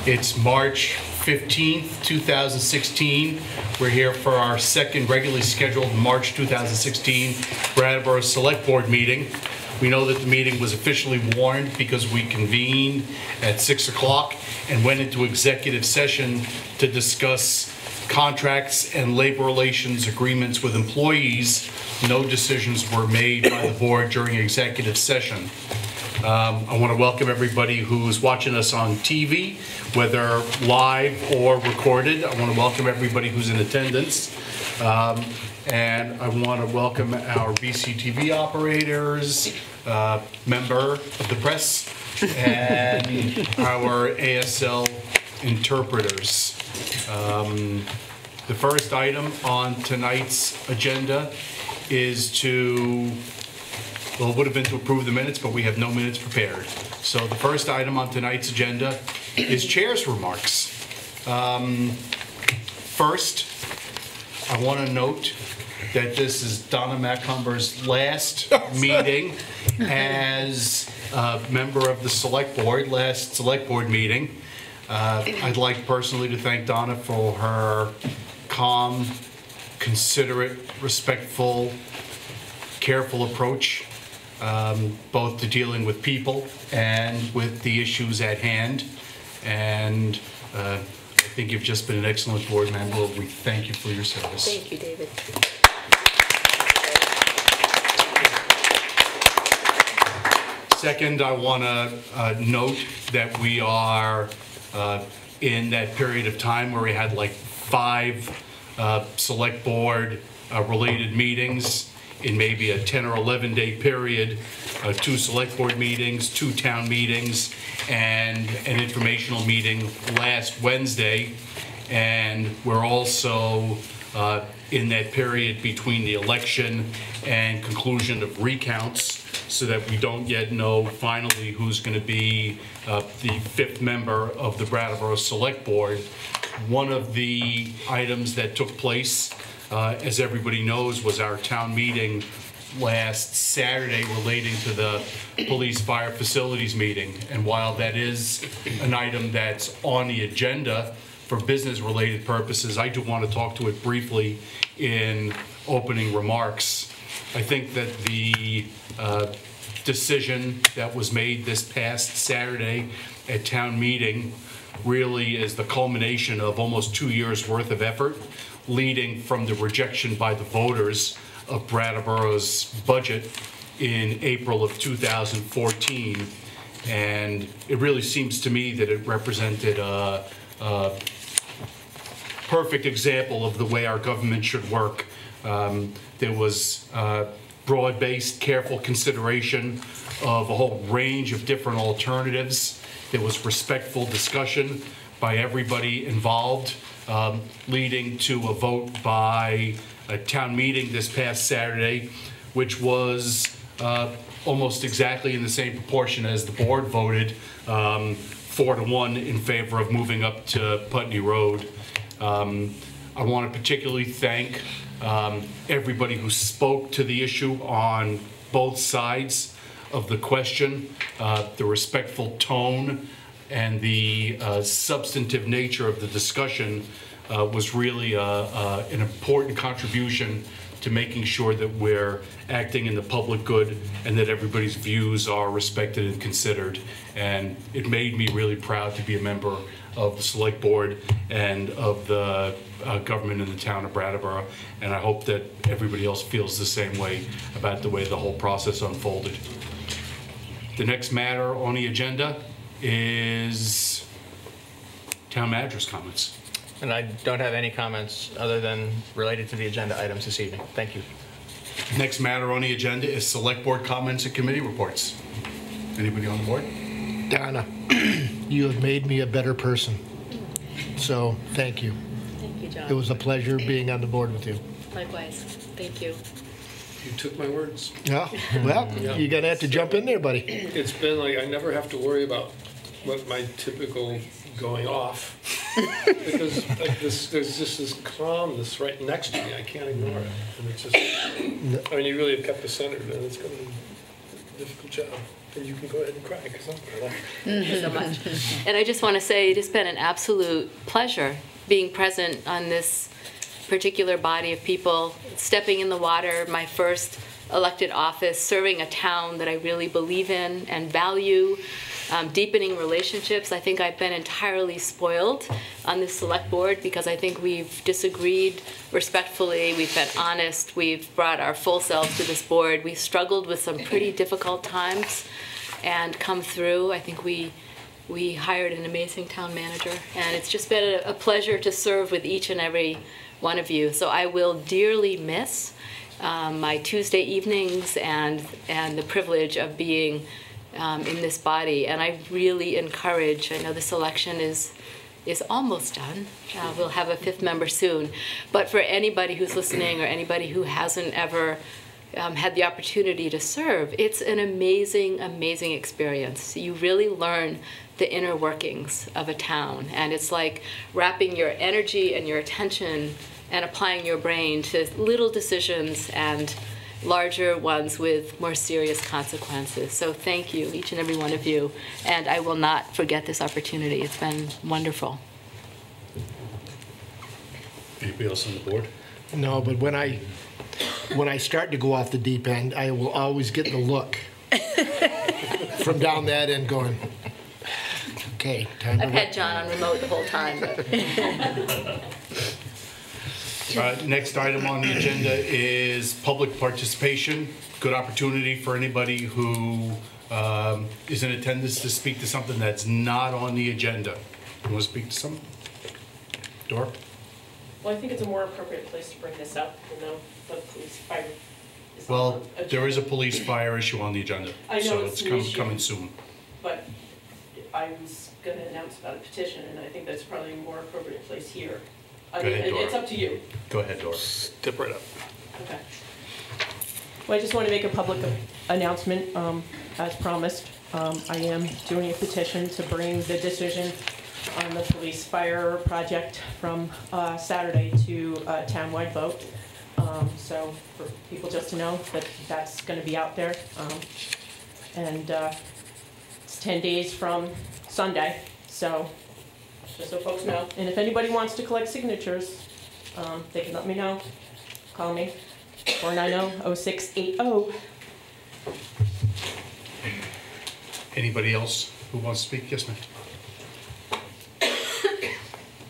It's March 15th, 2016. We're here for our second regularly scheduled March 2016 Brattleboro Selectboard meeting. We know that the meeting was officially warned because we convened at 6 o'clock and went into executive session to discuss contracts and labor relations agreements with employees. No decisions were made by the board during executive session. I want to welcome everybody who's watching us on TV, whether live or recorded. I want to welcome everybody who's in attendance. And I want to welcome our VCTV operators, member of the press, and our ASL interpreters. The first item on tonight's agenda is to, well, it would have been to approve the minutes, but we have no minutes prepared. So the first item on tonight's agenda is chair's remarks. First, I want to note that this is Donna Macumber's last meeting as a member of the select board, last select board meeting. I'd like personally to thank Donna for her calm, considerate, respectful, careful approach, both to dealing with people and with the issues at hand. And I think you've just been an excellent board member. We thank you for your service. Thank you, David. Second, I want to note that we are in that period of time where we had like 5 select board related meetings in maybe a 10 or 11 day period, 2 select board meetings, 2 town meetings, and an informational meeting last Wednesday. And we're also in that period between the election and conclusion of recounts, so that we don't yet know finally who's going to be the 5th member of the Brattleboro Select Board. One of the items that took place, as everybody knows, was our town meeting last Saturday relating to the police fire facilities meeting. And while that is an item that's on the agenda for business related purposes, I do want to talk to it briefly in opening remarks. I think that the decision that was made this past Saturday at town meeting really is the culmination of almost 2 years worth of effort, leading from the rejection by the voters of Brattleboro's budget in April of 2014. And it really seems to me that it represented a perfect example of the way our government should work. There was broad-based, careful consideration of a whole range of different alternatives. There was respectful discussion by everybody involved, leading to a vote by a town meeting this past Saturday, which was almost exactly in the same proportion as the board voted, 4-1 in favor of moving up to Putney Road. I want to particularly thank everybody who spoke to the issue on both sides of the question. The respectful tone and the substantive nature of the discussion was really an important contribution to making sure that we're acting in the public good and that everybody's views are respected and considered. And it made me really proud to be a member of the select board and of the government in the town of Brattleboro. And I hope that everybody else feels the same way about the way the whole process unfolded. The next matter on the agenda is town manager's comments. And I don't have any comments other than related to the agenda items this evening. Thank you. Next matter on the agenda is select board comments and committee reports. Anybody on the board? Donna, you have made me a better person. So thank you. Thank you, John. It was a pleasure being on the board with you. Likewise. Thank you. You took my words. Yeah, well, Yeah. you're going to have to jump in there, buddy. It's been like I never have to worry about what my typical going off because like there's just this calmness right next to me. I can't ignore it, and it's just. I mean, you really have kept us centered, and it's going to difficult job. And you can go ahead and cry, because I'm going to Thank you so much. And I just want to say it has been an absolute pleasure being present on this particular body of people, stepping in the water, my first elected office, serving a town that I really believe in and value, deepening relationships. I think I've been entirely spoiled on this select board because I think we've disagreed respectfully, we've been honest, we've brought our full selves to this board. We've struggled with some pretty difficult times and come through. I think we hired an amazing town manager, and it's just been a pleasure to serve with each and every one of you. So I will dearly miss my Tuesday evenings and the privilege of being in this body. And I really encourage, I know this election is almost done. We'll have a 5th member soon. But for anybody who's listening or anybody who hasn't ever had the opportunity to serve, it's an amazing, amazing experience. You really learn the inner workings of a town, and it's like wrapping your energy and your attention and applying your brain to little decisions and larger ones with more serious consequences. So thank you, each and every one of you, and I will not forget this opportunity. It's been wonderful. Anybody else on the board? No, but when I start to go off the deep end, I will always get the look from down that end going, okay, time to I've had John on remote the whole time. Next item on the agenda is public participation. Good opportunity for anybody who is in attendance to speak to something that's not on the agenda. You want to speak to something? Dora? Well, I think it's a more appropriate place to bring this up, you know, the police fire. Is Well, on the there is a agenda. police fire issue on the agenda. I know So it's it's an issue. coming soon. But I was gonna announce about a petition, and I think that's probably a more appropriate place here. I Go mean, ahead, Dora. it's up to you. Go ahead, Dora. step right up. Okay. Well, I just want to make a public announcement, as promised. I am doing a petition to bring the decision on the police fire project from Saturday to a townwide vote. So for people just to know that that's going to be out there. And it's 10 days from Sunday, so just so folks know. And if anybody wants to collect signatures, they can let me know. Call me, 490-0680. Anybody else who wants to speak? Yes, ma'am.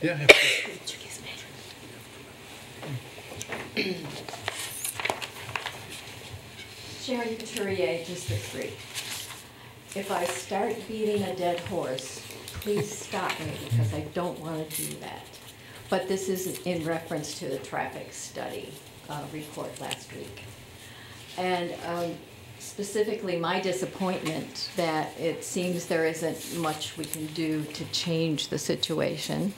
Yeah. Excuse me. Sharon Couturier, District 3. If I start beating a dead horse, please stop me because I don't want to do that. But this is in reference to the traffic study report last week. And specifically my disappointment that it seems there isn't much we can do to change the situation.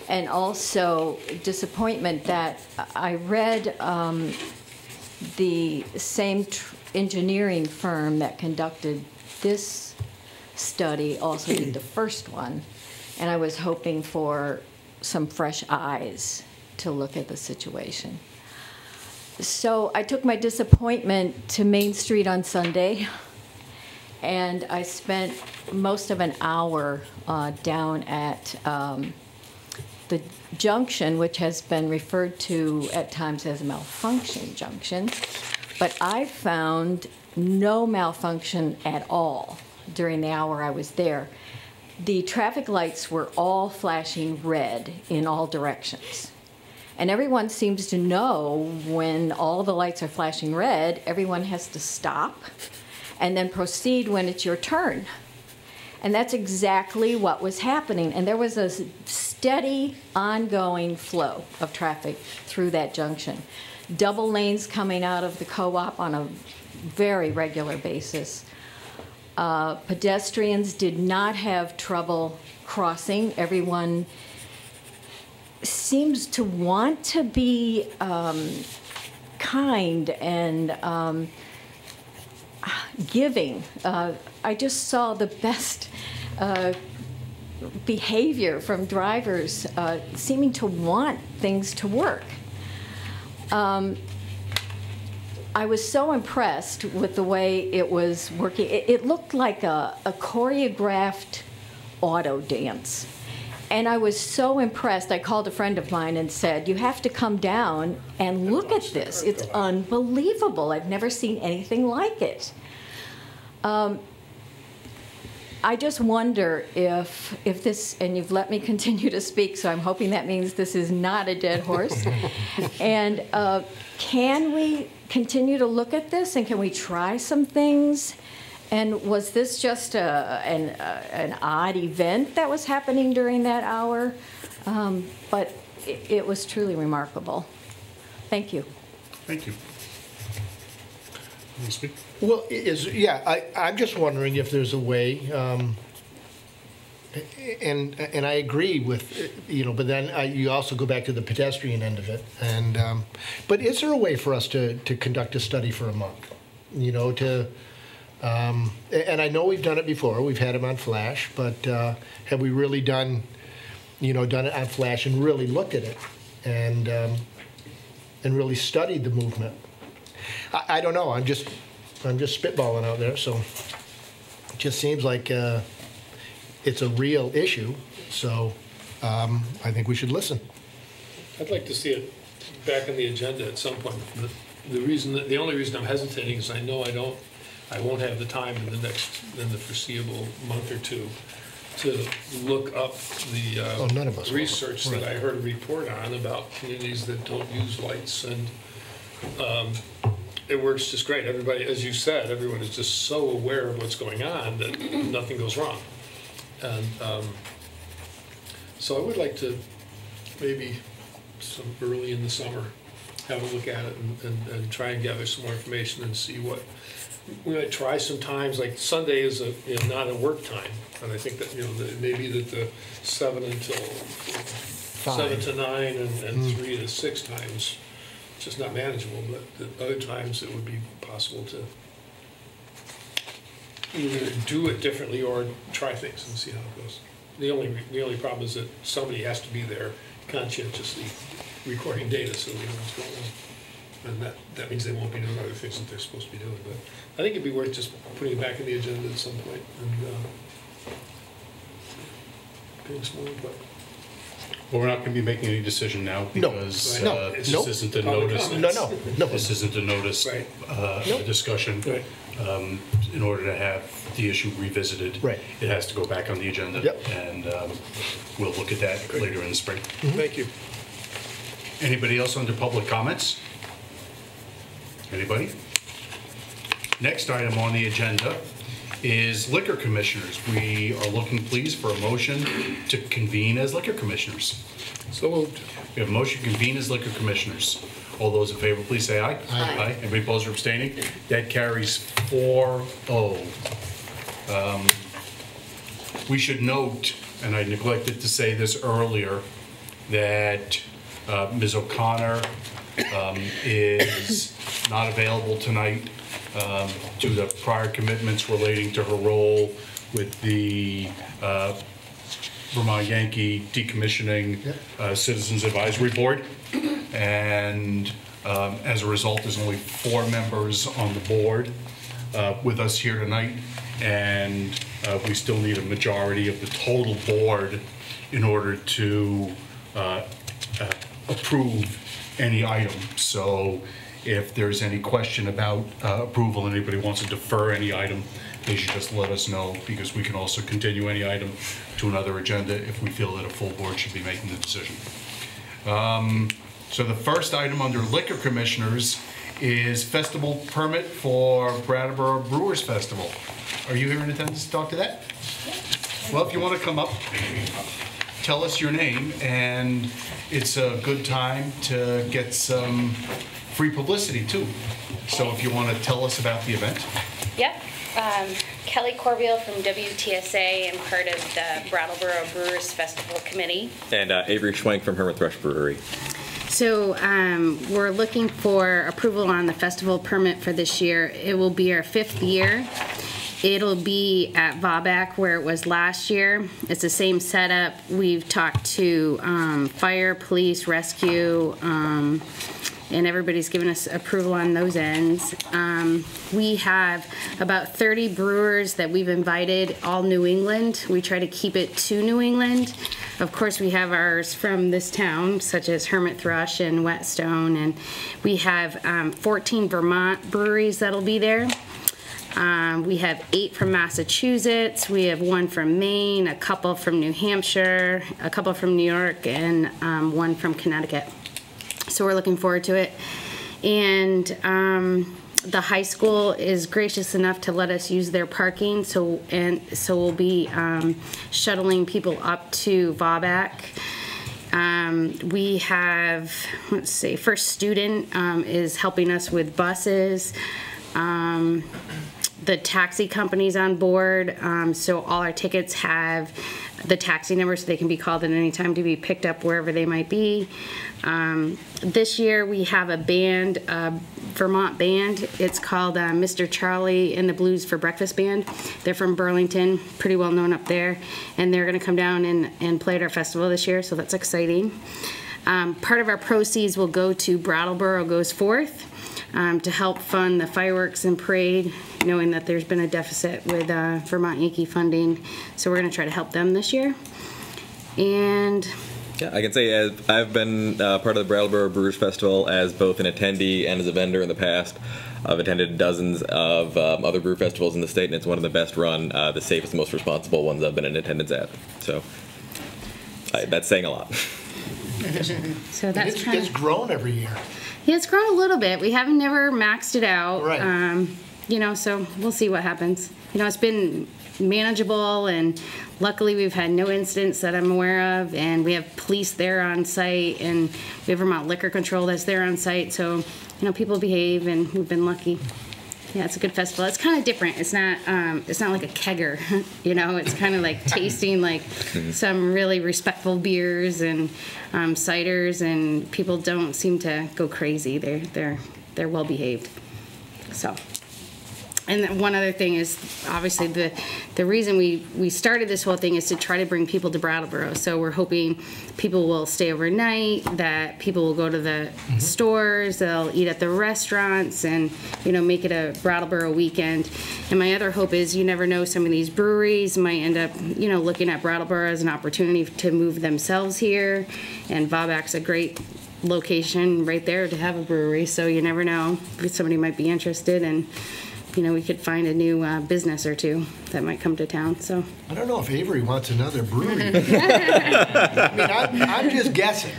And also disappointment that I read the same engineering firm that conducted this study also did the first one, and I was hoping for some fresh eyes to look at the situation. So I took my disappointment to Main Street on Sunday, and I spent most of an hour down at the junction, which has been referred to at times as a malfunction junction, but I found no malfunction at all during the hour I was there. The traffic lights were all flashing red in all directions. And everyone seems to know when all the lights are flashing red, everyone has to stop and then proceed when it's your turn. And that's exactly what was happening. And there was a steady, ongoing flow of traffic through that junction. Double lanes coming out of the co-op on a very regular basis. Pedestrians did not have trouble crossing. Everyone seems to want to be kind and giving. I just saw the best behavior from drivers seeming to want things to work. I was so impressed with the way it was working. It looked like a choreographed auto dance. And I was so impressed. I called a friend of mine and said, you have to come down and look at this. It's unbelievable. I've never seen anything like it. I just wonder if this, and you've let me continue to speak, so I'm hoping that means this is not a dead horse. And can we continue to look at this, and can we try some things? And was this just an odd event that was happening during that hour? But it was truly remarkable. Thank you. Thank you. Want to speak? Well, I'm just wondering if there's a way, and I agree with, but then you also go back to the pedestrian end of it. And but is there a way for us to conduct a study for a month? And I know we've done it before. We've had them on Flash, but have we really done it on Flash and really looked at it and really studied the movement? I don't know. I'm just spitballing out there. So it just seems like it's a real issue. So I think we should listen. I'd like to see it back on the agenda at some point. The only reason I'm hesitating is I know I won't have the time in the foreseeable month or two to look up the none of us research will. that I heard a report on about communities that don't use lights, and it works just great. Everybody, as you said, everyone is just so aware of what's going on that nothing goes wrong. And so I would like to maybe early in the summer have a look at it and try and gather some more information and see what. We might try sometimes, like Sunday is not a work time, and I think that maybe that the 7 to 9 and 3 to 6 times just not manageable, but the other times it would be possible to either do it differently or try things and see how it goes. The only problem is that somebody has to be there conscientiously recording data so we know what's going on. And that means they won't be doing other things that they're supposed to be doing. But I think it'd be worth just putting it back in the agenda at some point and getting some more input. Well, we're not going to be making any decision now because No. this Nope. isn't a notice. No. This isn't a notice Right. a discussion. Right. In order to have the issue revisited, Right. it has to go back on the agenda. Yep. And we'll look at that later in the spring. Thank you. Anybody else under public comments? Anybody? Next item on the agenda is liquor commissioners. We are looking, please, for a motion to convene as liquor commissioners. So moved. We have a motion to convene as liquor commissioners. All those in favor, please say aye. Aye. Anybody opposed or abstaining? That carries 4-0. We should note, and I neglected to say this earlier, that Ms. O'Connor is not available tonight due to prior commitments relating to her role with the Vermont Yankee Decommissioning Citizens Advisory Board. And as a result, there's only 4 members on the board with us here tonight. And we still need a majority of the total board in order to approve any item. So if there's any question about approval, anybody wants to defer any item, they should just let us know, because we can also continue any item to another agenda if we feel that a full board should be making the decision. So the first item under liquor commissioners is festival permit for Brattleboro Brewers Festival. Are you here in attendance to talk to that? Well, if you want to come up, tell us your name, and it's a good time to get some free publicity too. So if you want to tell us about the event. Yep. Kelly Corbeil from WTSA. I'm part of the Brattleboro Brewers Festival Committee. And Avery Schwenk from Hermit Thrush Brewery. So we're looking for approval on the festival permit for this year. It will be our 5th year. It'll be at Vaubec where it was last year. It's the same setup. We've talked to fire, police, rescue, and everybody's given us approval on those ends. We have about 30 brewers that we've invited, all New England. We try to keep it to New England. Of course, we have ours from this town, such as Hermit, Thrush, and Whetstone, and we have 14 Vermont breweries that'll be there. We have 8 from Massachusetts, we have 1 from Maine, a couple from New Hampshire, a couple from New York, and 1 from Connecticut. So we're looking forward to it. And the high school is gracious enough to let us use their parking, so we'll be shuttling people up to Vauback. We have, let's see, First Student is helping us with buses. The taxi company's on board, so all our tickets have the taxi number so they can be called at any time to be picked up wherever they might be. This year we have a band, a Vermont band. It's called Mr. Charlie and the Blues for Breakfast Band. They're from Burlington, pretty well known up there, and they're going to come down and play at our festival this year, so that's exciting. Part of our proceeds will go to Brattleboro Goes Forth to help fund the fireworks and parade, knowing that there's been a deficit with Vermont Yankee funding, so we're going to try to help them this year. And Yeah, I can say I've been part of the Brattleboro Brewers Festival as both an attendee and as a vendor in the past. I've attended dozens of other brew festivals in the state, and it's one of the best run, the safest, most responsible ones I've been in attendance at. So that's saying a lot. so that's It's grown every year. Yeah, it's grown a little bit. We haven't never maxed it out. Right. You know, so we'll see what happens. You know, it's been manageable, and luckily we've had no incidents that I'm aware of, and we have police there on site, and we have Vermont Liquor Control that's there on site, so, you know, people behave, and we've been lucky. Yeah, it's a good festival. It's kind of different. It's not like a kegger, you know. It's kind of like tasting like some really respectful beers and ciders, and people don't seem to go crazy. They're well behaved. So. And then one other thing is, obviously, the reason we started this whole thing is to try to bring people to Brattleboro. So we're hoping people will stay overnight, that people will go to the stores, they'll eat at the restaurants, and, you know, make it a Brattleboro weekend. And my other hope is, you never know, some of these breweries might end up, you know, looking at Brattleboro as an opportunity to move themselves here. And Vauback's a great location right there to have a brewery, so you never know. Somebody might be interested, and you know, we could find a new business or two that might come to town. So I don't know if Avery wants another brewery. I mean, I'm just guessing.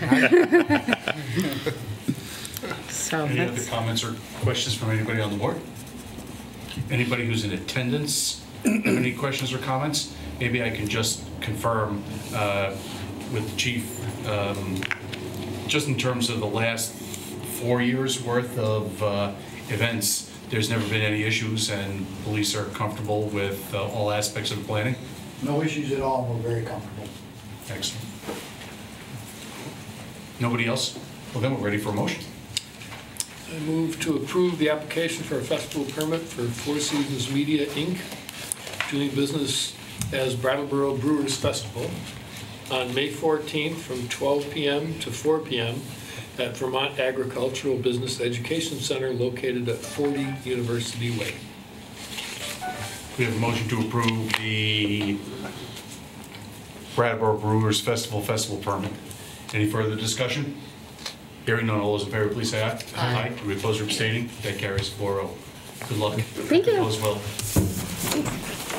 So Any other comments or questions from anybody on the board? Anybody who's in attendance have any questions or comments? Maybe I can just confirm with the chief, just in terms of the last 4 years worth of events, there's never been any issues, and police are comfortable with all aspects of the planning? No issues at all. We're very comfortable. Excellent. Nobody else? Well, then we're ready for a motion. I move to approve the application for a festival permit for Four Seasons Media, Inc., doing business as Brattleboro Brewers Festival on May 14th from 12 p.m. to 4 p.m. at Vermont Agricultural Business Education Center located at 40 University Way. We have a motion to approve the Brattleboro Brewers Festival permit. Any further discussion? Hearing none, all those in favor, please say aye. Aye. Do we oppose or abstaining? That carries 4-0. Good luck. Thank you. All is well.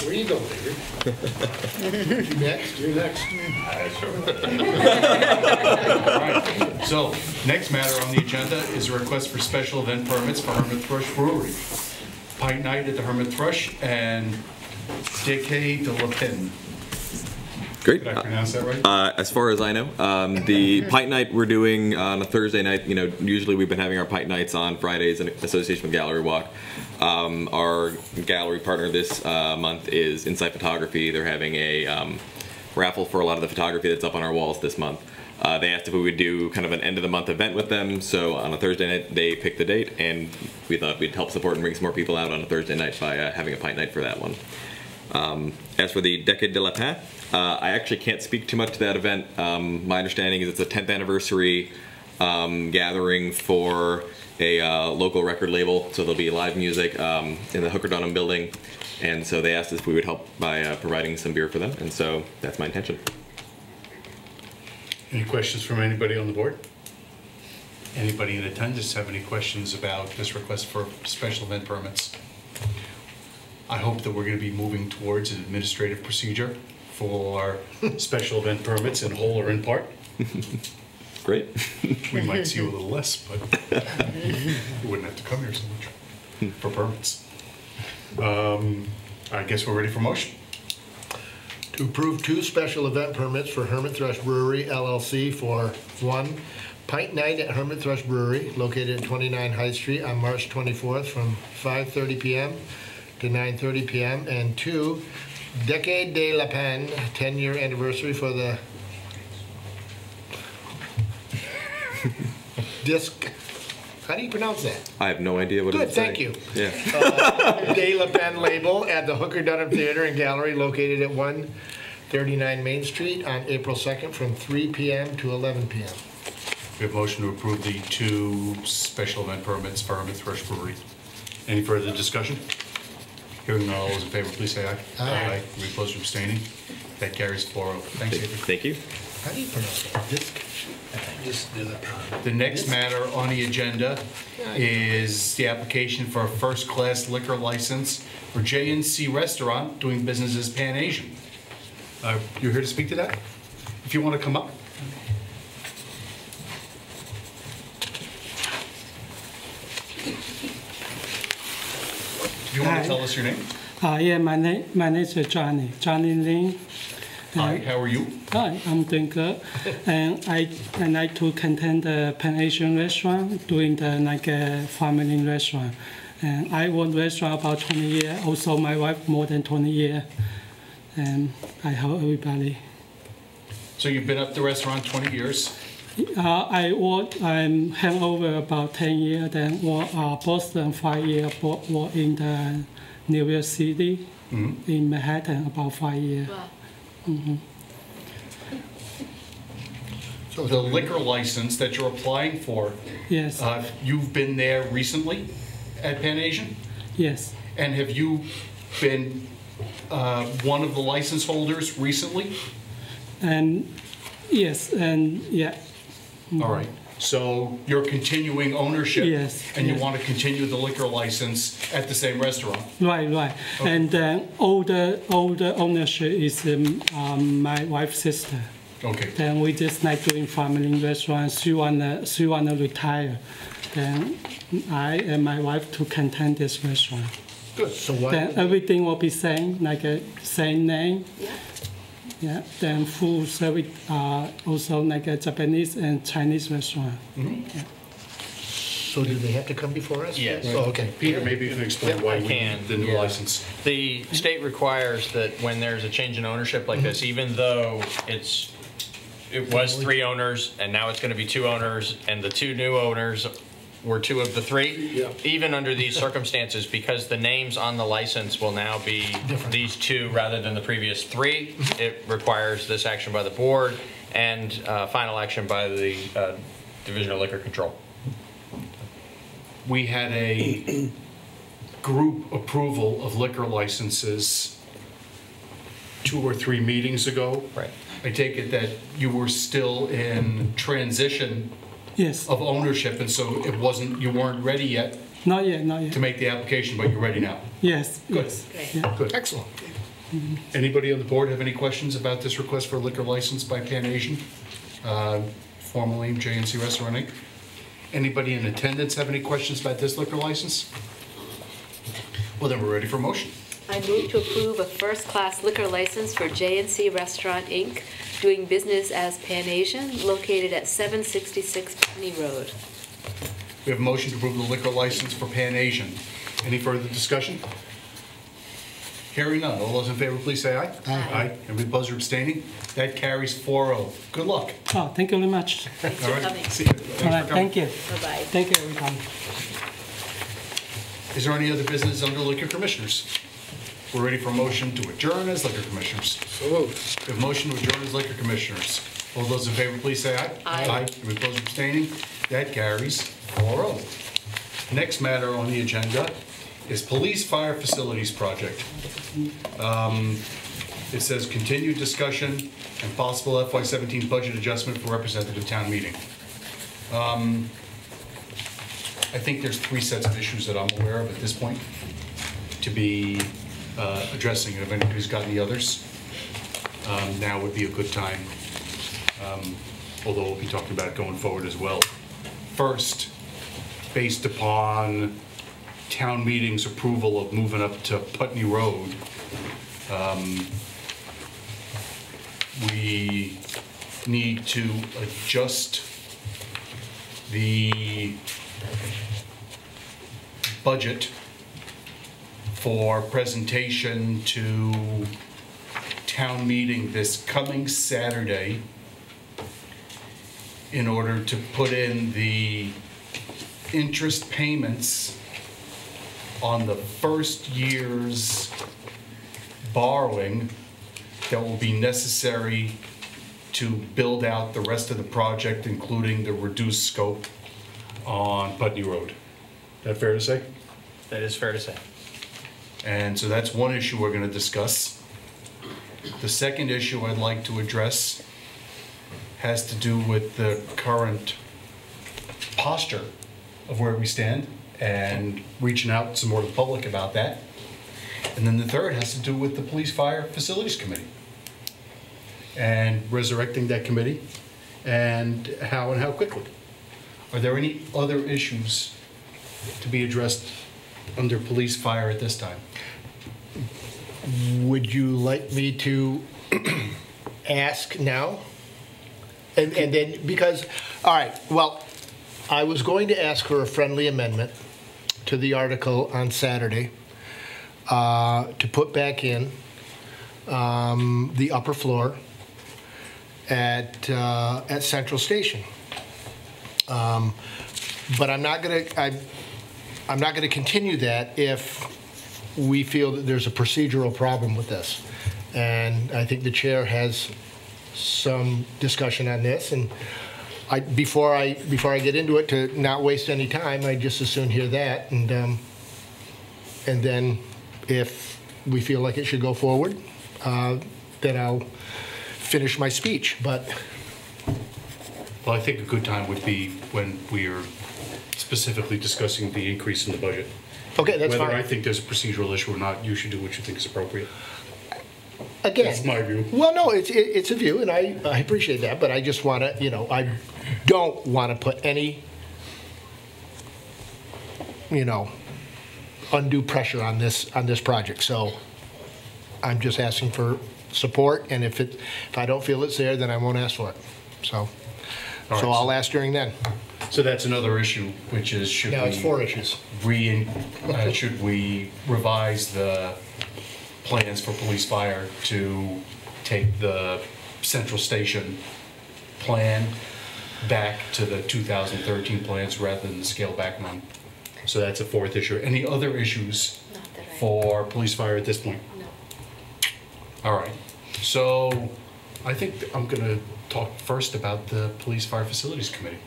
Where are you going, David? You next? You're next. All right. So, next matter on the agenda is a request for special event permits for Hermit Thrush Brewery. Pint Night at the Hermit Thrush and Decade de la Pen. Great. Did I pronounce that right? As far as I know, the Pint Night we're doing on a Thursday night. You know, usually we've been having our Pint Nights on Fridays in association with Gallery Walk. Our gallery partner this month is Insight Photography. They're having a raffle for a lot of the photography that's up on our walls this month. They asked if we would do kind of an end-of-the-month event with them, so on a Thursday night they picked the date, and we thought we'd help support and bring some more people out on a Thursday night by having a Pint Night for that one. As for the Decade de la Pen, I actually can't speak too much to that event. My understanding is it's a 10th anniversary gathering for a local record label, so there'll be live music in the Hooker Dunham building, and so they asked if we would help by providing some beer for them, and so that's my intention. Any questions from anybody on the board? Anybody in attendance have any questions about this request for special event permits? I hope that we're going to be moving towards an administrative procedure for special event permits in whole or in part. Great. We might see you a little less, but you wouldn't have to come here so much for permits. I guess we're ready for motion. To approve 2 special event permits for Hermit Thrush Brewery LLC for 1, Pint Night at Hermit Thrush Brewery, located at 29 High Street on March 24th from 5:30 p.m. to 9:30 p.m. and 2, Decade de la Pen, 10-year anniversary for the disc. How do you pronounce that? I have no idea what Good, it's saying. thank you. Yeah. De La Pen label at the Hooker Dunham Theater and Gallery located at 139 Main Street on April 2nd from 3 p.m. to 11 p.m. We have motion to approve the 2 special event permits for Hermit Thrush Brewery. Any further discussion? Hearing none, all those in favor, please say aye. Aye. Any opposed or abstaining? That carries 4-0. Thanks, Avery. Thank you. How do you pronounce that? Disc? Just do that. The next matter on the agenda is the application for a first-class liquor license for J&C Restaurant doing business as Pan Asian. You're here to speak to that? If you want to come up. Do you want to tell us your name? Yeah, my name is Johnny Lin. Hi, how are you? Hi, I'm doing good. And I like to contain the Pan Asian restaurant, doing the like a family restaurant. And I own restaurant about 20 years. Also, my wife more than 20 years. And I help everybody. So you've been up the restaurant 20 years? I'm hangover about 10 years. Then work Boston 5 years. Work in the New York City, in Manhattan about 5 years. Wow. So the liquor license that you're applying for, Yes. You've been there recently at Pan Asian? Yes. And have you been one of the license holders recently? And yes, and yeah. All right. So you're continuing ownership? Yes, And you yes. want to continue the liquor license at the same restaurant? Right. Okay. And then older ownership is my wife's sister. Okay. Then we just like doing family restaurants. She wanna retire. Then I and my wife to contain this restaurant. Good. So why? Then everything will be same, like a same name. Yeah. Yeah. Then food service also like a Japanese and Chinese restaurant. Yeah. So do they have to come before us? Yes. Oh, okay. Peter, maybe you can explain why I we can, need the new yeah. license. The state requires that when there's a change in ownership like this, even though it was 3 owners and now it's going to be 2 owners, and the 2 new owners were 2 of the 3, Yeah. even under these circumstances, because the names on the license will now be these 2 rather than the previous 3, it requires this action by the board and final action by the Division of Liquor Control. We had a group approval of liquor licenses 2 or 3 meetings ago. Right. I take it that you were still in transition Yes. of ownership, and so you weren't ready yet Not yet. to make the application, but you're ready now. Yes. Good. Yes. Great. Yeah. Good. Excellent. Anybody on the board have any questions about this request for a liquor license by Pan Asian, formerly J&C Restaurant Inc.? Anybody in attendance have any questions about this liquor license? Well, then we're ready for motion. I move to approve a first-class liquor license for J&C Restaurant, Inc., doing business as Pan Asian, located at 766 Putney Road. We have a motion to approve the liquor license for Pan Asian. Any further discussion? Hearing none. All those in favor, please say aye. Aye. Anybody opposed or abstaining? That carries 4-0. Good luck. Oh, thank you very much. Thanks All for right. coming. See you. Thanks All right. for coming. Thank you. Bye-bye. Thank you, everyone. Is there any other business under liquor commissioners? We're ready for a motion to adjourn as liquor commissioners. So moved. We have a motion to adjourn as liquor commissioners. All those in favor, please say aye. Aye. Any opposed or abstaining? That carries 4-0. Next matter on the agenda is Police Fire Facilities Project. It says continued discussion and possible FY17 budget adjustment for representative town meeting. I think there's 3 sets of issues that I'm aware of at this point to be addressing. If anybody's got any others, now would be a good time, although we'll be talking about it going forward as well. First, based upon town meeting's approval of moving up to Putney Road, we need to adjust the budget for presentation to town meeting this coming Saturday in order to put in the interest payments on the first year's borrowing that will be necessary to build out the rest of the project, including the reduced scope on Putney Road. Is that fair to say? That is fair to say. And so that's one issue we're going to discuss. The second issue I'd like to address has to do with the current posture of where we stand and reaching out some more to the public about that. And then the third has to do with the Police Fire Facilities Committee and resurrecting that committee and how quickly. Are there any other issues to be addressed under police fire at this time? Would you like me to ask now? And then, because, all right, well, I was going to ask for a friendly amendment to the article on Saturday to put back in the upper floor at Central Station. But I'm not going to continue that if we feel that there's a procedural problem with this. And I think the chair has some discussion on this, and before I get into it, to not waste any time, I just as soon hear that, and then if we feel like it should go forward, then I'll finish my speech. But well, I think a good time would be when we are specifically discussing the increase in the budget. okay, that's Whether fine. I think there's a procedural issue or not, you should do what you think is appropriate. Again, That's my view. Well, no, it's a view, and I appreciate that, but I just want to, I don't want to put any, undue pressure on this project. So I'm just asking for support, and if I don't feel it's there, then I won't ask for it. So right, I'll ask during then. So that's another issue, which is should Now it's 4 issues. should we revise the plans for police fire to take the Central Station plan back to the 2013 plans rather than the scale back one? So that's a 4th issue. Any other issues Not that I- for police fire at this point? No. All right. So I think I'm going to talk first about the Police Fire Facilities Committee.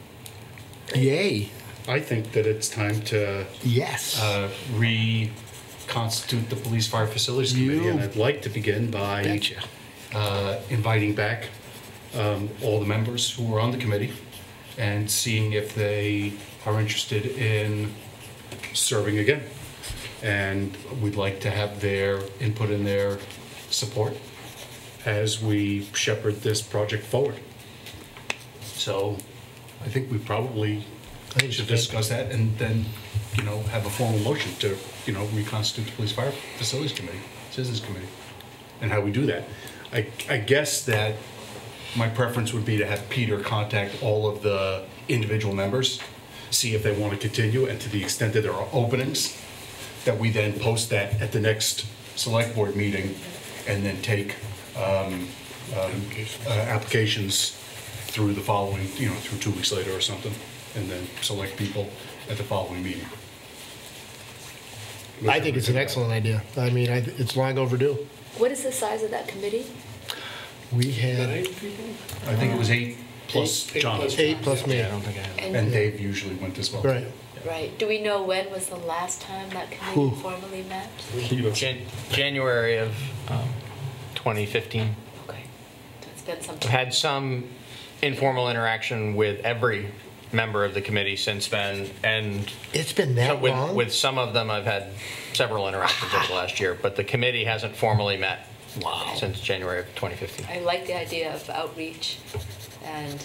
Yay. I think that it's time to Yes. reconstitute the Police Fire Facilities Committee, and I'd like to begin by Betcha. inviting back all the members who were on the committee and seeing if they are interested in serving again. And we'd like to have their input and their support as we shepherd this project forward. So I think we probably should discuss that and then, have a formal motion to, reconstitute the Police Fire Facilities Committee, Citizens Committee, and how we do that. I guess that my preference would be to have Peter contact all of the individual members, see if they want to continue, and to the extent that there are openings, that we then post that at the next select board meeting and then take applications through the following, through 2 weeks later or something, and then select people at the following meeting. I think it's an excellent idea. I mean, it's long overdue. What is the size of that committee? We Is that had 8 people? I think it was 8 plus Eight John. plus- 8 plus me. Yeah, I don't think I have. And Dave usually went as well. Right. Right. Do we know when was the last time that Who? committee formally met? January of 2015. Okay. So it's been some I've time. had some informal interaction with every member of the committee since then, and It's been that long? with some of them I've had several interactions over the last year, but the committee hasn't formally met since January of 2015. I like the idea of outreach and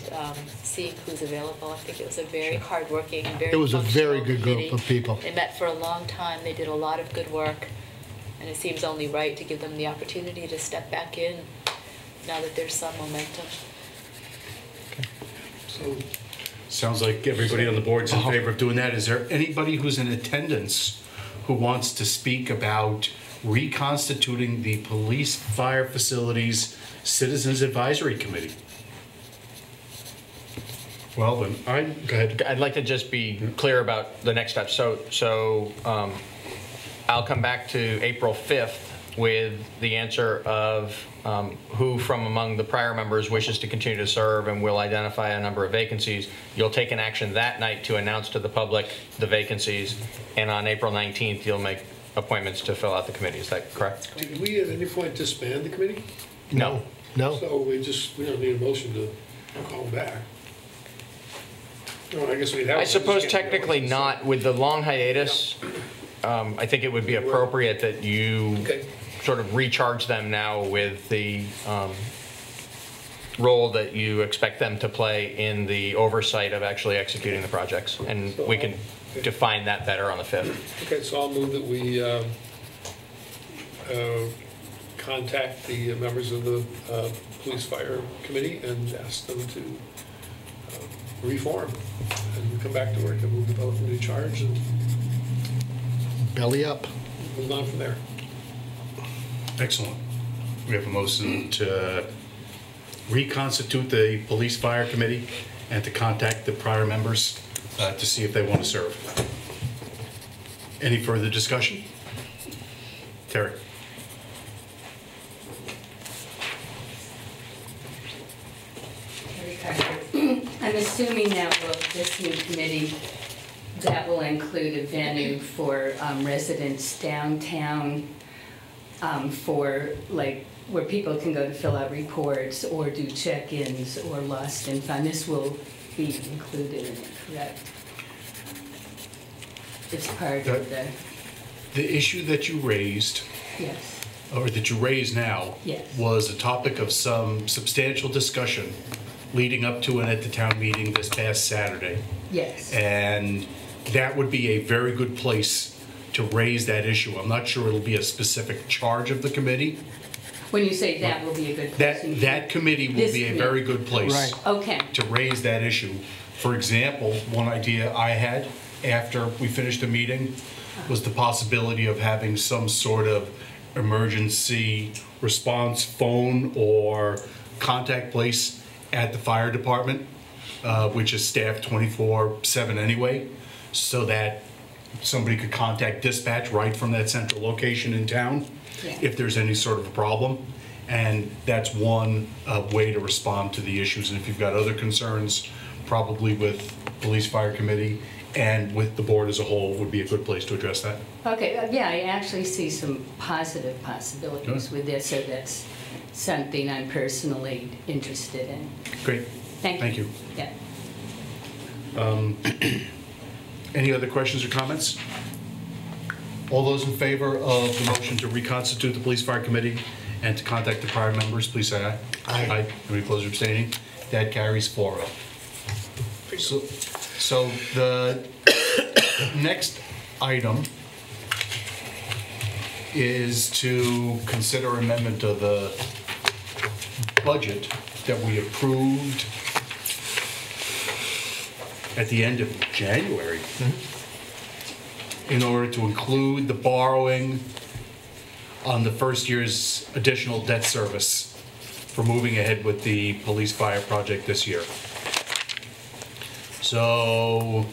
seeing who's available. I think it was a very hardworking, very It was a very functional good group committee. of people. They met for a long time. They did a lot of good work. And it seems only right to give them the opportunity to step back in now that there's some momentum. So, Sounds like everybody on the board's in favor of doing that. Is there anybody who's in attendance who wants to speak about reconstituting the Police Fire Facilities Citizens Advisory Committee? Well, then, go ahead. I'd like to just be clear about the next step. So I'll come back to April 5th with the answer of who from among the prior members wishes to continue to serve, and we'll identify a number of vacancies. You'll take an action that night to announce to the public the vacancies, and on April 19th, you'll make appointments to fill out the committee. Is that correct? did we at any point disband the committee? No. No? So we don't need a motion to call them back. No, I guess we'd have. I suppose technically not. With the long hiatus, I think it would be appropriate that you Okay. sort of recharge them now with the role that you expect them to play in the oversight of actually executing the projects. And we can define that better on the 5th. Okay, so I'll move that we contact the members of the Police Fire Committee and ask them to reform and come back to work and move the public into charge and Belly up. move on from there. Excellent. We have a motion to reconstitute the Police Fire Committee and to contact the prior members to see if they want to serve. Any further discussion? Terry? I'm assuming that this new committee, that will include a venue for residents downtown, for like where people can go to fill out reports or do check-ins or lost and found. This will be included in it, correct? It's part of the, The issue that you raised, yes. or that you raise now, Yes. was a topic of some substantial discussion leading up to and at the town meeting this past Saturday. Yes. And that would be a very good place to raise that issue. I'm not sure it'll be a specific charge of the committee. When you say that will be a good place. That committee will This be a committee. very good place Right. Okay. to raise that issue. For example, one idea I had after we finished the meeting was the possibility of having some sort of emergency response phone or contact place at the fire department, which is staffed 24/7 anyway, so that somebody could contact dispatch right from that central location in town Yeah. if there's any sort of a problem. And that's one way to respond to the issues. And if you've got other concerns, probably with Police Fire Committee and with the board as a whole, would be a good place to address that. Okay, yeah, I actually see some positive possibilities with this, so that's something I'm personally interested in. Great. Thank you. Thank Yeah. Any other questions or comments? All those in favor of the motion to reconstitute the Police Fire Committee and to contact the prior members, please say aye. Aye. Any opposed or abstaining? That carries 4-0. So the next item is to consider amendment of the budget that we approved at the end of January in order to include the borrowing on the first year's additional debt service for moving ahead with the police fire project this year. So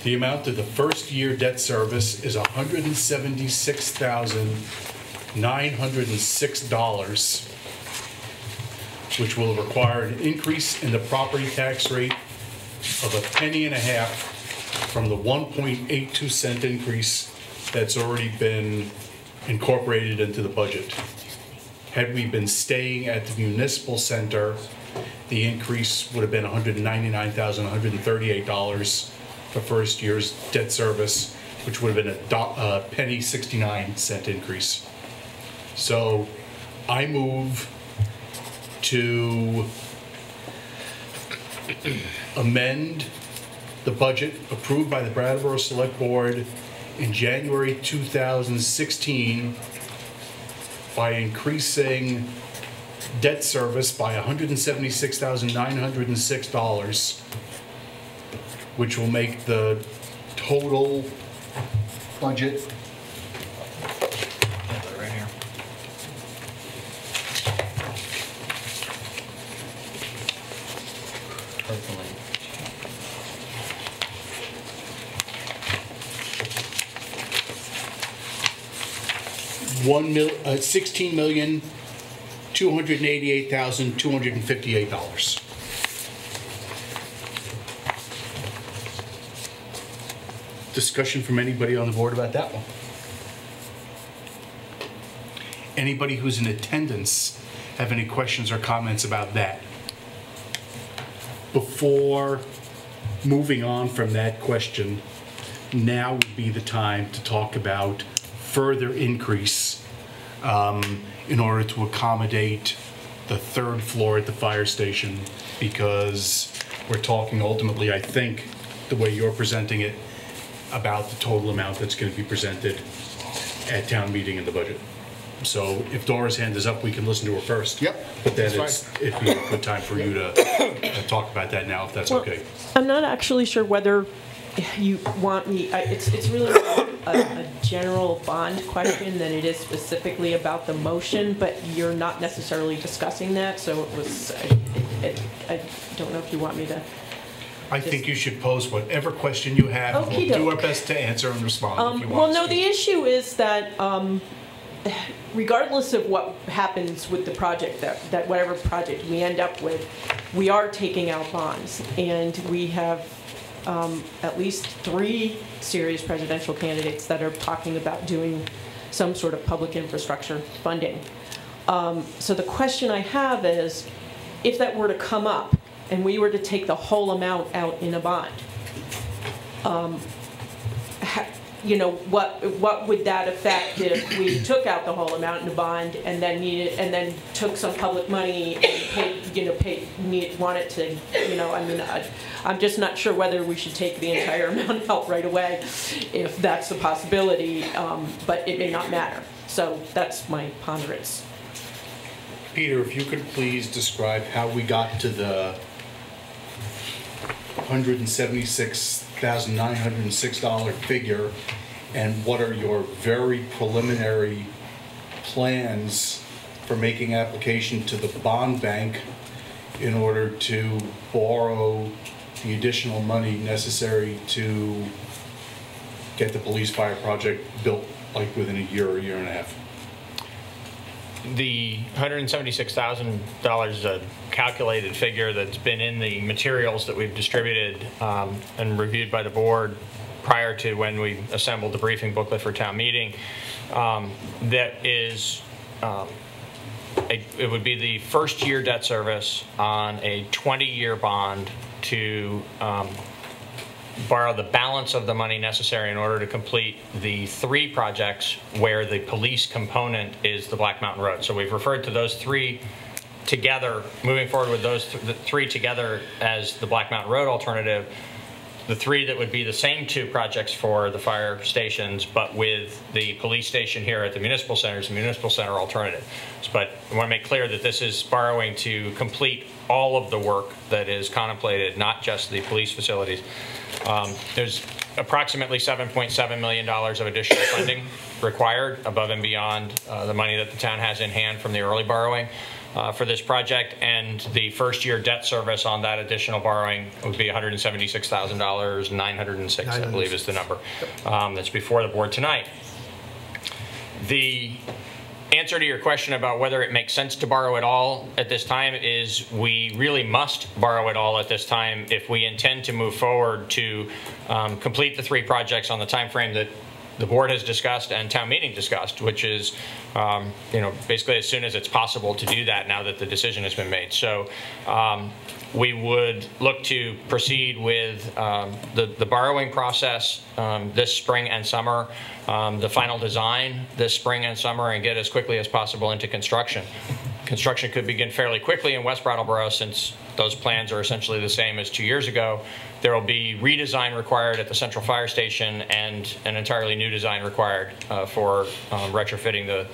the amount of the first year debt service is $176,000 $906, which will require an increase in the property tax rate of $0.015 from the 1.82 cent increase that's already been incorporated into the budget. Had we been staying at the municipal center, the increase would have been $199,138 for first year's debt service, which would have been a penny 69-cent increase. So I move to amend the budget approved by the Brattleboro Select Board in January 2016 by increasing debt service by $176,906, which will make the total budget Right here. $16,288,258. Discussion from anybody on the board about that one? Anybody who's in attendance have any questions or comments about that? Before moving on from that question, now would be the time to talk about further increase in order to accommodate the third floor at the fire station, because we're talking ultimately, I think, the way you're presenting it, about the total amount that's going to be presented at town meeting in the budget. So if Dora's hand is up, we can listen to her first. Yep, But then that's it'd be a good time for you to talk about that now, if that's Well, okay. I'm not actually sure whether you want me, it's really a general bond question than it is specifically about the motion, but you're not necessarily discussing that, so it was, I don't know if you want me to. I think you should pose whatever question you have. and We'll do our Okey-doke. best to answer and respond if you want. Well, no, the issue is that regardless of what happens with the project, that whatever project we end up with, we are taking out bonds. And we have at least 3 serious presidential candidates that are talking about doing some sort of public infrastructure funding. So the question I have is, if that were to come up and we were to take the whole amount out in a bond, you know, what would that affect if we took out the whole amount in a bond and then took some public money and want it to, you know, I mean, I'm just not sure whether we should take the entire amount out right away, if that's a possibility, but it may not matter. So that's my ponderance. Peter, if you could please describe how we got to the $176,906 figure, and what are your very preliminary plans for making application to the bond bank in order to borrow the additional money necessary to get the police fire project built like within a year or year and a half? The $176,000 is a calculated figure that's been in the materials that we've distributed and reviewed by the board prior to when we assembled the briefing booklet for town meeting. That is, it would be the first year debt service on a 20-year bond to borrow the balance of the money necessary in order to complete the 3 projects where the police component is the Black Mountain Road. So we've referred to those 3 together, moving forward with those 3 together as the Black Mountain Road alternative. The 3 that would be the same 2 projects for the fire stations, but with the police station here at the municipal center is the municipal center alternative. But I want to make clear that this is borrowing to complete all of the work that is contemplated, not just the police facilities. There's approximately $7.7 million of additional funding required above and beyond the money that the town has in hand from the early borrowing for this project, and the first year debt service on that additional borrowing would be $176,000, 906, I believe is the number that's before the board tonight. The answer to your question about whether it makes sense to borrow it all at this time is we really must borrow it all at this time if we intend to move forward to complete the 3 projects on the time frame that the board has discussed and town meeting discussed, which is, basically as soon as it's possible to do that now that the decision has been made. So we would look to proceed with the borrowing process this spring and summer, the final design this spring and summer, and get as quickly as possible into construction. Construction could begin fairly quickly in West Brattleboro since those plans are essentially the same as 2 years ago. There will be redesign required at the central fire station and an entirely new design required for retrofitting the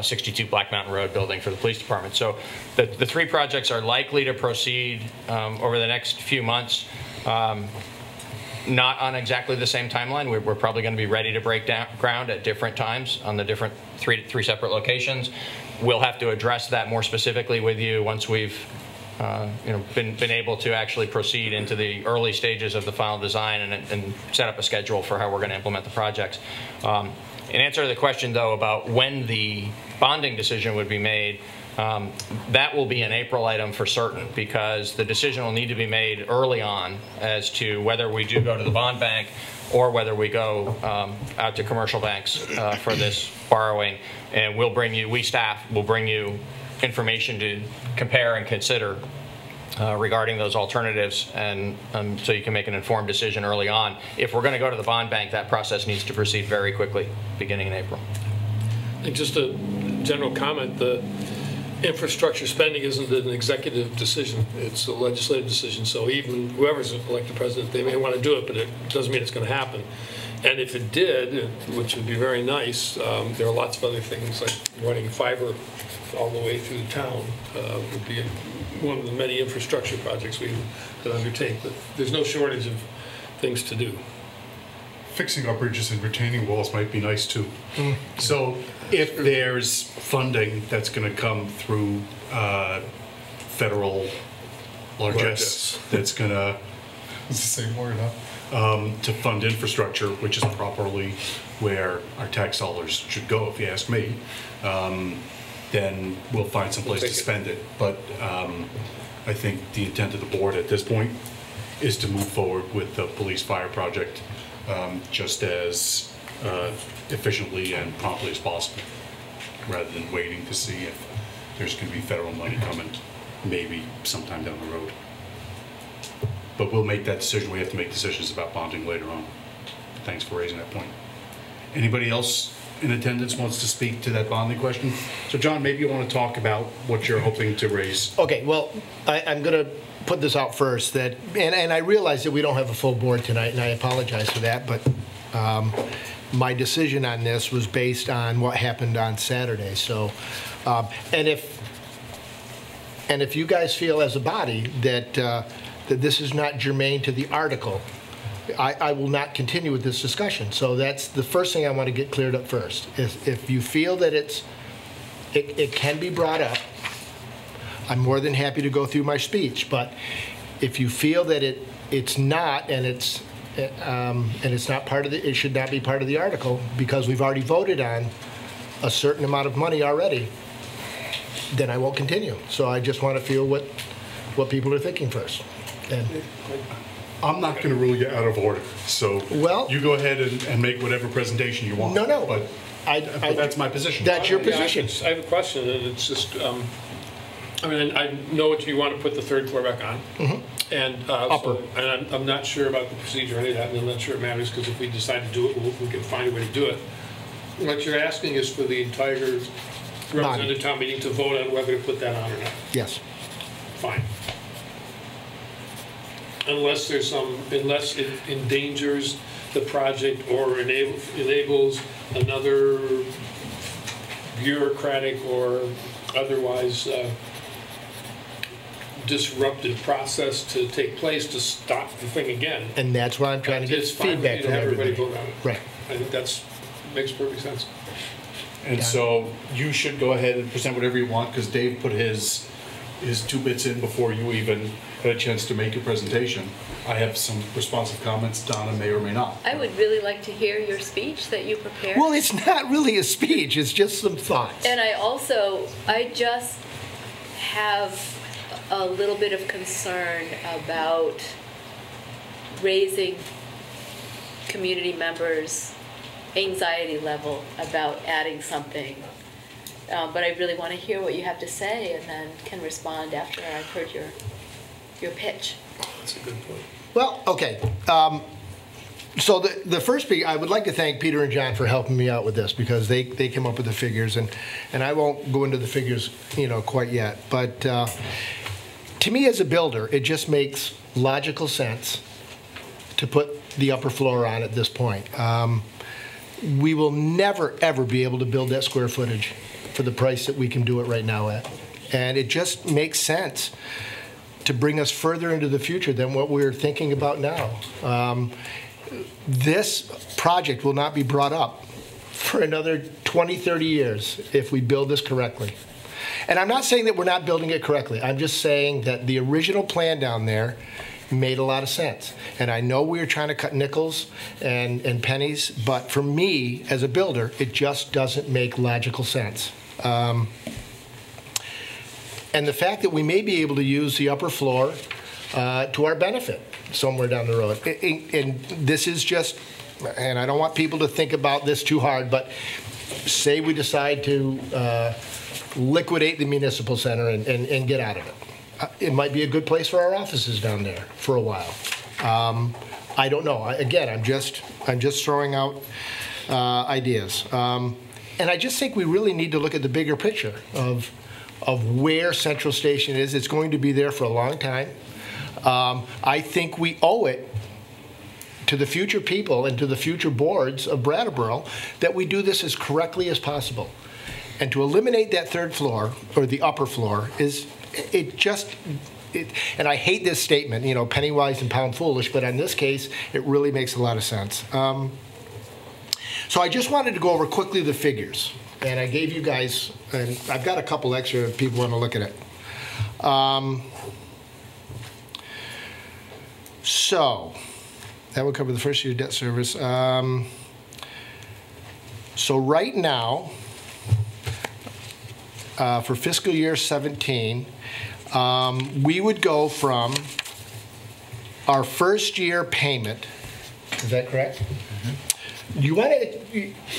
62 Black Mountain Road building for the police department. So the 3 projects are likely to proceed over the next few months, not on exactly the same timeline. We're probably going to be ready to break down ground at different times on the different three separate locations. We'll have to address that more specifically with you once we've been able to actually proceed into the early stages of the final design and set up a schedule for how we're going to implement the projects. In answer to the question, though, about when the bonding decision would be made, that will be an April item for certain, because the decision will need to be made early on as to whether we do go to the bond bank or whether we go out to commercial banks for this borrowing. And we staff will bring you information to compare and consider regarding those alternatives, and so you can make an informed decision early on. If we're going to go to the bond bank, that process needs to proceed very quickly, beginning in April. And just a general comment, the infrastructure spending isn't an executive decision, it's a legislative decision, so even whoever's elected president, they may want to do it, but it doesn't mean it's going to happen. And if it did, which would be very nice, there are lots of other things like running fiber all the way through the town would be one of the many infrastructure projects we could undertake, but there's no shortage of things to do. Fixing our bridges and retaining walls might be nice too. So if there's funding that's going to come through federal largesse that's going to, it's the same word, huh? To fund infrastructure, which is properly where our tax dollars should go, if you ask me, then we'll find some place to spend it. But I think the intent of the board at this point is to move forward with the police fire project just as efficiently and promptly as possible, rather than waiting to see if there's going to be federal money coming maybe sometime down the road. But we'll make that decision. We have to make decisions about bonding later on. Thanks for raising that point. Anybody else in attendance wants to speak to that bonding question? So John, maybe you want to talk about what you're hoping to raise. Okay, well, I'm going to put this out first, that, and I realize that we don't have a full board tonight, and I apologize for that, but my decision on this was based on what happened on Saturday. So, and if you guys feel as a body that that this is not germane to the article, I will not continue with this discussion. So that's the first thing I want to get cleared up first. If you feel that it can be brought up, I'm more than happy to go through my speech. But if you feel that it's not, and it's not part of the, it should not be part of the article because we've already voted on a certain amount of money already, then I won't continue. So I just want to feel what people are thinking first. And I'm not going to rule you out of order, so well, you go ahead and make whatever presentation you want. No, but that's my position. That's your position. I have a question, and it's just, I mean, I know what you want to put the third floor back on, and upper. So, and I'm not sure about the procedure or any of that, and I'm not sure it matters because if we decide to do it, we can find a way to do it. What you're asking is for the entire representative town meeting to vote on whether to put that on or not. Yes. Fine. Unless it endangers the project or enables another bureaucratic or otherwise disruptive process to take place to stop the thing again. And that's why I'm trying to get feedback from everybody. Vote on it. Right. I think that's makes perfect sense. And so you should go ahead and present whatever you want, because Dave put his his 2 bits in before you even had a chance to make your presentation. I have some responsive comments. Donna may or may not. I would really like to hear your speech that you prepared. Well, it's not really a speech, it's just some thoughts. And I just have a little bit of concern about raising community members' anxiety level about adding something. But I really want to hear what you have to say and then can respond after I've heard your pitch. That's a good point. Well, okay. So the first thing, I would like to thank Peter and John for helping me out with this, because they came up with the figures, and I won't go into the figures, quite yet. But to me as a builder, it just makes logical sense to put the upper floor on at this point. We will never, ever be able to build that square footage for the price that we can do it right now at. And it just makes sense to bring us further into the future than what we're thinking about now. This project will not be brought up for another 20, 30 years if we build this correctly. And I'm not saying that we're not building it correctly. I'm just saying that the original plan down there made a lot of sense. And I know we were trying to cut nickels and pennies, but for me, as a builder, it just doesn't make logical sense. And the fact that we may be able to use the upper floor to our benefit somewhere down the road. And this is just, and I don't want people to think about this too hard, but say we decide to liquidate the municipal center and get out of it. It might be a good place for our offices down there for a while. I don't know. Again, I'm just throwing out ideas. And I just think we really need to look at the bigger picture of where Central Station is. It's going to be there for a long time. I think we owe it to the future people and to the future boards of Brattleboro that we do this as correctly as possible. And to eliminate that third floor, or the upper floor, is, and I hate this statement, penny wise and pound foolish, but in this case, it really makes a lot of sense. So I just wanted to go over quickly the figures. And I gave you guys, and I've got a couple extra if people want to look at it. So that would cover the first year debt service. So right now, for fiscal year 17, we would go from our first year payment. Is that correct? Mm-hmm. You want to?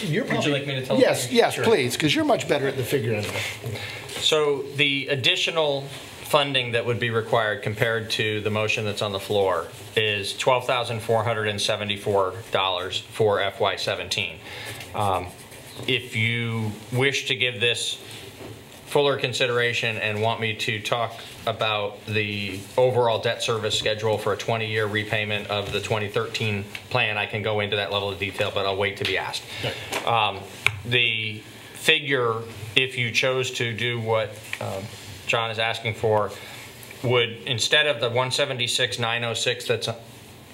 You're probably, would you like me to tell? Yes, yes, sure. Please, because you're much better at the figure end of it. So the additional funding that would be required compared to the motion that's on the floor is $12,474 for FY17. If you wish to give this fuller consideration and want me to talk about the overall debt service schedule for a 20-year repayment of the 2013 plan, I can go into that level of detail, but I'll wait to be asked. Okay. The figure, if you chose to do what John is asking for, would, instead of the 176,906 that's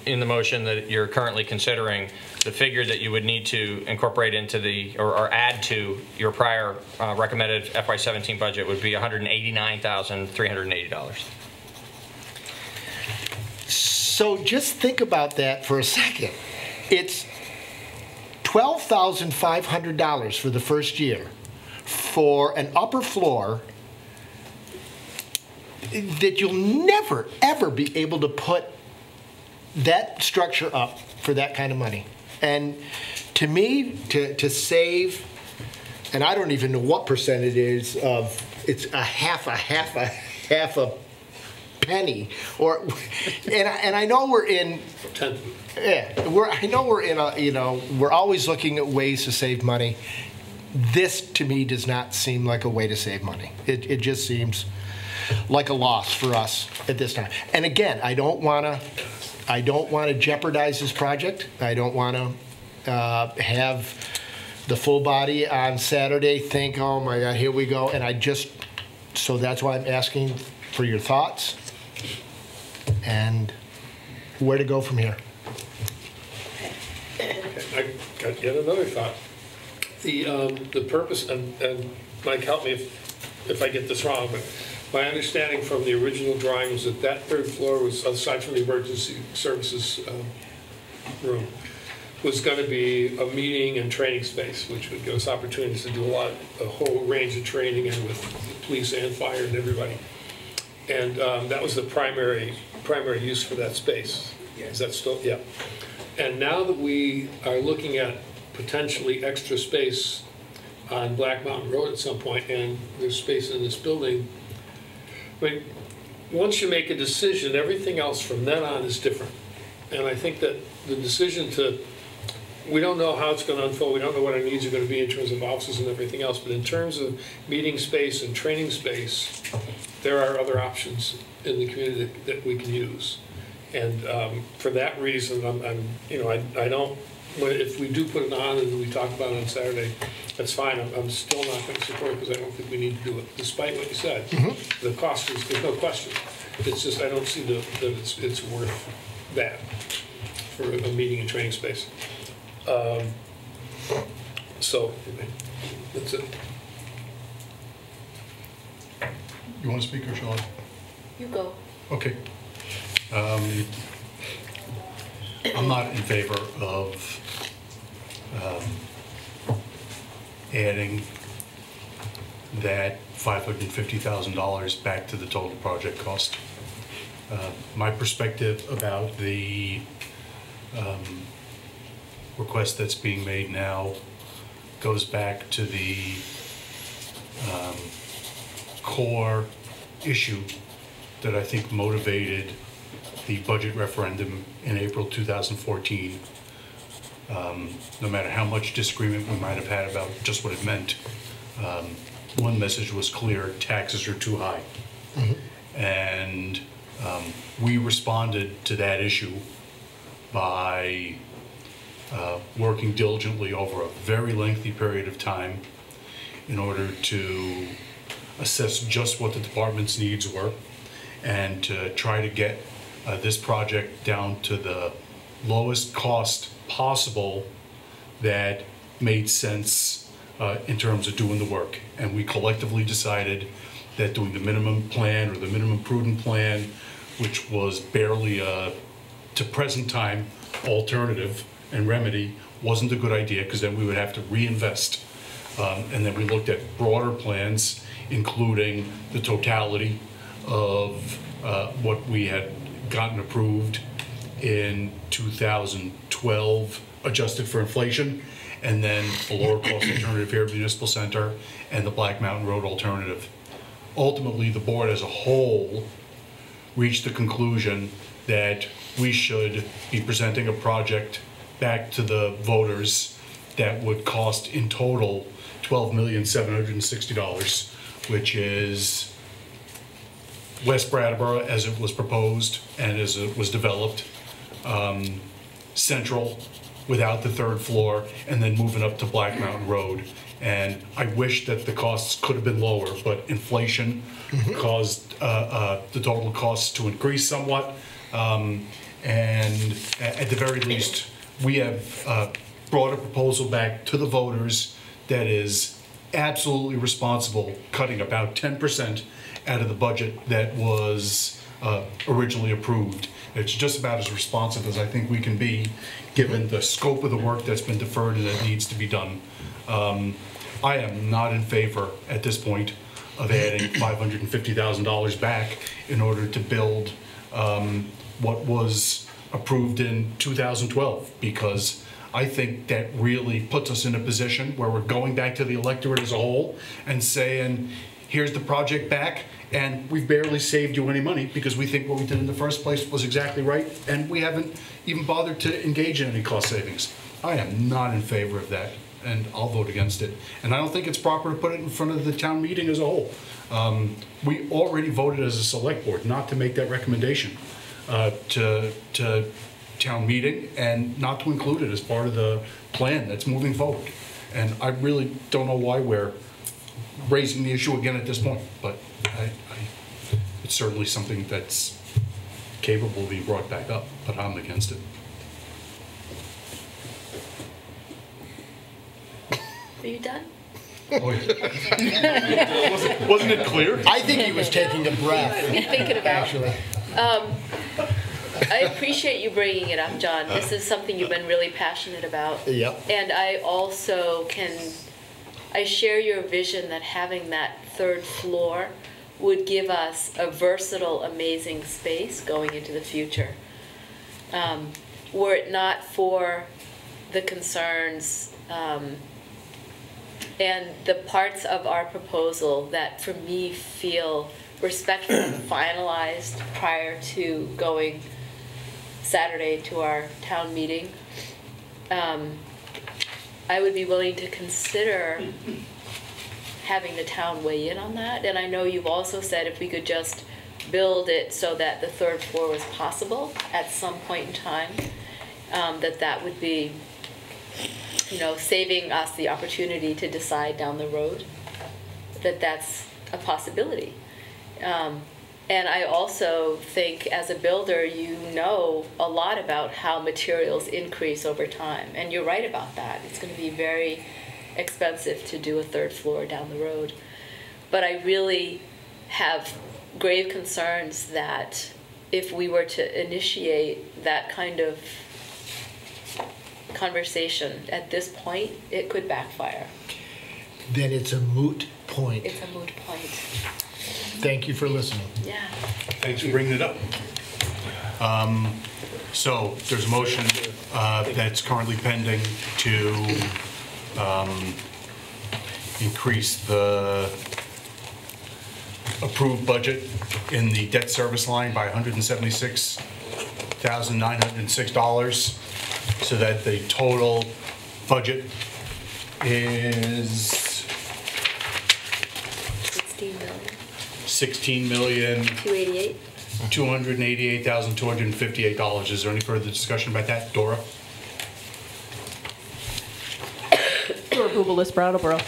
in the motion that you're currently considering, the figure that you would need to incorporate into the, or add to your prior recommended FY17 budget would be $189,380. So just think about that for a second. It's $12,500 for the first year for an upper floor that you'll never, ever be able to put that structure up for that kind of money. And to me, to save, and I don't even know what percent it is of, it's a half a penny, or, and I know we're in, yeah, I know we're in a, we're always looking at ways to save money. This to me does not seem like a way to save money. It just seems like a loss for us at this time. And again, I don't want to jeopardize this project. I don't want to have the full body on Saturday think, oh my God, here we go. And so that's why I'm asking for your thoughts and where to go from here. I got yet another thought. The purpose, and Mike, help me if I get this wrong, but My understanding from the original drawing was that that third floor was, aside from the emergency services room, was going to be a meeting and training space, which would give us opportunities to do a whole range of training, and with the police and fire and everybody. And that was the primary use for that space. Is that still? Yeah. And now that we are looking at potentially extra space on Black Mountain Road at some point, and there's space in this building, I mean, once you make a decision, everything else from then on is different. And I think that the decision we don't know how it's going to unfold, we don't know what our needs are going to be in terms of offices and everything else, but in terms of meeting space and training space, there are other options in the community that we can use. And for that reason, I don't, if we do put it on and we talk about it on Saturday, that's fine. I'm still not going to support it because I don't think we need to do it, despite what you said. Mm-hmm. The cost is, there's no question. It's just I don't see that it's worth that for a meeting and training space. So that's it. You want to speak, or shall I? You go. Okay. I'm not in favor of adding that $550,000 back to the total project cost. My perspective about the request that's being made now goes back to the core issue that I think motivated the budget referendum in April 2014. No matter how much disagreement we might have had about just what it meant, one message was clear: taxes are too high. Mm-hmm. And we responded to that issue by working diligently over a very lengthy period of time in order to assess just what the department's needs were and to try to get this project down to the lowest cost possible that made sense in terms of doing the work. And we collectively decided that doing the minimum plan or the minimum prudent plan, which was barely to present time alternative and remedy, wasn't a good idea, because then we would have to reinvest. And then we looked at broader plans, including the totality of what we had gotten approved in 2012, adjusted for inflation, and then the lower cost alternative here, Municipal Center, and the Black Mountain Road alternative. Ultimately, the board as a whole reached the conclusion that we should be presenting a project back to the voters that would cost in total $12,760,000, which is West Brattleboro as it was proposed and as it was developed, Central without the third floor, and then moving up to Black Mountain Road. And I wish that the costs could have been lower, but inflation caused the total costs to increase somewhat. And at the very least, we have brought a proposal back to the voters that is absolutely responsible, cutting about 10% out of the budget that was originally approved. It's just about as responsive as I think we can be, given the scope of the work that's been deferred and that needs to be done. I am not in favor at this point of adding $550,000 back in order to build what was approved in 2012, because I think that really puts us in a position where we're going back to the electorate as a whole and saying, here's the project back, and we've barely saved you any money because we think what we did in the first place was exactly right, and we haven't even bothered to engage in any cost savings. I am not in favor of that, and I'll vote against it. And I don't think it's proper to put it in front of the town meeting as a whole. We already voted as a select board not to make that recommendation to town meeting and not to include it as part of the plan that's moving forward. And I really don't know why we're raising the issue again at this point, but it's certainly something that's capable of being brought back up, but I'm against it. Are you done? Wasn't it clear? I think he was taking a breath, Thinking about. actually. I appreciate you bringing it up, John. This is something you've been really passionate about. Yep. And I also I share your vision that having that third floor would give us a versatile, amazing space going into the future. Were it not for the concerns and the parts of our proposal that for me feel respectfully finalized prior to going Saturday to our town meeting, I would be willing to consider having the town weigh in on that. And I know you've also said if we could just build it so that the third floor was possible at some point in time, that would be, saving us the opportunity to decide down the road that that's a possibility. And I also think as a builder, you know a lot about how materials increase over time. And you're right about that. It's going to be very expensive to do a third floor down the road. But I really have grave concerns that if we were to initiate that kind of conversation at this point, it could backfire. Then it's a moot point. It's a moot point. Thank you for listening. Yeah. Thanks for bringing it up. So there's a motion that's currently pending to increase the approved budget in the debt service line by $176,906, so that the total budget is 288. $288,258. Is there any further discussion about that, Dora? Dora Bubelis, Brattleboro.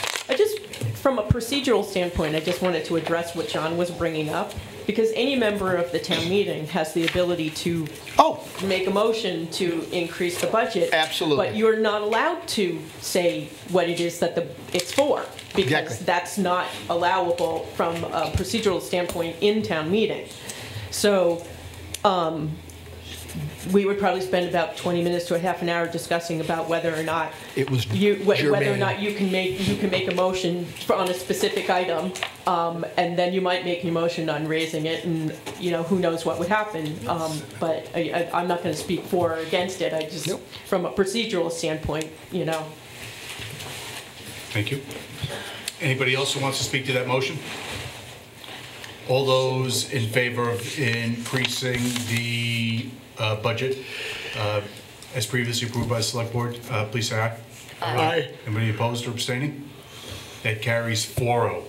From a procedural standpoint, I just wanted to address what John was bringing up, because any member of the town meeting has the ability to make a motion to increase the budget. Absolutely. But you're not allowed to say what it is that it's for, because Exactly. that's not allowable from a procedural standpoint in town meeting. So we would probably spend about 20 minutes to a half an hour discussing about whether or not It was whether or germane. not you can make a motion on a specific item, and then you might make your motion on raising it, and who knows what would happen. But I'm not going to speak for or against it. I just, from a procedural standpoint, Thank you. Anybody else who wants to speak to that motion? All those in favor of increasing the budget as previously approved by the Select Board, please say aye. Aye. Anybody opposed or abstaining? That carries 4-0.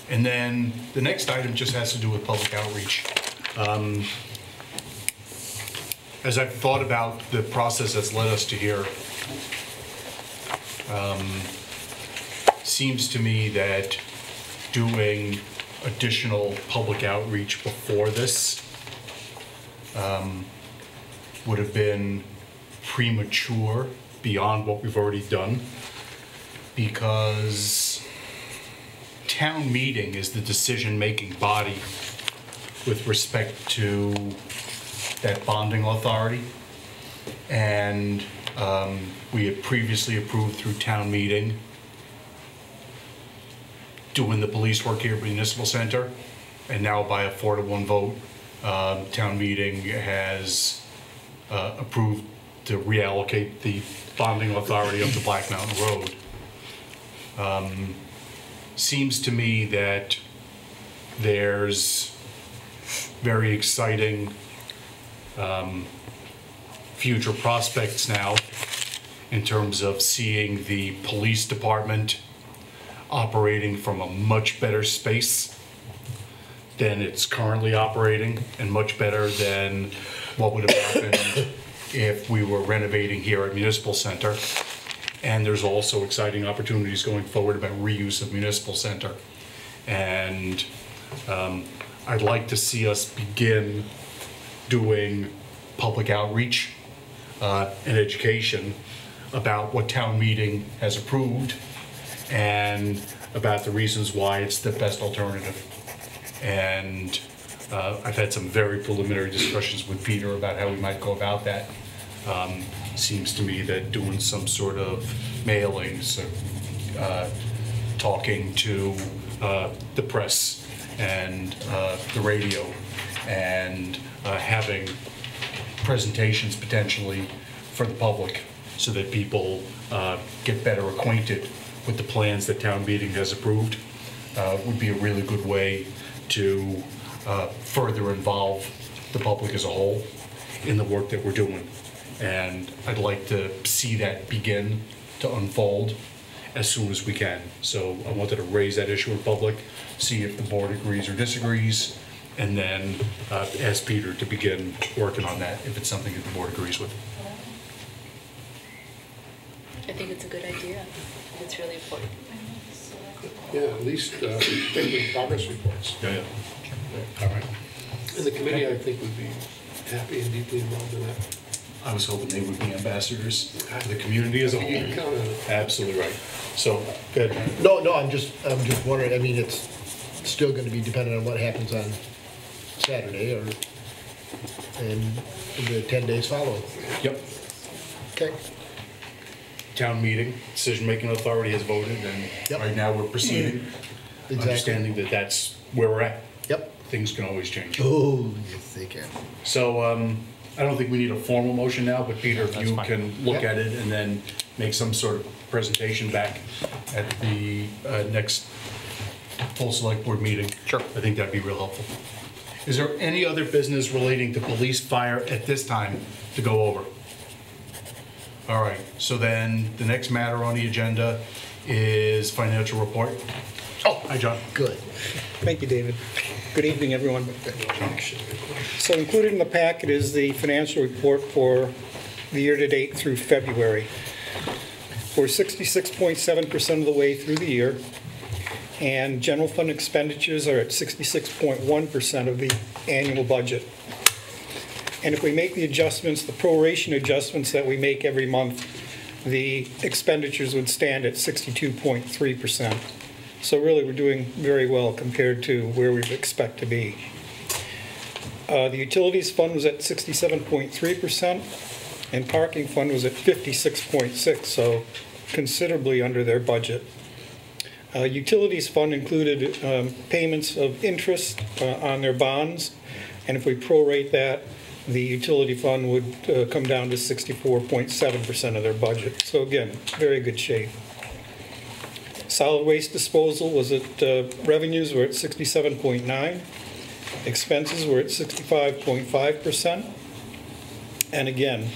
And then the next item just has to do with public outreach. As I've thought about the process that's led us to here, seems to me that doing additional public outreach before this would have been premature beyond what we've already done, because town meeting is the decision-making body with respect to that bonding authority. And we had previously approved through town meeting doing the police work here at Municipal Center, and now by a 4-to-1 vote, town meeting has approved to reallocate the bonding authority of the Black Mountain Road. Seems to me that there's very exciting future prospects now in terms of seeing the police department operating from a much better space than it's currently operating, and much better than what would have happened if we were renovating here at Municipal Center. And there's also exciting opportunities going forward about reuse of Municipal Center. And I'd like to see us begin doing public outreach and education about what town meeting has approved and about the reasons why it's the best alternative. And I've had some very preliminary discussions with Peter about how we might go about that. Seems to me that doing some sort of mailings, talking to the press and the radio, and having presentations potentially for the public so that people get better acquainted with the plans that town meeting has approved would be a really good way to further involve the public as a whole in the work that we're doing. And I'd like to see that begin to unfold as soon as we can. So I wanted to raise that issue in public, see if the board agrees or disagrees, and then ask Peter to begin working on that if it's something that the board agrees with. I think it's a good idea. It's really important. Yeah, at least making progress reports. Yeah. All right. And the committee, I think, would be happy and deeply involved in that. I was hoping they would be ambassadors to the community as a whole. You can count on it. Absolutely right. So, good. No, I'm just wondering, I mean, it's still going to be dependent on what happens on Saturday or in the 10 days following. Yep. Okay. Town meeting, decision-making authority has voted, and right now we're proceeding, understanding that that's where we're at. Yep. Things can always change. Oh, yes, they can. So, I don't think we need a formal motion now, but Peter, if you can look at it and then make some sort of presentation back at the next full select board meeting. Sure. I think that'd be real helpful. Is there any other business relating to police fire at this time to go over? All right, so then the next matter on the agenda is financial report. Oh, hi, John. Good. Thank you, David. Good evening, everyone. So included in the packet is the financial report for the year-to-date through February. We're 66.7% of the way through the year, and general fund expenditures are at 66.1% of the annual budget. And if we make the adjustments, the proration adjustments that we make every month, the expenditures would stand at 62.3%. So really, we're doing very well compared to where we expect to be. The utilities fund was at 67.3%, and parking fund was at 56.6%, so considerably under their budget. Utilities fund included payments of interest on their bonds, and if we prorate that, the utility fund would come down to 64.7% of their budget. So again, very good shape. Solid waste disposal was at, revenues were at 67.9%, expenses were at 65.5%. And again,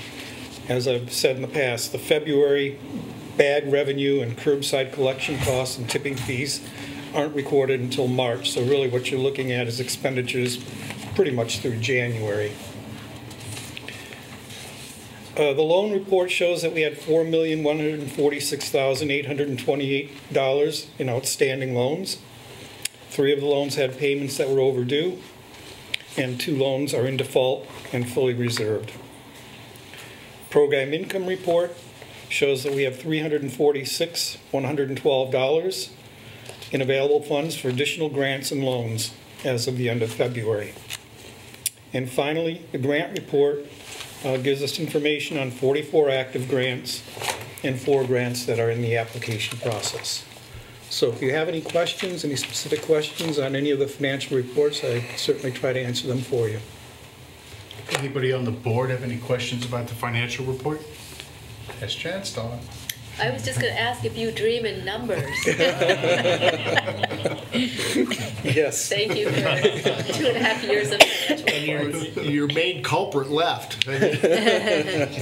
as I've said in the past, the February bag revenue and curbside collection costs and tipping fees aren't recorded until March. So really what you're looking at is expenditures pretty much through January. The loan report shows that we had $4,146,828 in outstanding loans. 3 of the loans had payments that were overdue, and 2 loans are in default and fully reserved. Program income report shows that we have $346,112 in available funds for additional grants and loans as of the end of February. And finally, the grant report gives us information on 44 active grants and 4 grants that are in the application process. So if you have any questions, any specific questions on any of the financial reports, I certainly try to answer them for you. Anybody on the board have any questions about the financial report? Yes, chance, Donna. I was just going to ask if you dream in numbers. Yes. Thank you for 2.5 years of financial reports. Your main culprit left,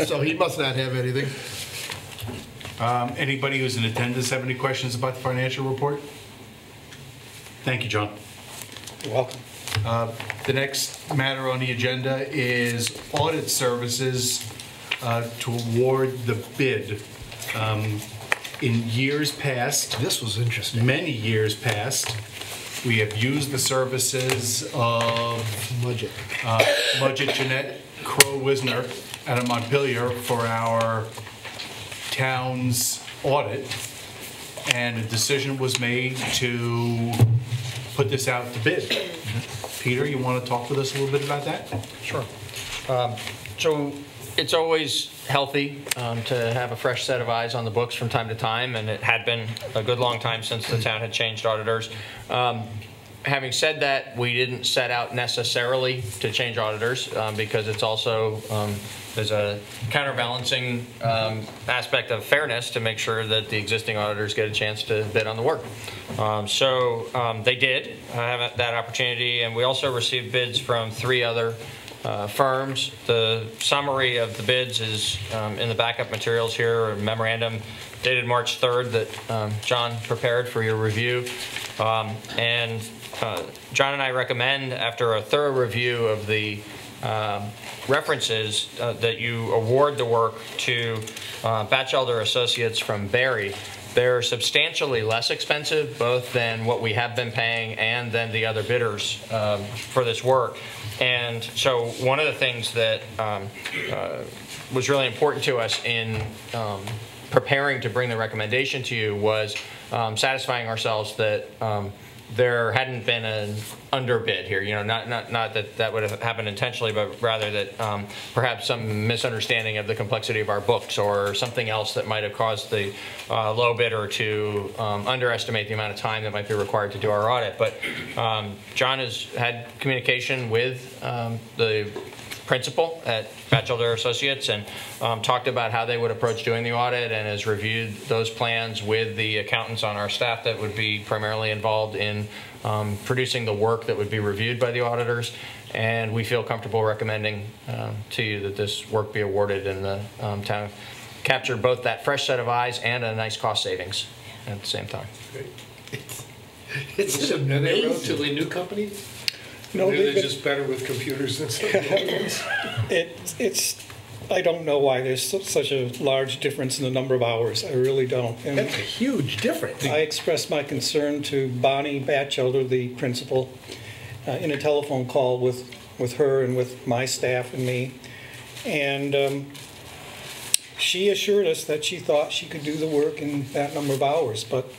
so he must not have anything. Anybody who's in attendance have any questions about the financial report? Thank you, John. You're welcome. The next matter on the agenda is audit services to award the bid. In years past, This was interesting. many years past, we have used the services of Budget. Budget Jeanette Crow-Wisner out of Montpelier for our town's audit. and a decision was made to put this out to bid. Peter, you want to talk with us a little bit about that? Sure. So it's always healthy to have a fresh set of eyes on the books from time to time, and it had been a good long time since the town had changed auditors. Having said that, we didn't set out necessarily to change auditors because it's also there's a counterbalancing aspect of fairness to make sure that the existing auditors get a chance to bid on the work. So they did have that opportunity, and we also received bids from 3 other firms. The summary of the bids is in the backup materials here, a memorandum dated March 3rd that John prepared for your review. John and I recommend, after a thorough review of the references, that you award the work to Batchelder Associates from Barry. They're substantially less expensive, both than what we have been paying and than the other bidders for this work. And so one of the things that was really important to us in preparing to bring the recommendation to you was satisfying ourselves that there hadn't been an underbid here. You know, not that would have happened intentionally, but rather that perhaps some misunderstanding of the complexity of our books or something else that might have caused the low bidder to underestimate the amount of time that might be required to do our audit. But John has had communication with the principal at Batchelder Associates and talked about how they would approach doing the audit, and has reviewed those plans with the accountants on our staff that would be primarily involved in producing the work that would be reviewed by the auditors. And we feel comfortable recommending to you that this work be awarded, and the town capture both that fresh set of eyes and a nice cost savings at the same time. Are they a relatively new company? No, they're just better with computers than some of the others. I don't know why there's such a large difference in the number of hours. I really don't. And That's a huge difference. I expressed my concern to Bonnie Batchelder, the principal, in a telephone call with her and with my staff and me. And she assured us that she thought she could do the work in that number of hours. But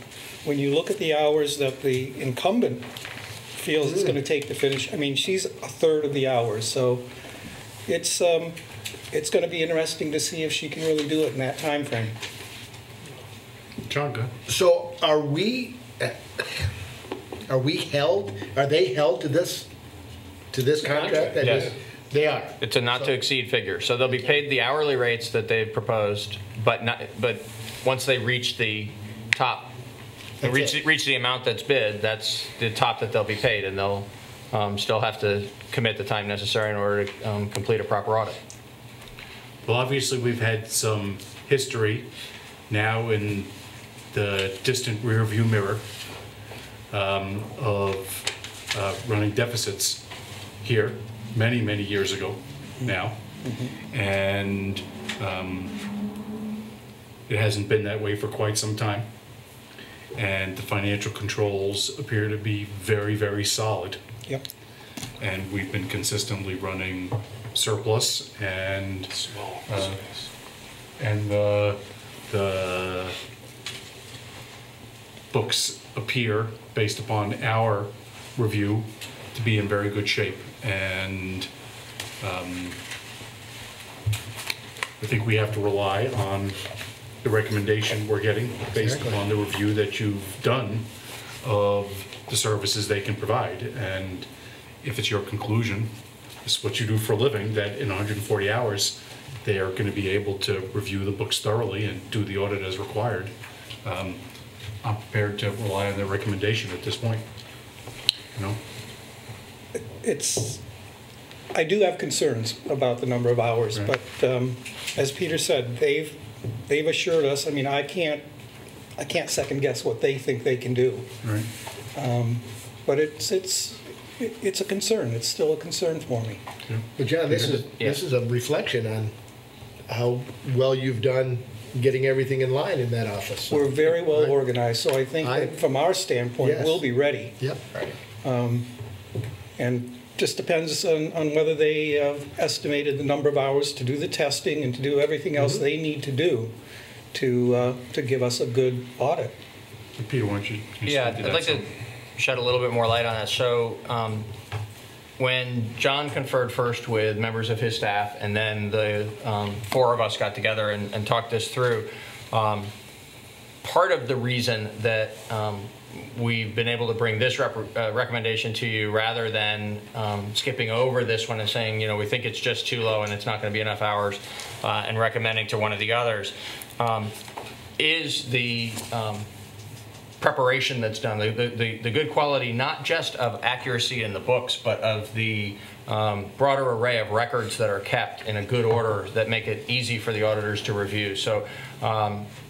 when you look at the hours that the incumbent feels it's going to take to finish, I mean, she's a third of the hours. So it's going to be interesting to see if she can really do it in that time frame. John, go ahead. So are they held to this contract? Yes. They are. It's a not to exceed figure. So they'll be paid the hourly rates that they've proposed, but once they reach the top, reach the amount that's bid, that's the top that they'll be paid, and they'll still have to commit the time necessary in order to complete a proper audit. Well, obviously, we've had some history now in the distant rearview mirror of running deficits here many, many years ago now. And it hasn't been that way for quite some time. And the financial controls appear to be very, very solid. Yep. And we've been consistently running surplus, and the books appear, based upon our review, to be in very good shape. And I think we have to rely on the recommendation we're getting based upon the review that you've done of the services they can provide. And if it's your conclusion, this is what you do for a living, that in 140 hours they are going to be able to review the books thoroughly and do the audit as required, I'm prepared to rely on their recommendation at this point. You know? I do have concerns about the number of hours, right. But as Peter said, they've assured us. I mean, I can't second guess what they think they can do. Right. But it's a concern. It's still a concern for me. Yeah. But John, this is a reflection on how well you've done getting everything in line in that office. We're very well organized, so I think that from our standpoint, we'll be ready. Yep. And just depends on whether they have estimated the number of hours to do the testing and to do everything else they need to do to give us a good audit. Peter, why don't you Yeah, speak I'd that like to some? shed a little bit more light on that. So when John conferred first with members of his staff, and then the four of us got together and talked this through, part of the reason that we've been able to bring this recommendation to you rather than skipping over this one and saying, you know, we think it's just too low and it's not going to be enough hours, and recommending to one of the others, is the preparation that's done, the good quality, not just of accuracy in the books, but of the broader array of records that are kept in a good order that make it easy for the auditors to review. So,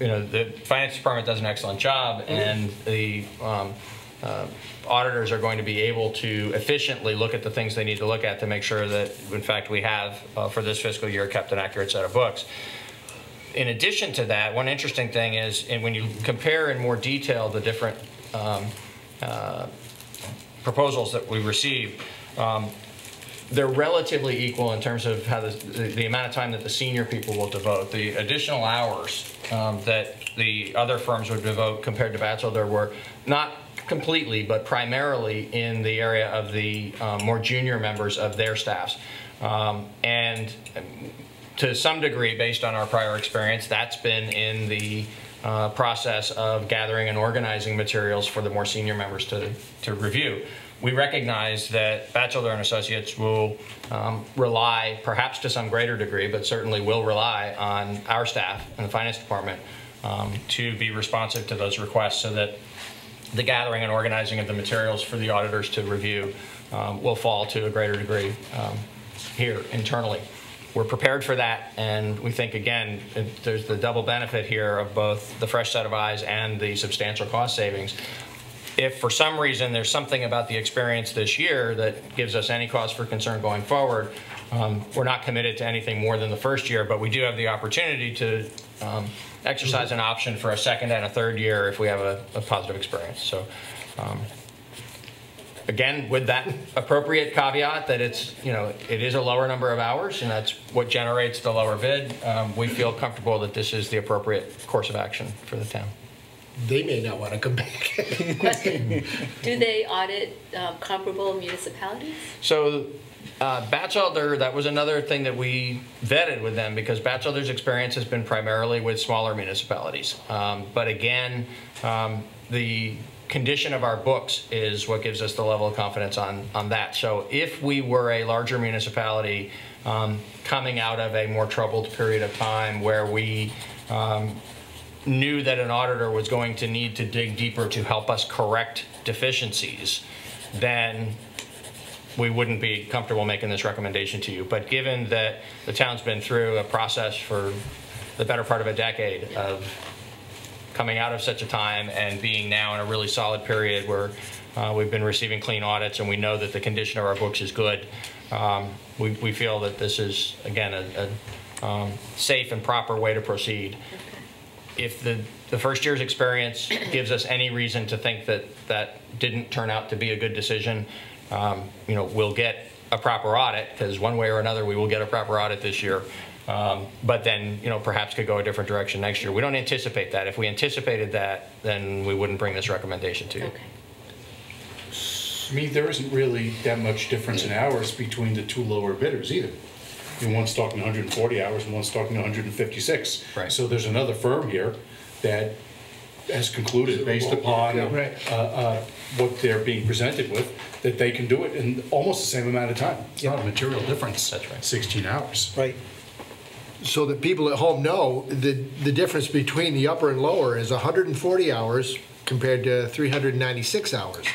you know, the finance department does an excellent job, and the auditors are going to be able to efficiently look at the things they need to look at to make sure that, in fact, we have, for this fiscal year, kept an accurate set of books. In addition to that, one interesting thing is, and when you compare in more detail the different proposals that we received, they're relatively equal in terms of how the amount of time that the senior people will devote. The additional hours that the other firms would devote compared to Batchelder were not completely, but primarily in the area of the more junior members of their staffs. And to some degree, based on our prior experience, that's been in the process of gathering and organizing materials for the more senior members to review. We recognize that Batchelder and Associates will rely, perhaps to some greater degree, but certainly will rely on our staff and the finance department to be responsive to those requests, so that the gathering and organizing of the materials for the auditors to review will fall to a greater degree here internally. We're prepared for that, and we think, again, there's the double benefit here of both the fresh set of eyes and the substantial cost savings. If for some reason there's something about the experience this year that gives us any cause for concern going forward, we're not committed to anything more than the first year, but we do have the opportunity to exercise an option for a second and a third year if we have a positive experience. So, again, with that appropriate caveat that it's, you know, it is a lower number of hours, and that's what generates the lower bid, we feel comfortable that this is the appropriate course of action for the town. They may not want to come back. Question, do they audit comparable municipalities? So Batchelder, that was another thing that we vetted with them, because Batchelder's experience has been primarily with smaller municipalities. But again, the condition of our books is what gives us the level of confidence on that. So if we were a larger municipality coming out of a more troubled period of time where we knew that an auditor was going to need to dig deeper to help us correct deficiencies, then we wouldn't be comfortable making this recommendation to you. But given that the town's been through a process for the better part of a decade of coming out of such a time and being now in a really solid period where we've been receiving clean audits and we know that the condition of our books is good, we feel that this is, again, a safe and proper way to proceed. If the first year's experience gives us any reason to think that that didn't turn out to be a good decision, you know, we'll get a proper audit, because one way or another we will get a proper audit this year. But then, you know, perhaps could go a different direction next year. We don't anticipate that. If we anticipated that, then we wouldn't bring this recommendation to you. Okay. I mean, there isn't really that much difference in hours between the two lower bidders either. And one's talking 140 hours and one's talking 156. Right. So there's another firm here that has concluded, based upon what they're being presented with, that they can do it in almost the same amount of time. It's not a material difference. That's right. 16 hours. Right. So that people at home know, the difference between the upper and lower is 140 hours compared to 396 hours.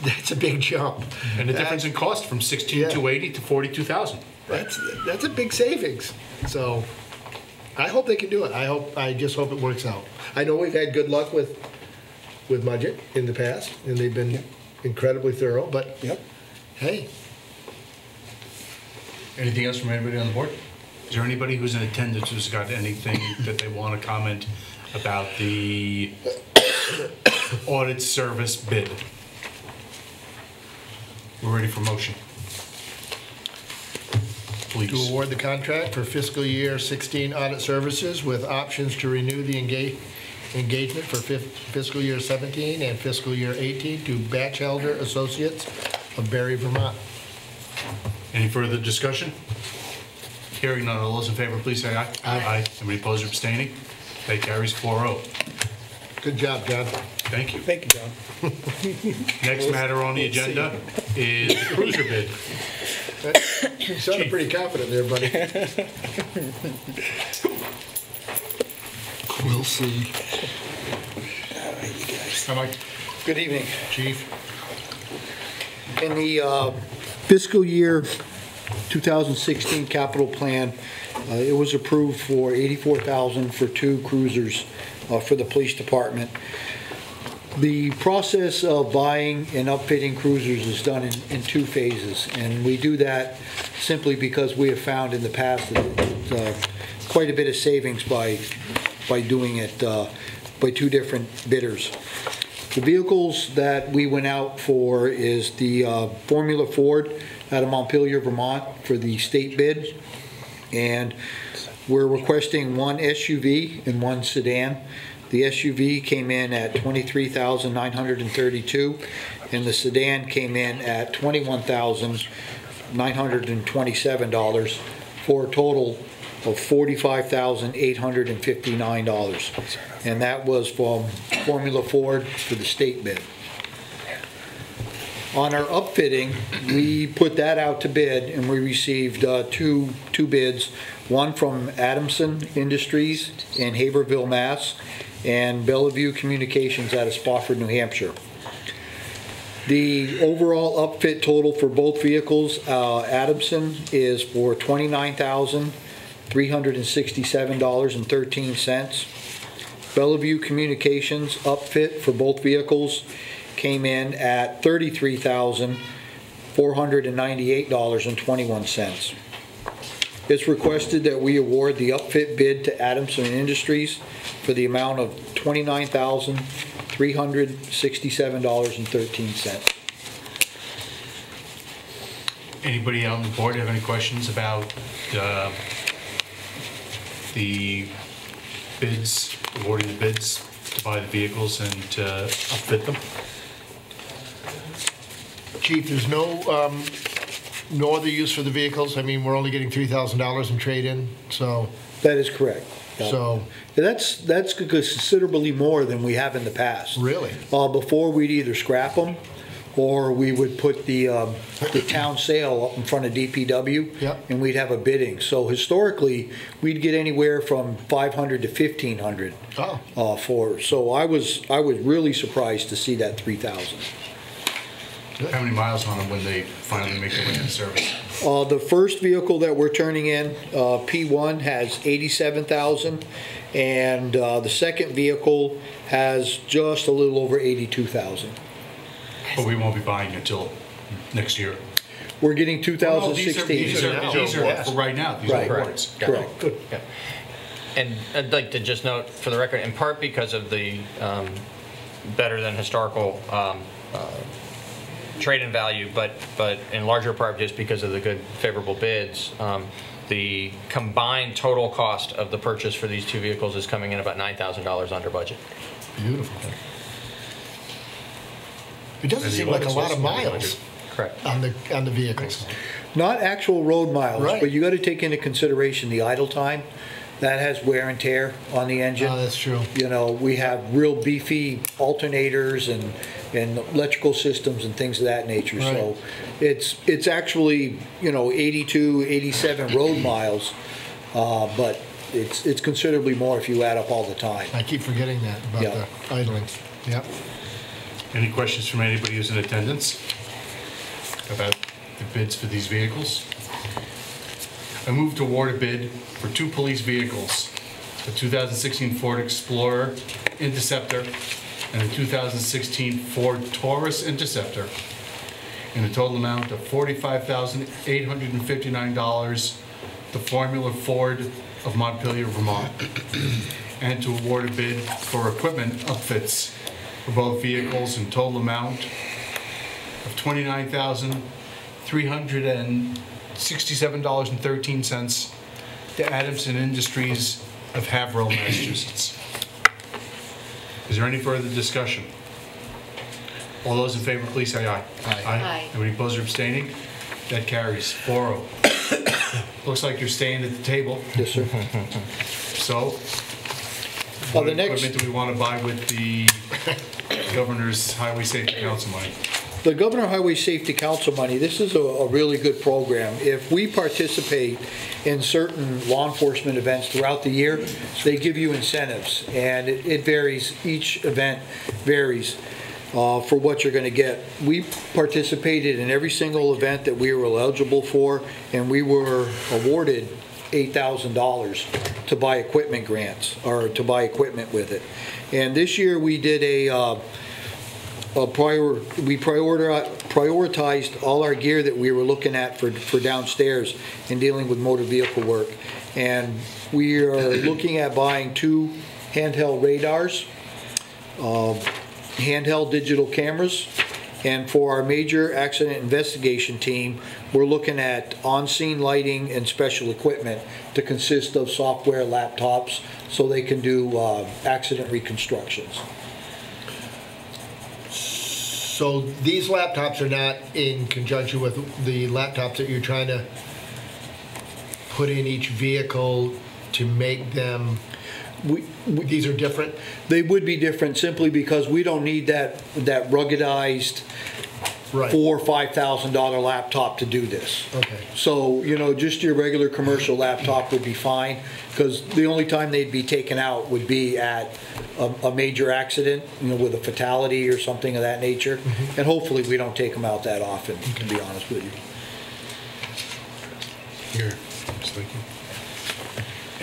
That's a big jump. And the difference in cost from 16,280 to 42,000. That's a big savings. So I hope they can do it. I just hope it works out. I know we've had good luck with budget in the past, and they've been incredibly thorough, but hey. Anything else from anybody on the board? Is there anybody who's in attendance who's got anything that they want to comment about the audit service bid? We're ready for motion. Please. To award the contract for fiscal year 16 audit services with options to renew the engagement for fiscal year 17 and fiscal year 18 to Batchelder Associates of Barry, Vermont. Any further discussion? Hearing none, all those in favor, please say aye. Aye. Anybody opposed or abstaining? That carries 4-0. Good job, John. Thank you. Thank you, John. Next matter on the agenda is the cruiser bid. You sounded pretty confident there, buddy. We'll see. Hi, Mike. Good evening. Chief. In the fiscal year 2016 capital plan, it was approved for $84,000 for 2 cruisers for the police department. The process of buying and upfitting cruisers is done in 2 phases, and we do that simply because we have found in the past that quite a bit of savings by doing it by 2 different bidders. The vehicles that we went out for is the Formula Ford out of Montpelier, Vermont for the state bid, and we're requesting 1 SUV and 1 sedan. The SUV came in at $23,932, and the sedan came in at $21,927 for a total of $45,859, and that was from Formula Ford for the state bid. On our upfitting, we put that out to bid, and we received two bids, one from Adamson Industries in Haverhill, Mass., and Bellevue Communications out of Spofford, New Hampshire. The overall upfit total for both vehicles, Adamson is for $29,367.13. Bellevue Communications upfit for both vehicles came in at $33,498.21. It's requested that we award the upfit bid to Adamson Industries for the amount of $29,367.13. Anybody on the board have any questions about the bids, awarding the bids to buy the vehicles and to upfit them? Chief, there's no other use for the vehicles. I mean, we're only getting $3,000 in trade-in, so. That is correct. So that's considerably more than we have in the past. Really? Before, we'd either scrap them or we would put the town sale up in front of DPW, yep, and we'd have a bidding. So historically, we'd get anywhere from $500 to $1,500 for. So I was really surprised to see that $3,000. How many miles on them when they finally make their way into service? The first vehicle that we're turning in, P1, has 87,000, and the second vehicle has just a little over 82,000. But we won't be buying until next year. We're getting 2016. These are for right now. These are awards. Correct. Good. Yeah. And I'd like to just note, for the record, in part because of the better than historical trade-in value, but in larger part just because of the good favorable bids, the combined total cost of the purchase for these 2 vehicles is coming in about $9,000 under budget. Beautiful. It doesn't seem like a lot of miles. Correct. On the vehicles. Not actual road miles, right, but you got to take into consideration the idle time. That has wear and tear on the engine. Oh, that's true. You know, we have real beefy alternators and electrical systems and things of that nature. Right. So it's actually, 82, 87 road miles, but it's considerably more if you add up all the time. I keep forgetting that about the idling. Yep. Any questions from anybody who's in attendance about the bids for these vehicles? I move to award a bid for 2 police vehicles, the 2016 Ford Explorer Interceptor and the 2016 Ford Taurus Interceptor, in a total amount of $45,859 to Formula Ford of Montpelier, Vermont, and to award a bid for equipment upfits for both vehicles in total amount of $29,367.13 to Adamson Industries of Haverhill, Massachusetts. Is there any further discussion? All those in favor, please say aye. Aye. Anybody opposed or abstaining? That carries 4-0. Looks like you're staying at the table. Yes, sir. So, Well, what the next- equipment do we want to buy with the Governor's Highway Safety Council money? The Governor Highway Safety Council money, this is a really good program. If we participate in certain law enforcement events throughout the year, they give you incentives, and it varies, each event varies for what you're going to get. We participated in every single event that we were eligible for, and we were awarded $8,000 to buy equipment grants, or to buy equipment with it. And this year we did we prioritized all our gear that we were looking at for downstairs in dealing with motor vehicle work. And we are looking at buying 2 handheld radars, handheld digital cameras, and for our major accident investigation team, we're looking at on-scene lighting and special equipment to consist of software laptops so they can do accident reconstructions. So these laptops are not in conjunction with the laptops that you're trying to put in each vehicle to make them, these are different? They would be different simply because we don't need that ruggedized Right. $4,000 or $5,000 laptop to do this. Okay. So, you know, just your regular commercial laptop would be fine, because the only time they'd be taken out would be at a major accident, you know, with a fatality or something of that nature. Mm-hmm. And hopefully we don't take them out that often, to be honest with you. Here, thank you.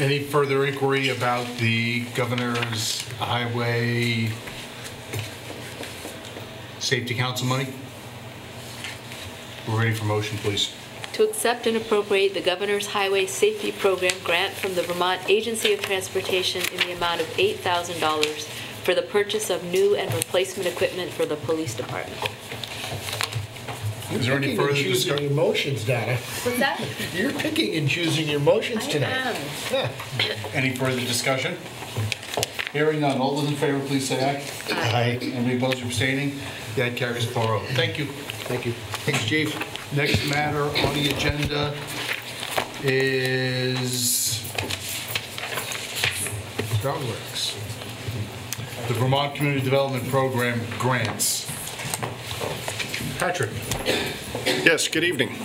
Any further inquiry about the Governor's Highway Safety Council money? We're ready for motion, please. To accept and appropriate the Governor's Highway Safety Program grant from the Vermont Agency of Transportation in the amount of $8,000 for the purchase of new and replacement equipment for the police department. Is there any Picking further and choosing discussion? your motions, Donna. What's that? You're picking and choosing your motions tonight. am. Yeah. Any further discussion? Hearing none. All those in favor, please say aye. Aye. Anybody opposed or abstaining? That carries 4-0. Thank you. Thank you. Thanks, Chief. Next matter on the agenda is Groundworks. The Vermont Community Development Program grants. Patrick. Yes, good evening.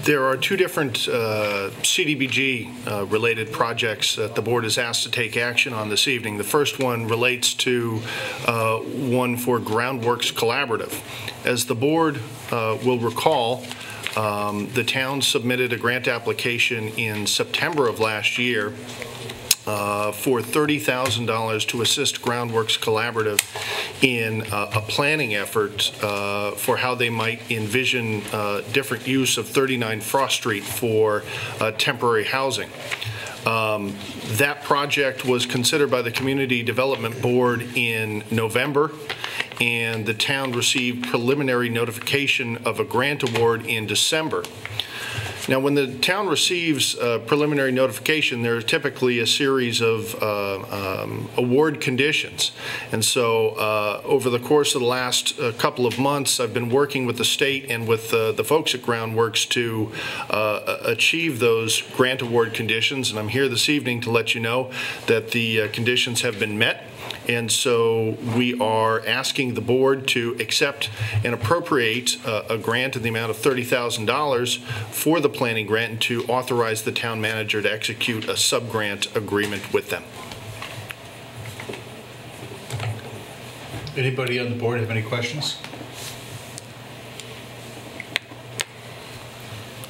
There are 2 different CDBG-related projects that the board is asked to take action on this evening. The first one relates to one for Groundworks Collaborative. As the board will recall, the town submitted a grant application in September of last year for $30,000 to assist Groundworks Collaborative in a planning effort for how they might envision different use of 39 Frost Street for temporary housing. That project was considered by the Community Development Board in November, and the town received preliminary notification of a grant award in December. Now, when the town receives preliminary notification, there are typically a series of award conditions. And so over the course of the last couple of months, I've been working with the state and with the folks at Groundworks to achieve those grant award conditions. And I'm here this evening to let you know that the conditions have been met. And so we are asking the board to accept and appropriate a grant in the amount of $30,000 for the planning grant and to authorize the town manager to execute a sub-grant agreement with them. Anybody on the board have any questions?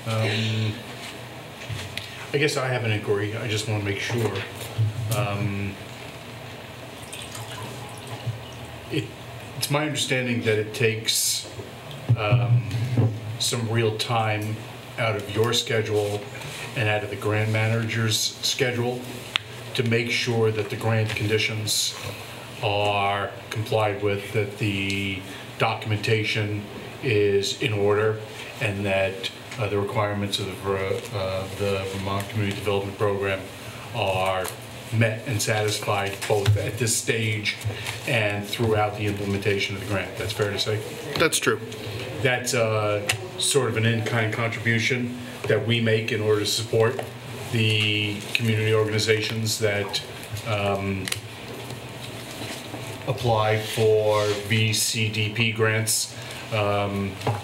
I guess I have an inquiry. I just want to make sure. It's my understanding that it takes some real time out of your schedule and out of the grant manager's schedule to make sure that the grant conditions are complied with, that the documentation is in order, and that the requirements of the Vermont Community Development Program are met and satisfied both at this stage and throughout the implementation of the grant. That's fair to say? That's true. That's sort of an in-kind contribution that we make in order to support the community organizations that apply for VCDP grants,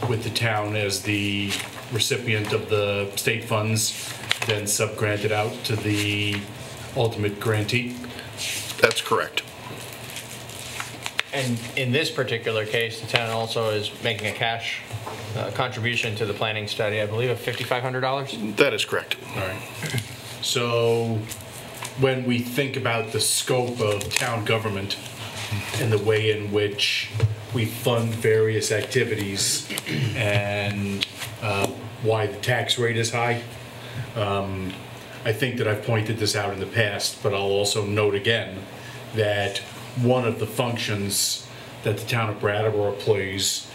with the town as the recipient of the state funds, then sub-granted out to the ultimate grantee. That's correct. And in this particular case, the town also is making a cash contribution to the planning study, I believe, of $5,500? That is correct. All right. So when we think about the scope of town government and the way in which we fund various activities and why the tax rate is high, I think that I've pointed this out in the past, but I'll also note again that one of the functions that the town of Brattleboro plays,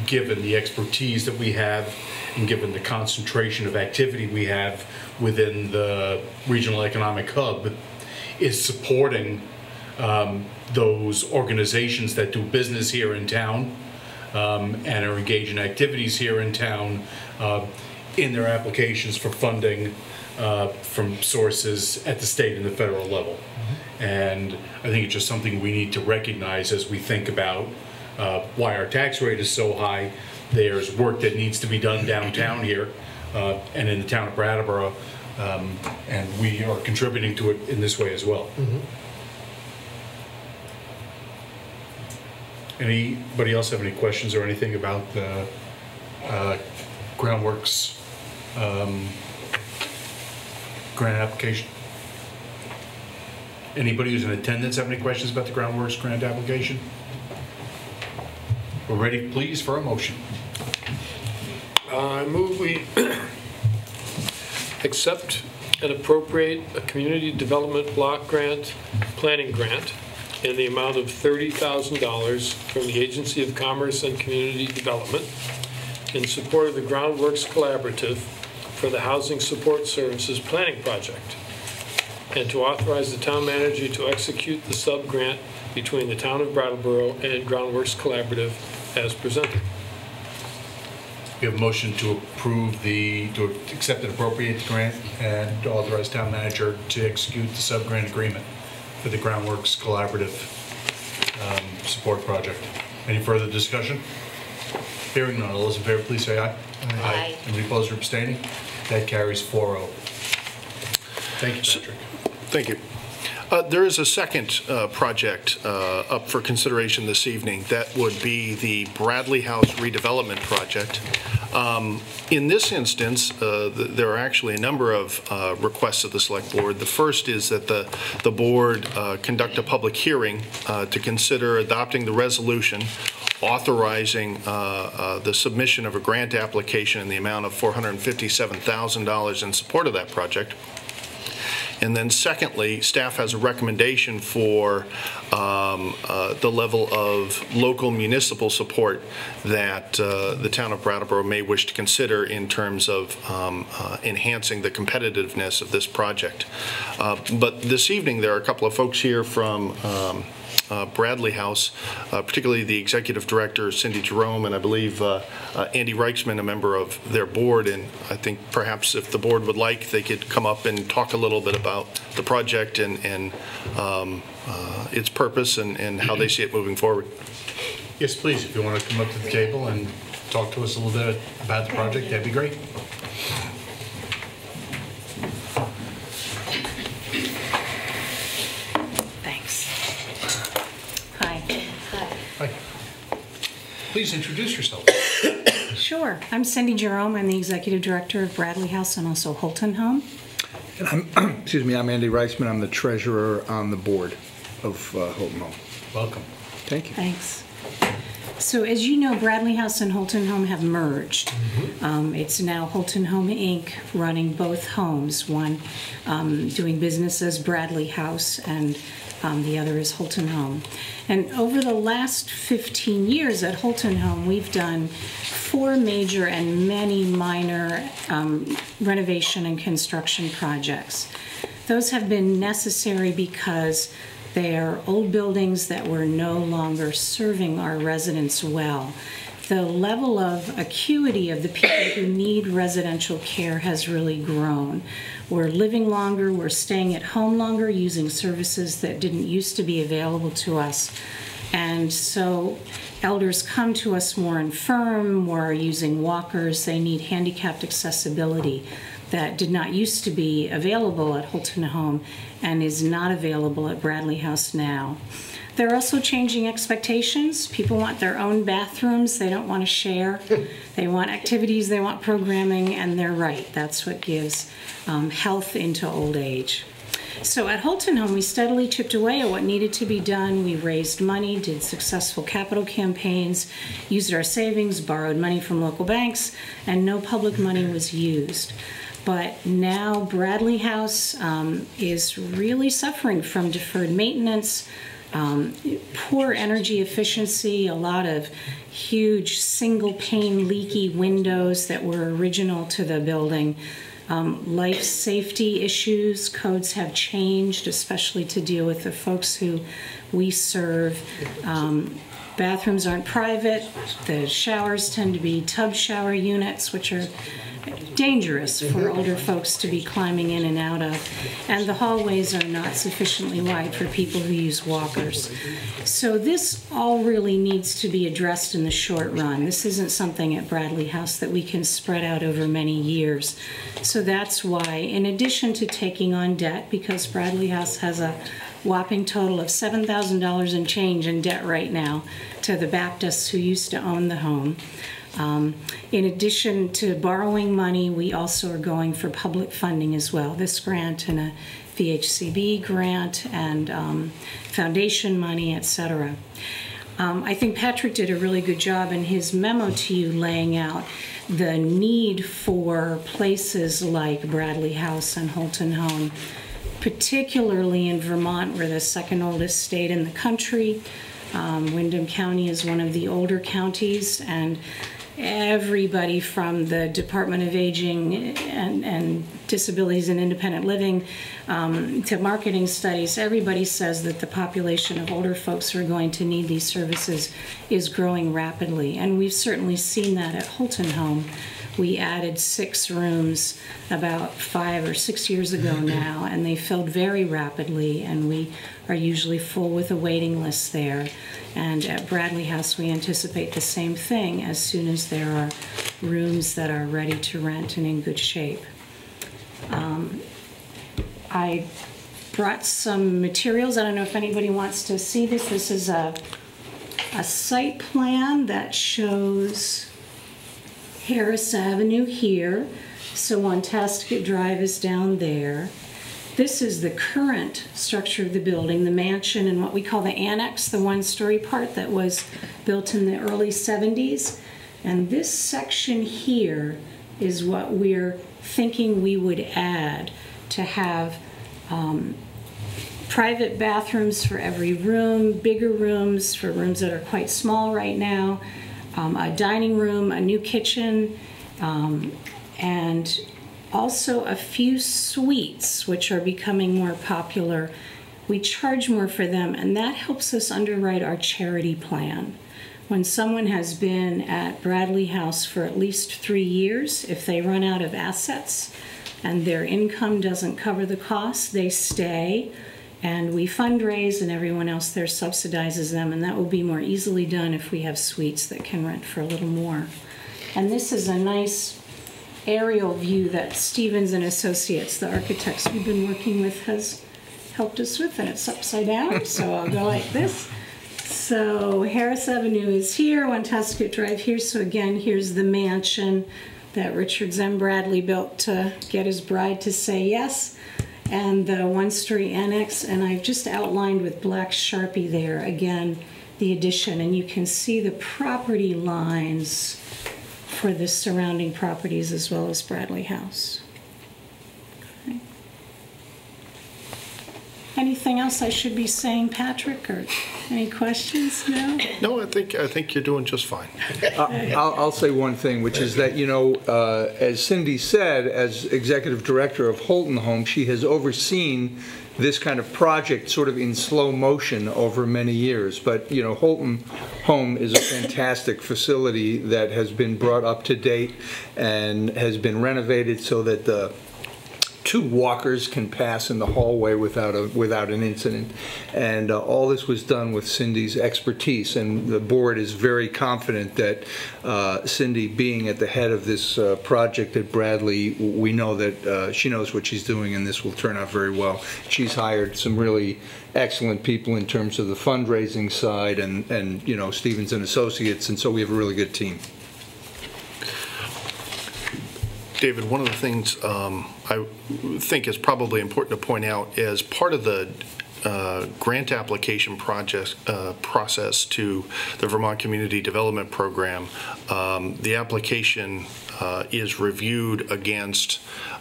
given the expertise that we have and given the concentration of activity we have within the regional economic hub, is supporting those organizations that do business here in town and are engaged in activities here in town in their applications for funding from sources at the state and the federal level. And I think it's just something we need to recognize as we think about why our tax rate is so high. There's work that needs to be done downtown here and in the town of Brattleboro, and we are contributing to it in this way as well. Anybody else have any questions or anything about the Groundworks grant application? Anybody who's in attendance have any questions about the Groundworks grant application? We're ready, please, for a motion. I move we accept and appropriate a community development block grant, planning grant, in the amount of $30,000 from the Agency of Commerce and Community Development in support of the Groundworks Collaborative for the Housing Support Services Planning Project, and to authorize the town manager to execute the sub-grant between the town of Brattleboro and Groundworks Collaborative as presented. We have a motion to approve to accept and appropriate the grant and to authorize town manager to execute the sub-grant agreement for the Groundworks Collaborative support project. Any further discussion? Hearing none, all those in favor, please say aye. Aye. Anybody opposed or abstaining? That carries 4-0. Thank you, Patrick. Thank you. There is a second project up for consideration this evening. That would be the Bradley House redevelopment project. In this instance, there are actually a number of requests of the Select Board. The first is that the Board conduct a public hearing to consider adopting the resolution authorizing the submission of a grant application in the amount of $457,000 in support of that project. And then secondly, staff has a recommendation for the level of local municipal support that the town of Brattleboro may wish to consider in terms of enhancing the competitiveness of this project. But this evening, there are a couple of folks here from Bradley House, particularly the executive director, Cindy Jerome, and I believe Andy Reichsman, a member of their board. And I think perhaps if the board would like, they could come up and talk a little bit about the project and its purpose and how they see it moving forward. Yes, please, if you want to come up to the table and talk to us a little bit about the project, that'd be great. Hi. Please introduce yourself. Sure. I'm Cindy Jerome. I'm the Executive Director of Bradley House and also Holton Home. And I'm, excuse me, I'm Andy Reichsman. I'm the Treasurer on the board of Holton Home. Welcome. Thank you. Thanks. So as you know, Bradley House and Holton Home have merged. It's now Holton Home Inc. running both homes, one doing business as Bradley House and the other is Holton Home. And over the last 15 years at Holton Home, we've done 4 major and many minor renovation and construction projects. Those have been necessary because they are old buildings that were no longer serving our residents well. The level of acuity of the people who need residential care has really grown. We're living longer, we're staying at home longer, using services that didn't used to be available to us. And so elders come to us more infirm, more using walkers. They need handicapped accessibility that did not used to be available at Holton Home and is not available at Bradley House now. They're also changing expectations. People want their own bathrooms. They don't want to share. They want activities, they want programming, and they're right. That's what gives health into old age. So at Holton Home, we steadily chipped away at what needed to be done. We raised money, did successful capital campaigns, used our savings, borrowed money from local banks, and no public money was used. But now Bradley House is really suffering from deferred maintenance, poor energy efficiency, a lot of huge single pane leaky windows that were original to the building. Life safety issues, codes have changed, especially to deal with the folks who we serve. Bathrooms aren't private. The showers tend to be tub shower units, which are dangerous for older folks to be climbing in and out of. And the hallways are not sufficiently wide for people who use walkers. So this all really needs to be addressed in the short run. This isn't something at Bradley House that we can spread out over many years. So that's why, in addition to taking on debt, because Bradley House has a whopping total of $7,000 in change in debt right now to the Baptists who used to own the home. In addition to borrowing money, we also are going for public funding as well. This grant and a VHCB grant and foundation money, etc. I think Patrick did a really good job in his memo to you laying out the need for places like Bradley House and Holton Home, particularly in Vermont. We're the second oldest state in the country. Windham County is one of the older counties, and everybody from the Department of Aging and Disabilities and Independent Living to marketing studies, everybody says that the population of older folks who are going to need these services is growing rapidly. And we've certainly seen that at Holton Home. We added 6 rooms about 5 or 6 years ago now, and they filled very rapidly, and we are usually full with a waiting list there. And at Bradley House, we anticipate the same thing as soon as there are rooms that are ready to rent and in good shape. I brought some materials. I don't know if anybody wants to see this. This is a site plan that shows Harris Avenue here. So Wontasket Drive is down there. This is the current structure of the building, the mansion and what we call the annex, the one-story part that was built in the early 70s. And this section here is what we're thinking we would add to have private bathrooms for every room, bigger rooms for rooms that are quite small right now, a dining room, a new kitchen, and also a few suites, which are becoming more popular. We charge more for them, and that helps us underwrite our charity plan. When someone has been at Bradley House for at least 3 years, if they run out of assets and their income doesn't cover the costs, they stay, and we fundraise, and everyone else there subsidizes them, and that will be more easily done if we have suites that can rent for a little more. And this is a nice aerial view that Stevens and Associates, the architects we've been working with, has helped us with, and it's upside down, so I'll go like this. So Harris Avenue is here, Wontasket Drive here, so again, here's the mansion that Richard Zem Bradley built to get his bride to say yes, and the one-story annex, and I've just outlined with black Sharpie there, again, the addition, and you can see the property lines for the surrounding properties as well as Bradley House. Okay. Any anything else I should be saying, Patrick, or any questions? No? No, I think you're doing just fine. I'll say one thing, which is that, you know, as Cindy said, as executive director of Holton Home, she has overseen this kind of project sort of in slow motion over many years. But, you know, Holton Home is a fantastic facility that has been brought up to date and has been renovated so that the 2 walkers can pass in the hallway without an incident, and all this was done with Cindy's expertise. And the board is very confident that Cindy, being at the head of this project at Bradley, we know that she knows what she's doing, and this will turn out very well. She's hired some really excellent people in terms of the fundraising side, and you know, Stevens and Associates, and so we have a really good team. David, one of the things I think is probably important to point out as part of the grant application process to the Vermont Community Development Program, the application is reviewed against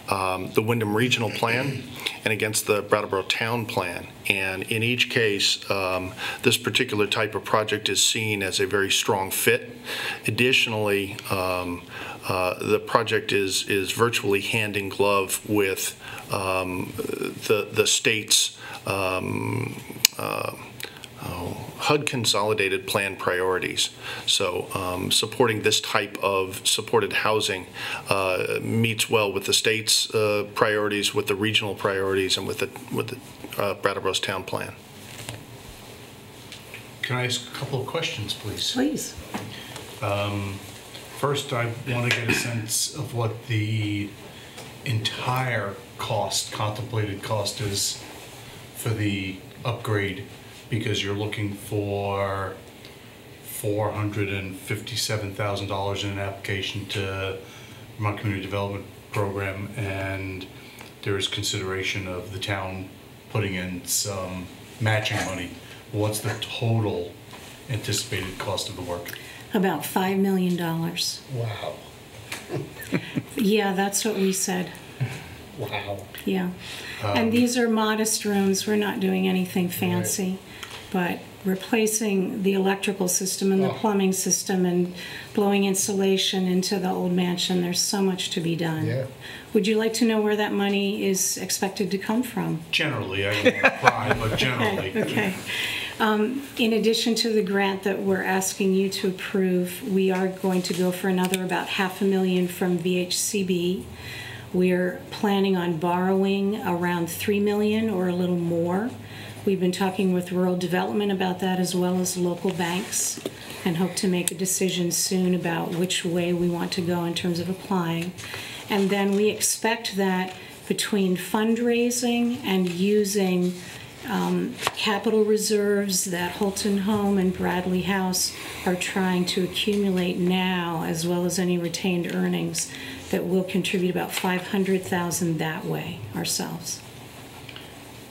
the Windham Regional Plan and against the Brattleboro Town Plan. And in each case, this particular type of project is seen as a very strong fit. Additionally, the project is virtually hand in glove with the state's HUD consolidated plan priorities. So supporting this type of supported housing meets well with the state's priorities, with the regional priorities, and with the Brattleboro's town plan. Can I ask a couple of questions, please? Please. First, I want to get a sense of what the entire cost, contemplated cost, is for the upgrade, because you're looking for $457,000 in an application to Vermont Community Development Program, and there is consideration of the town putting in some matching money. What's the total anticipated cost of the work? About $5 million. Wow. Yeah, that's what we said. Wow. Yeah. And these are modest rooms. We're not doing anything fancy, but replacing the electrical system and the plumbing system and blowing insulation into the old mansion. There's so much to be done. Yeah. Would you like to know where that money is expected to come from? Generally, I don't want to pry, but generally. Okay. In addition to the grant that we're asking you to approve, we are going to go for another about $500,000 from VHCB. We're planning on borrowing around $3 million or a little more. We've been talking with rural development about that, as well as local banks, and hope to make a decision soon about which way we want to go in terms of applying. And then we expect that between fundraising and using capital reserves that Holton Home and Bradley House are trying to accumulate now, as well as any retained earnings, that we'll contribute about $500,000 that way ourselves.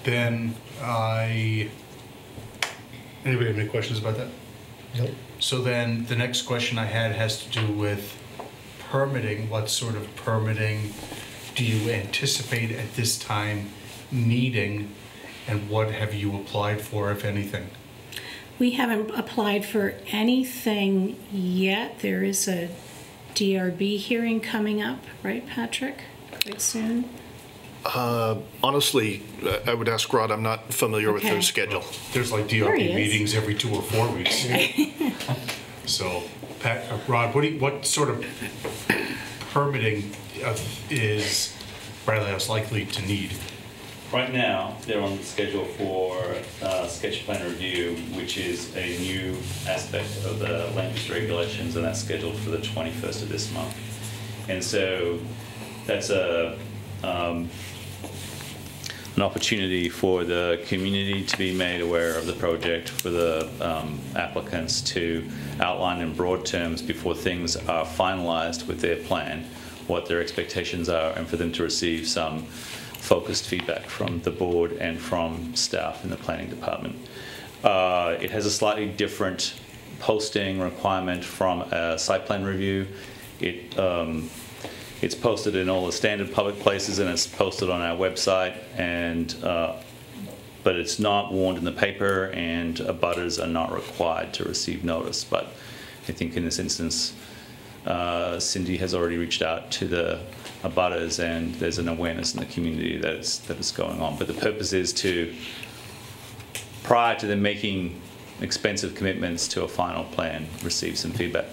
Then anybody have any questions about that? Nope. So then the next question I had has to do with permitting. What sort of permitting do you anticipate at this time needing, and what have you applied for, if anything? We haven't applied for anything yet. There is a DRB hearing coming up, right, Patrick? Quite soon. Honestly, I would ask Rod. I'm not familiar with their schedule. There's like DRB meetings every 2 or 4 weeks. So, Rod, what sort of permitting is Bradley House likely to need? Right now, they're on the schedule for sketch plan review, which is a new aspect of the land use regulations, and that's scheduled for the 21st of this month. And so that's an opportunity for the community to be made aware of the project, for the applicants to outline in broad terms before things are finalized with their plan, what their expectations are, and for them to receive some focused feedback from the board and from staff in the planning department. It has a slightly different posting requirement from a site plan review. It's posted in all the standard public places, and it's posted on our website, and but it's not warned in the paper, and abutters are not required to receive notice. But I think in this instance, Cindy has already reached out to the abutters, and there's an awareness in the community that is going on. But the purpose is to, prior to them making expensive commitments to a final plan, receive some feedback.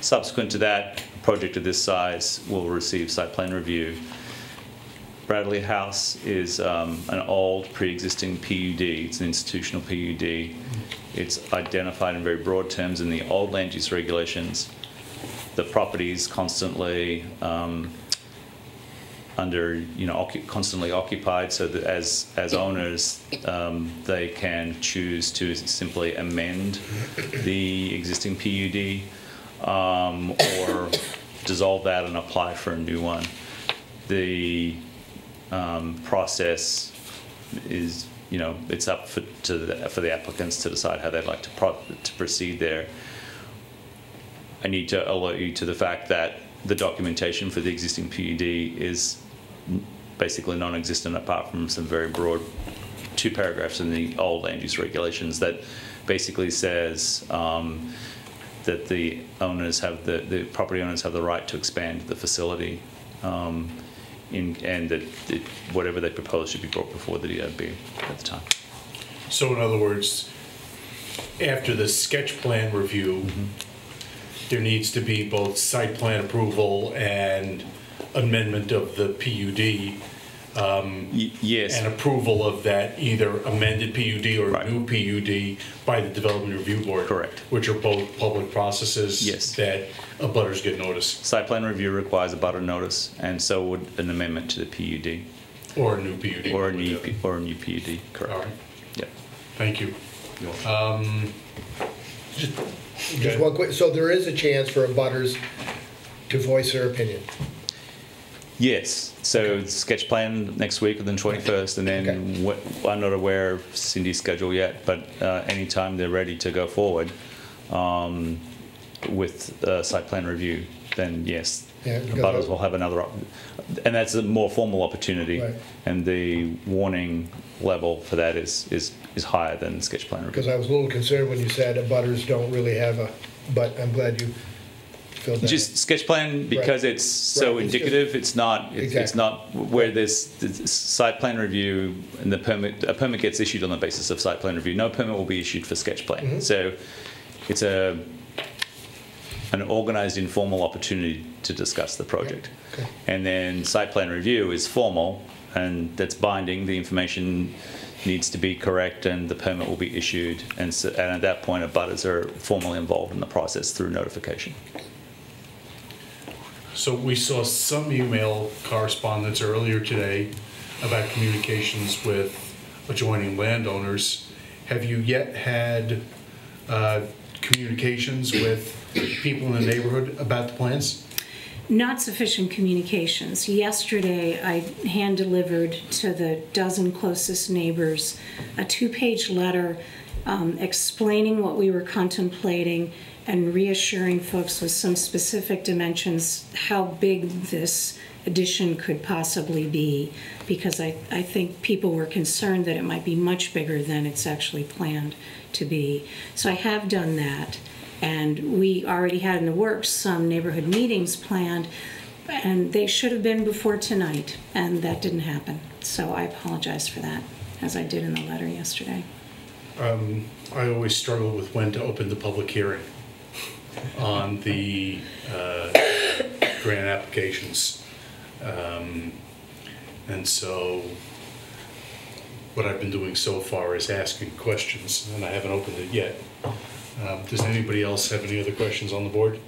Subsequent to that, a project of this size will receive site plan review. Bradley House is an old pre-existing PUD. It's an institutional PUD. It's identified in very broad terms in the old land use regulations. The property is constantly constantly occupied, so that as owners, they can choose to simply amend the existing PUD or dissolve that and apply for a new one. The process is, it's up for the applicants to decide how they'd like to proceed there. I need to alert you to the fact that the documentation for the existing PUD is basically non-existent, apart from some very broad 2 paragraphs in the old land use regulations that basically says that the property owners have the right to expand the facility, and that whatever they propose should be brought before the DRB at the time. So in other words, after the sketch plan review, there needs to be both site plan approval and amendment of the PUD. Yes. And approval of that either amended PUD or new PUD by the Development Review Board. Correct. Which are both public processes. Yes. That abutters get notice. Site plan review requires a abutter notice, and so would an amendment to the PUD. Or a new PUD. Or a new PUD, correct. All right. Yeah. Thank you. Just one quick, so there is a chance for abutters to voice their opinion? Yes. So sketch plan next week on the 21st, and then I'm not aware of Cindy's schedule yet, but anytime they're ready to go forward with site plan review, then yes, abutters will have another, and that's a more formal opportunity, and the warning level for that is higher than sketch plan review. Because I was a little concerned when you said abutters don't really have a, but I'm glad you filled that. Just sketch plan, because it's so indicative. It's not. It's not where there's site plan review and a permit gets issued on the basis of site plan review. No permit will be issued for sketch plan. So it's an organized, informal opportunity to discuss the project. And then site plan review is formal, and that's binding. The information needs to be correct, and the permit will be issued. And at that point, abutters are formally involved in the process through notification. So we saw some email correspondence earlier today about communications with adjoining landowners. Have you yet had communications with people in the neighborhood about the plans? Not sufficient communications. Yesterday, I hand-delivered to the dozen closest neighbors a 2-page letter explaining what we were contemplating and reassuring folks with some specific dimensions how big this addition could possibly be, because I think people were concerned that it might be much bigger than it's actually planned to be. So I have done that. And we already had in the works some neighborhood meetings planned, and they should have been before tonight, and that didn't happen. So I apologize for that, as I did in the letter yesterday. I always struggle with when to open the public hearing on the grant applications. And so what I've been doing so far is asking questions, and I haven't opened it yet. Does anybody else have any other questions on the board?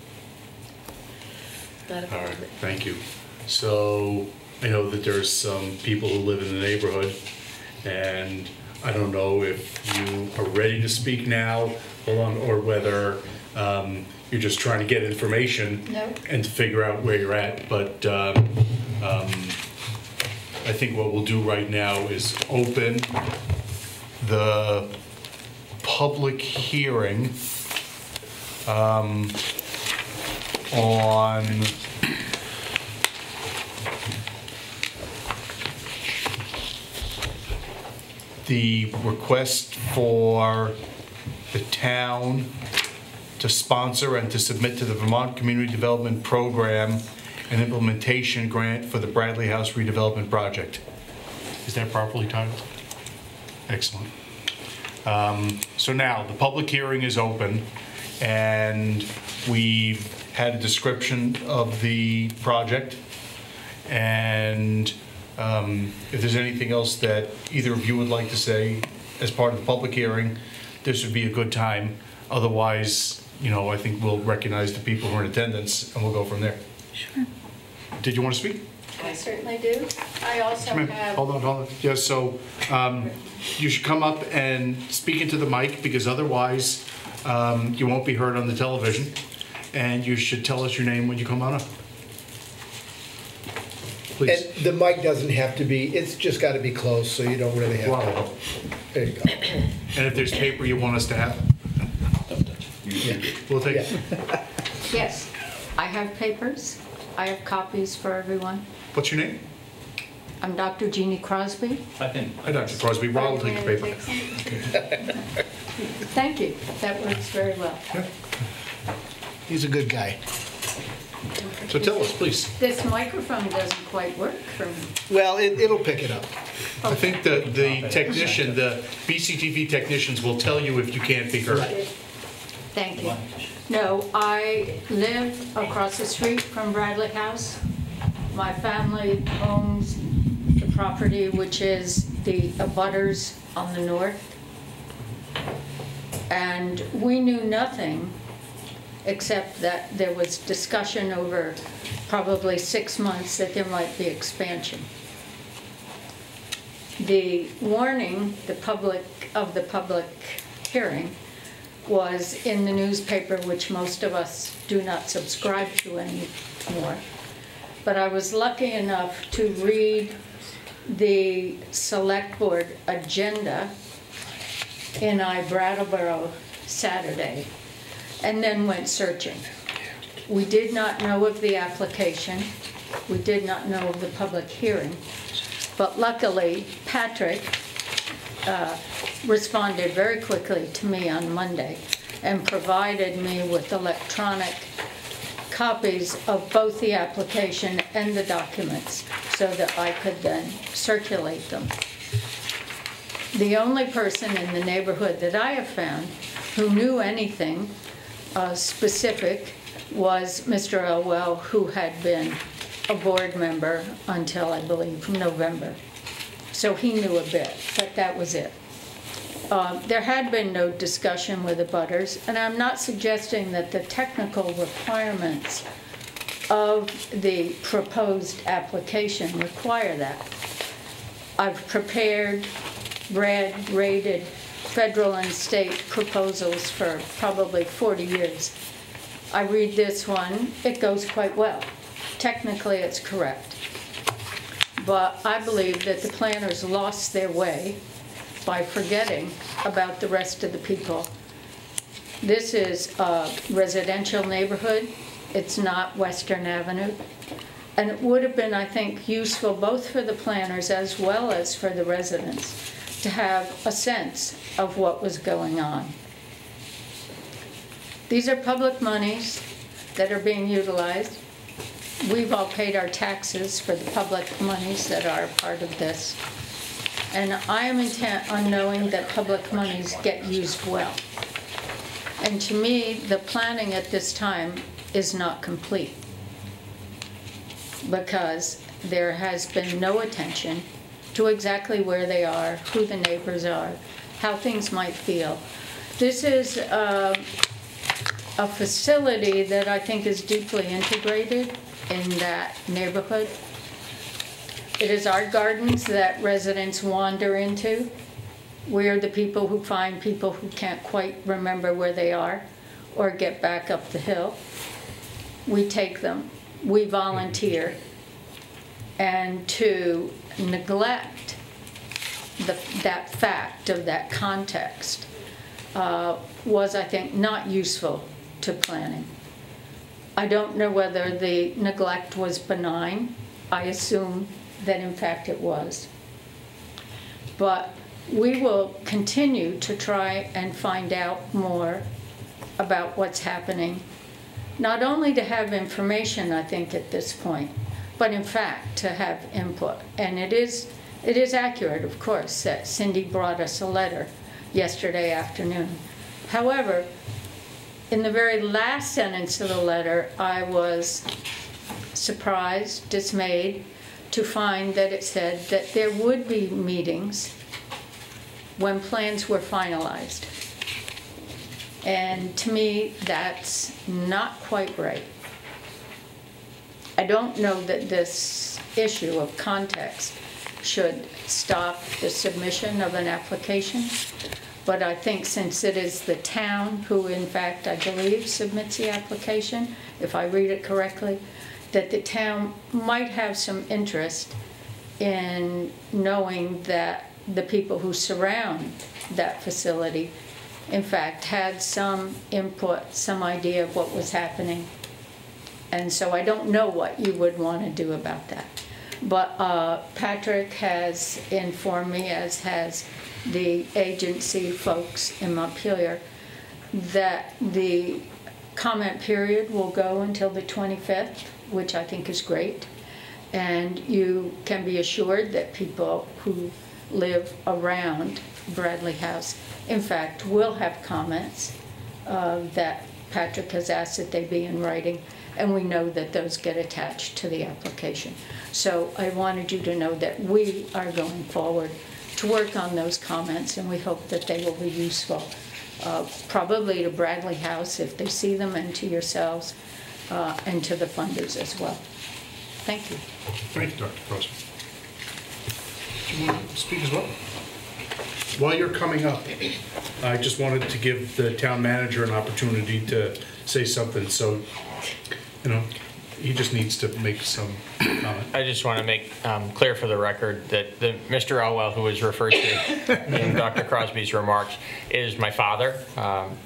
All right, thank you. So I know that there's some people who live in the neighborhood, and I don't know if you are ready to speak now, or whether you're just trying to get information and to figure out where you're at. But I think what we'll do right now is open the public hearing on the request for the town to sponsor and to submit to the Vermont Community Development Program an implementation grant for the Bradley House redevelopment project. Is that properly titled? Excellent. So now the public hearing is open, and we've had a description of the project. And if there's anything else that either of you would like to say as part of the public hearing, this would be a good time. Otherwise, you know, I think we'll recognize the people who are in attendance and we'll go from there. Sure. Did you want to speak? I certainly do. I also have... Hold on. Yeah, so you should come up and speak into the mic, because otherwise you won't be heard on the television. And you should tell us your name when you come on up. Please. And the mic doesn't have to be, it's just got to be close, so you don't really have to. There you go. And if there's paper you want us to have, we'll take it. Yes, I have papers. I have copies for everyone. What's your name? I'm Dr. Jeannie Crosby. Hi, Dr. Crosby. Rob will take the paper. Thank you. That works very well. He's a good guy. So tell us, please. This microphone doesn't quite work for me. Well, it'll pick it up. I think the technician, the VCDP technicians will tell you if you can't be heard. Thank you. No, I live across the street from Bradley House. My family owns the property, which is the abutters on the north. And we knew nothing except that there was discussion over probably 6 months that there might be expansion. The warning, the public hearing, was in the newspaper, which most of us do not subscribe to anymore. But I was lucky enough to read the select board agenda in Brattleboro Saturday, and then went searching. We did not know of the application. We did not know of the public hearing. But luckily, Patrick responded very quickly to me on Monday and provided me with electronic copies of both the application and the documents so that I could then circulate them. The only person in the neighborhood that I have found who knew anything specific was Mr. Elwell, who had been a board member until, I believe, November. So he knew a bit, but that was it. There had been no discussion with the abutters, and I'm not suggesting that the technical requirements of the proposed application require that. I've prepared, read, rated federal and state proposals for probably 40 years. I read this one, it goes quite well. Technically, it's correct. But I believe that the planners lost their way by forgetting about the rest of the people. This is a residential neighborhood. It's not Western Avenue. And it would have been, I think, useful both for the planners as well as for the residents to have a sense of what was going on. These are public monies that are being utilized. We've all paid our taxes for the public monies that are part of this. And I am intent on knowing that public monies get used well. And to me, the planning at this time is not complete, because there has been no attention to exactly where they are, who the neighbors are, how things might feel. This is a facility that I think is deeply integrated in that neighborhood. It is art gardens that residents wander into. We are the people who find people who can't quite remember where they are or get back up the hill. We take them, we volunteer, and to neglect that fact of that context was, I think, not useful to planning. I don't know whether the neglect was benign. I assume that in fact it was. But we will continue to try and find out more about what's happening. Not only to have information, I think, at this point, but in fact to have input. And it is accurate, of course, that Cindy brought us a letter yesterday afternoon. However, in the very last sentence of the letter, I was surprised, dismayed, to find that it said that there would be meetings when plans were finalized. And to me, that's not quite right. I don't know that this issue of context should stop the submission of an application, but I think since it is the town who, in fact, I believe, submits the application, if I read it correctly, that the town might have some interest in knowing that the people who surround that facility, in fact, had some input, some idea of what was happening. And so I don't know what you would want to do about that. But Patrick has informed me, as has the agency folks in Montpelier, that the comment period will go until the 25th, which I think is great. And you can be assured that people who live around Bradley House, in fact, will have comments that Patrick has asked that they be in writing, and we know that those get attached to the application. So I wanted you to know that we are going forward to work on those comments, and we hope that they will be useful, probably to Bradley House if they see them, and to yourselves, and to the funders as well. Thank you. Thank you, Dr. Crossman. Do you want to speak as well? While you're coming up, I just wanted to give the town manager an opportunity to say something. So, you know, he just needs to make some comment. I just want to make clear for the record that Mr. Elwell, who was referred to in Dr. Crosby's remarks, is my father,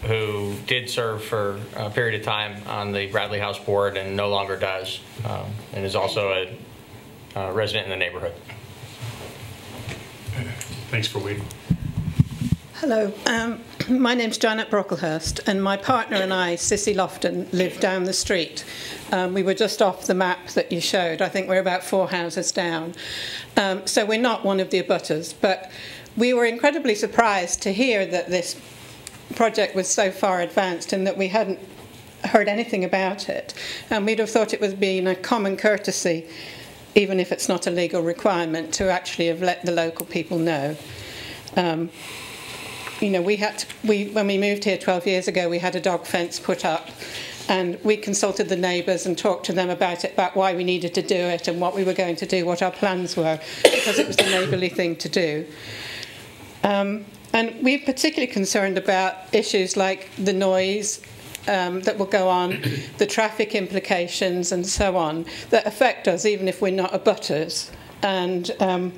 who did serve for a period of time on the Bradley House Board and no longer does, and is also a resident in the neighborhood. Thanks for waiting. Hello, my name's Janet Brocklehurst, and my partner and I, Sissy Lofton, live down the street. We were just off the map that you showed. I think we're about 4 houses down. So we're not one of the abutters, but we were incredibly surprised to hear that this project was so far advanced and that we hadn't heard anything about it. And we'd have thought it was being a common courtesy, even if it's not a legal requirement, to actually have let the local people know. You know, when we moved here 12 years ago, we had a dog fence put up, and we consulted the neighbours and talked to them about it, about why we needed to do it and what we were going to do, what our plans were, because it was the neighbourly thing to do. And we're particularly concerned about issues like the noise that will go on, the traffic implications and so on, that affect us even if we're not abutters. And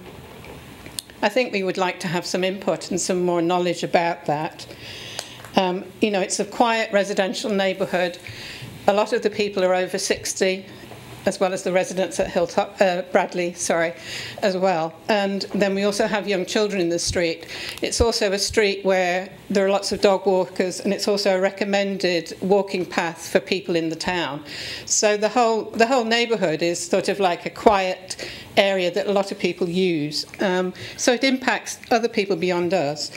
I think we would like to have some input and some more knowledge about that. You know, it's a quiet residential neighbourhood. A lot of the people are over 60, as well as the residents at Bradley, as well. And then we also have young children in the street. It's also a street where there are lots of dog walkers, and it's also a recommended walking path for people in the town. So the whole neighbourhood is sort of like a quiet area that a lot of people use. So it impacts other people beyond us.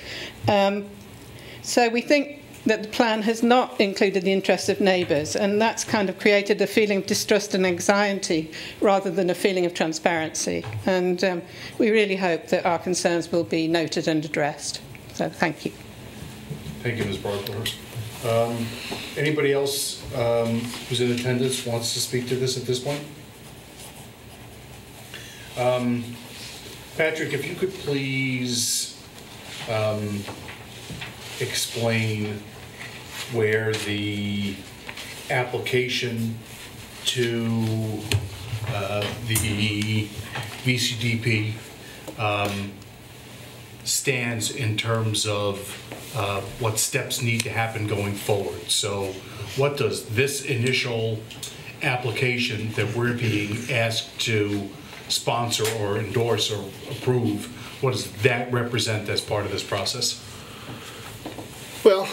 So we think that the plan has not included the interests of neighbours, and that's kind of created a feeling of distrust and anxiety rather than a feeling of transparency. And we really hope that our concerns will be noted and addressed. So thank you. Thank you, Ms. Brocklehurst. Anybody else who's in attendance wants to speak to this at this point? Patrick, if you could please explain where the application to the VCDP stands in terms of what steps need to happen going forward. So what does this initial application that we're being asked to sponsor or endorse or approve, what does that represent as part of this process? Well,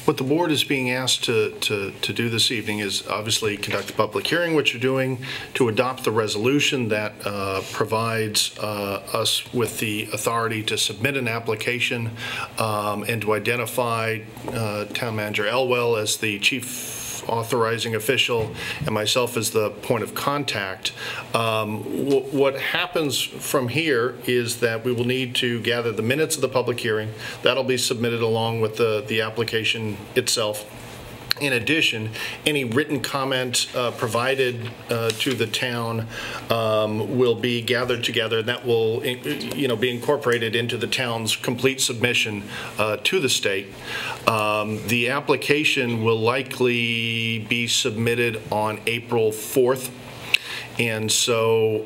what the board is being asked to do this evening is obviously conduct a public hearing, which you're doing, to adopt the resolution that provides us with the authority to submit an application and to identify Town Manager Elwell as the chief authorizing official and myself as the point of contact. What happens from here is that we will need to gather the minutes of the public hearing. That'll be submitted along with the application itself. In addition, any written comment provided to the town will be gathered together, and that will, be incorporated into the town's complete submission to the state. The application will likely be submitted on April 4th. And so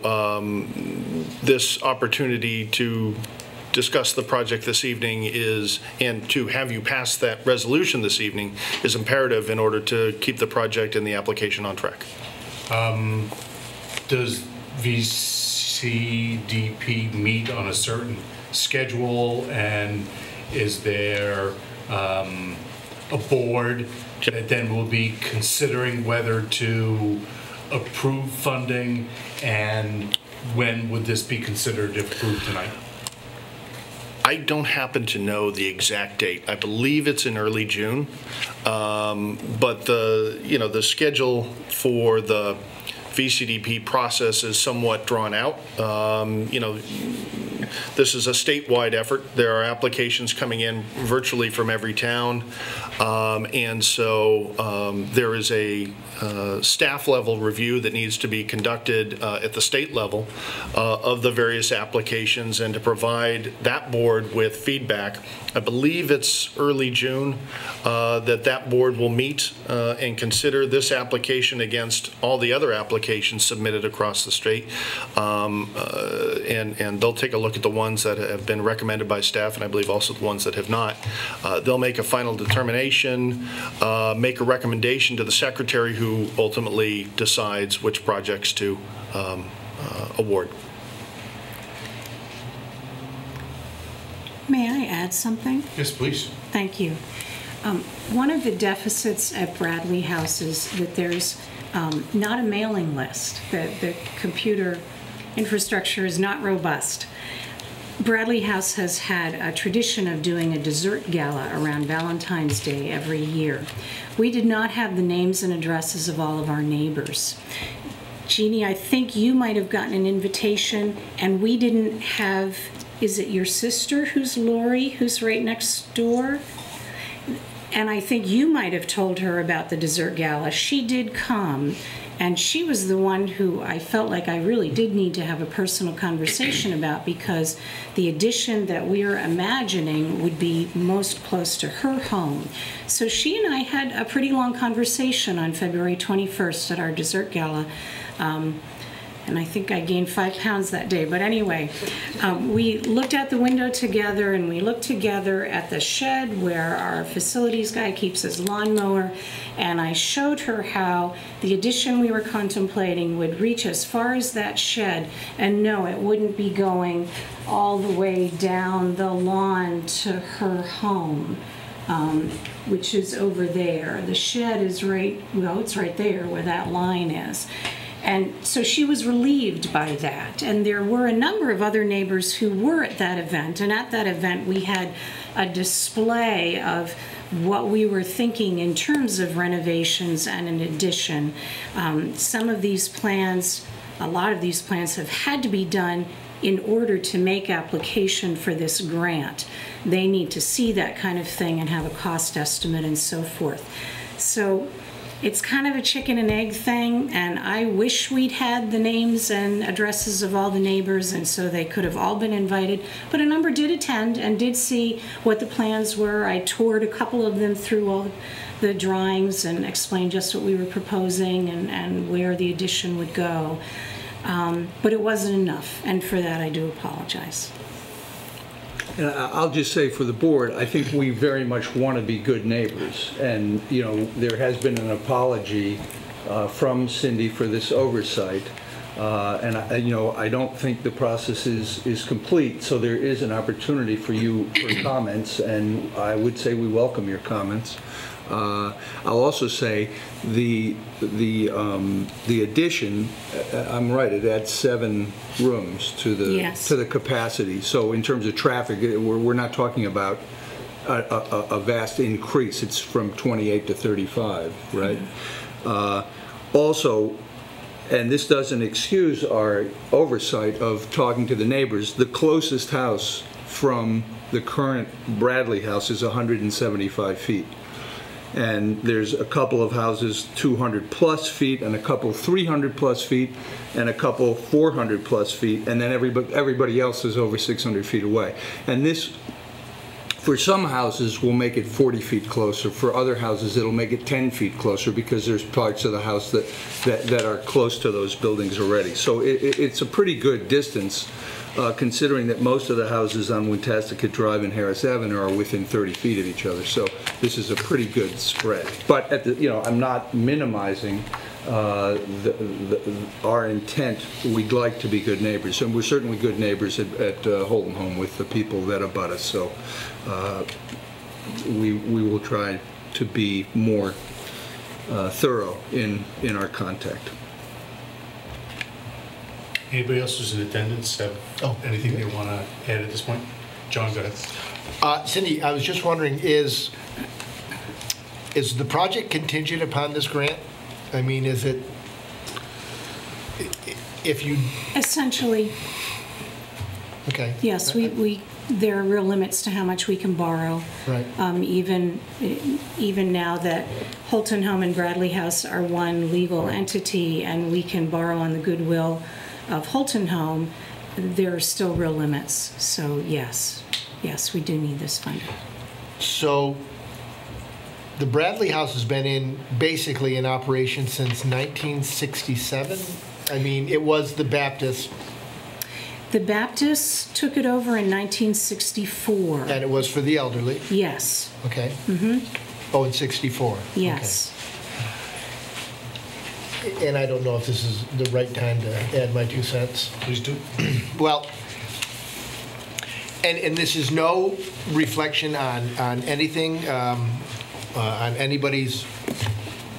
this opportunity to discuss the project this evening and to have you pass that resolution this evening is imperative in order to keep the project and the application on track. Does VCDP meet on a certain schedule, and is there a board that then will be considering whether to approve funding, and when would this be considered if approved tonight? I don't happen to know the exact date. I believe it's in early June, but the schedule for the VCDP process is somewhat drawn out. This is a statewide effort. There are applications coming in virtually from every town, and so there is a staff level review that needs to be conducted at the state level of the various applications, and to provide that board with feedback. I believe it's early June that board will meet and consider this application against all the other applications submitted across the state, and they'll take a look at the ones that have been recommended by staff, and I believe also the ones that have not. They'll make a final determination, make a recommendation to the secretary, who ultimately decides which projects to award. May I add something? Yes, please. Thank you. One of the deficits at Bradley House is that there's not a mailing list, that the computer infrastructure is not robust. Bradley House has had a tradition of doing a dessert gala around Valentine's Day every year. We did not have the names and addresses of all of our neighbors. Jeannie, I think you might have gotten an invitation, and we didn't have, is it your sister who's Lori, who's right next door? And I think you might have told her about the dessert gala. She did come, and she was the one who I felt like I really did need to have a personal conversation about, because the addition that we're imagining would be most close to her home. So she and I had a pretty long conversation on February 21st at our dessert gala. And I think I gained 5 pounds that day. But anyway, we looked out the window together, and we looked together at the shed where our facilities guy keeps his lawnmower, and I showed her how the addition we were contemplating would reach as far as that shed, and no, it wouldn't be going all the way down the lawn to her home, which is over there. The shed is right, well, it's right there where that line is. And so she was relieved by that. And there were a number of other neighbors who were at that event. And at that event, we had a display of what we were thinking in terms of renovations and an addition. Some of these plans, a lot of these plans have had to be done in order to make application for this grant. They need to see that kind of thing and have a cost estimate and so forth. So it's kind of a chicken and egg thing, and I wish we'd had the names and addresses of all the neighbors, and so they could have all been invited. But a number did attend and did see what the plans were. I toured a couple of them through all the drawings and explained just what we were proposing and where the addition would go. But it wasn't enough, and for that I do apologize. And I'll just say for the board, I think we very much want to be good neighbors. And, you know, there has been an apology from Cindy for this oversight. And I don't think the process is complete, so there is an opportunity for you for comments, and I would say we welcome your comments. I'll also say the addition, I'm right, it adds 7 rooms to the capacity. So in terms of traffic, we're not talking about a vast increase. It's from 28 to 35, right? Also, and this doesn't excuse our oversight of talking to the neighbors, the closest house from the current Bradley house is 175 feet. And there's a couple of houses 200 plus feet, and a couple 300 plus feet, and a couple 400 plus feet, and then everybody else is over 600 feet away. And this, for some houses, will make it 40 feet closer. For other houses, it'll make it 10 feet closer because there's parts of the house that are close to those buildings already. So it's a pretty good distance, considering that most of the houses on Wintastica Drive and Harris Avenue are within 30 feet of each other. So this is a pretty good spread. But I'm not minimizing our intent. We'd like to be good neighbors, and we're certainly good neighbors at Holton Home with the people that abut us. So we will try to be more thorough in our contact. Anybody else who's in attendance have anything they want to add at this point? John, go ahead. Cindy, I was just wondering, is the project contingent upon this grant? I mean, is it, if you... Essentially. Okay. Yes, there are real limits to how much we can borrow. Right. Even now that Holton Home and Bradley House are one legal entity and we can borrow on the goodwill of Holton Home, there are still real limits. So yes, we do need this funding. So the Bradley House has been basically in operation since 1967. I mean, it was the Baptist. The Baptists took it over in 1964. And it was for the elderly? Yes. Okay. Mm-hmm. Oh, in 64. Yes. Okay. And I don't know if this is the right time to add my 2 cents. Please do. Well, and this is no reflection on anything, on anybody's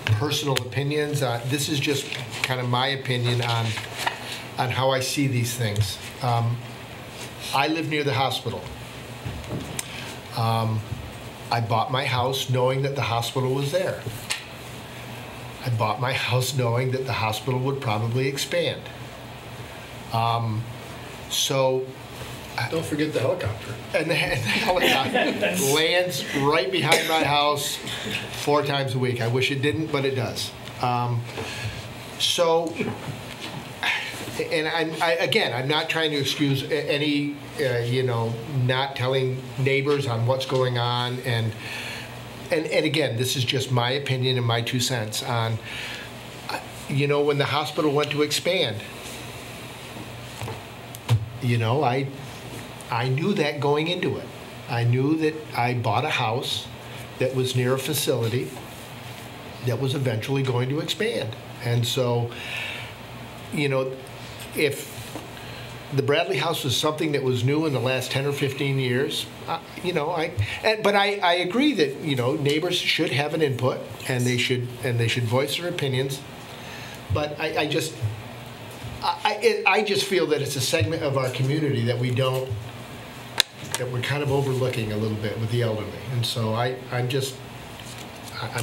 personal opinions. This is just kind of my opinion on how I see these things. I live near the hospital. I bought my house knowing that the hospital was there. I bought my house knowing that the hospital would probably expand. So... Don't forget the helicopter. And the helicopter lands right behind my house 4 times a week. I wish it didn't, but it does. And I'm not trying to excuse any, not telling neighbors on what's going on. And again, this is just my opinion and my 2 cents on, when the hospital went to expand, I knew that going into it. I knew that I bought a house that was near a facility that was eventually going to expand. And so, if the Bradley House was something that was new in the last 10 or 15 years, but I agree that, neighbors should have an input and they should voice their opinions. But I just feel that it's a segment of our community that that we're kind of overlooking a little bit with the elderly. And so I'm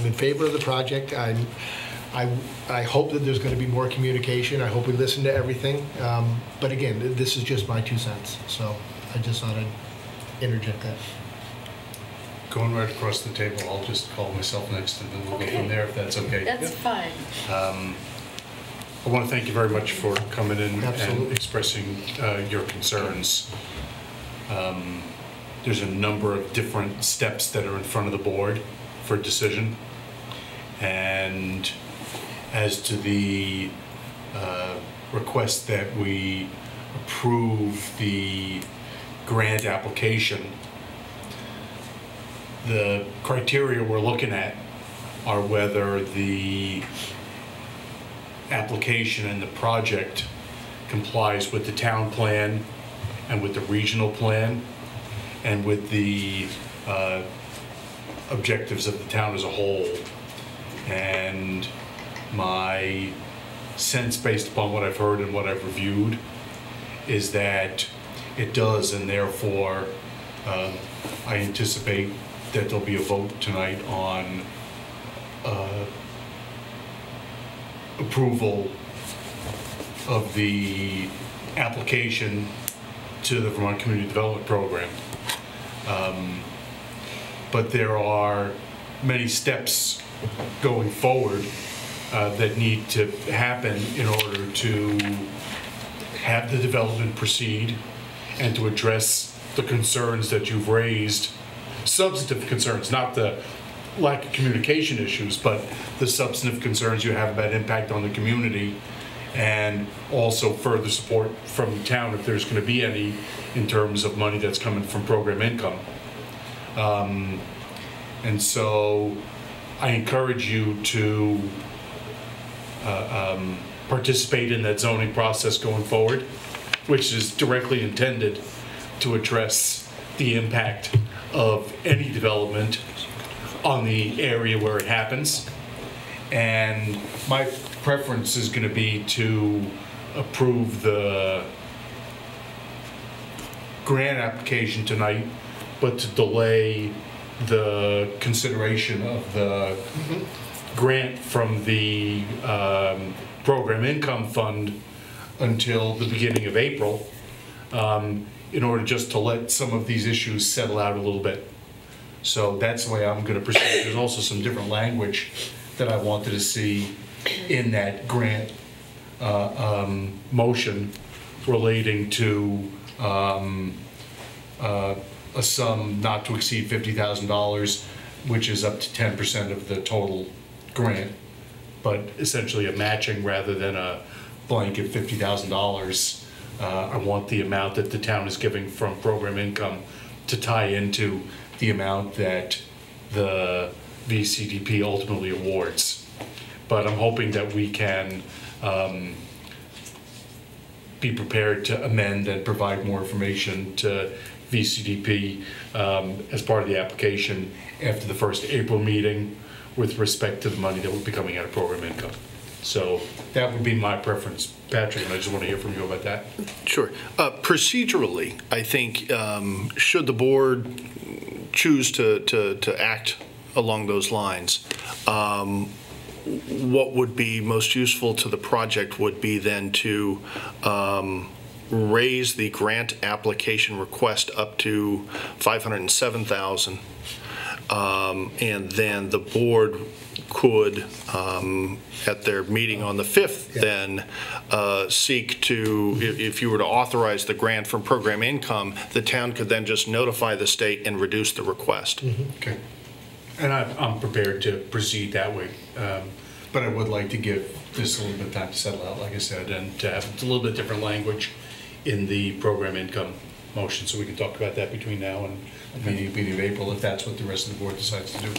in favor of the project. I hope that there's going to be more communication. I hope we listen to everything. But again, this is just my 2 cents. So I just thought I'd interject that. Going right across the table, I'll just call myself next and then we'll go from there if that's okay. That's fine. I want to thank you very much for coming in and expressing your concerns. There's a number of different steps that are in front of the board for decision. And as to the request that we approve the grant application, the criteria we're looking at are whether the application and the project complies with the town plan and with the regional plan and with the objectives of the town as a whole. And my sense, based upon what I've heard and what I've reviewed, is that it does, and therefore I anticipate that there'll be a vote tonight on approval of the application to the Vermont Community Development Program. But there are many steps going forward that need to happen in order to have the development proceed and to address the concerns that you've raised, substantive concerns, not the lack of communication issues, but the substantive concerns you have about impact on the community, and also further support from the town if there's going to be any in terms of money that's coming from program income. And so I encourage you to participate in that zoning process going forward, which is directly intended to address the impact of any development on the area where it happens. And my preference is going to be to approve the grant application tonight, but to delay the consideration of the grant from the program income fund until the beginning of April, in order just to let some of these issues settle out a little bit. So that's the way I'm going to proceed. There's also some different language that I wanted to see in that grant motion relating to a sum not to exceed $50,000, which is up to 10% of the total grant, but essentially a matching rather than a blanket $50,000. I want the amount that the town is giving from program income to tie into the amount that the VCDP ultimately awards. But I'm hoping that we can be prepared to amend and provide more information to VCDP as part of the application after the first April meeting with respect to the money that would be coming out of program income. So that would be my preference. Patrick, and I just want to hear from you about that. Sure. Procedurally, I think should the board choose to act along those lines, what would be most useful to the project would be then to raise the grant application request up to $507,000, and then the board could, at their meeting on the 5th, then seek to, if you were to authorize the grant from program income, the town could then just notify the state and reduce the request. Okay. And I'm prepared to proceed that way. But I would like to give this a little bit of time to settle out, like I said, and to have a little bit different language in the program income motion, so we can talk about that between now and the beginning of April, if that's what the rest of the board decides to do.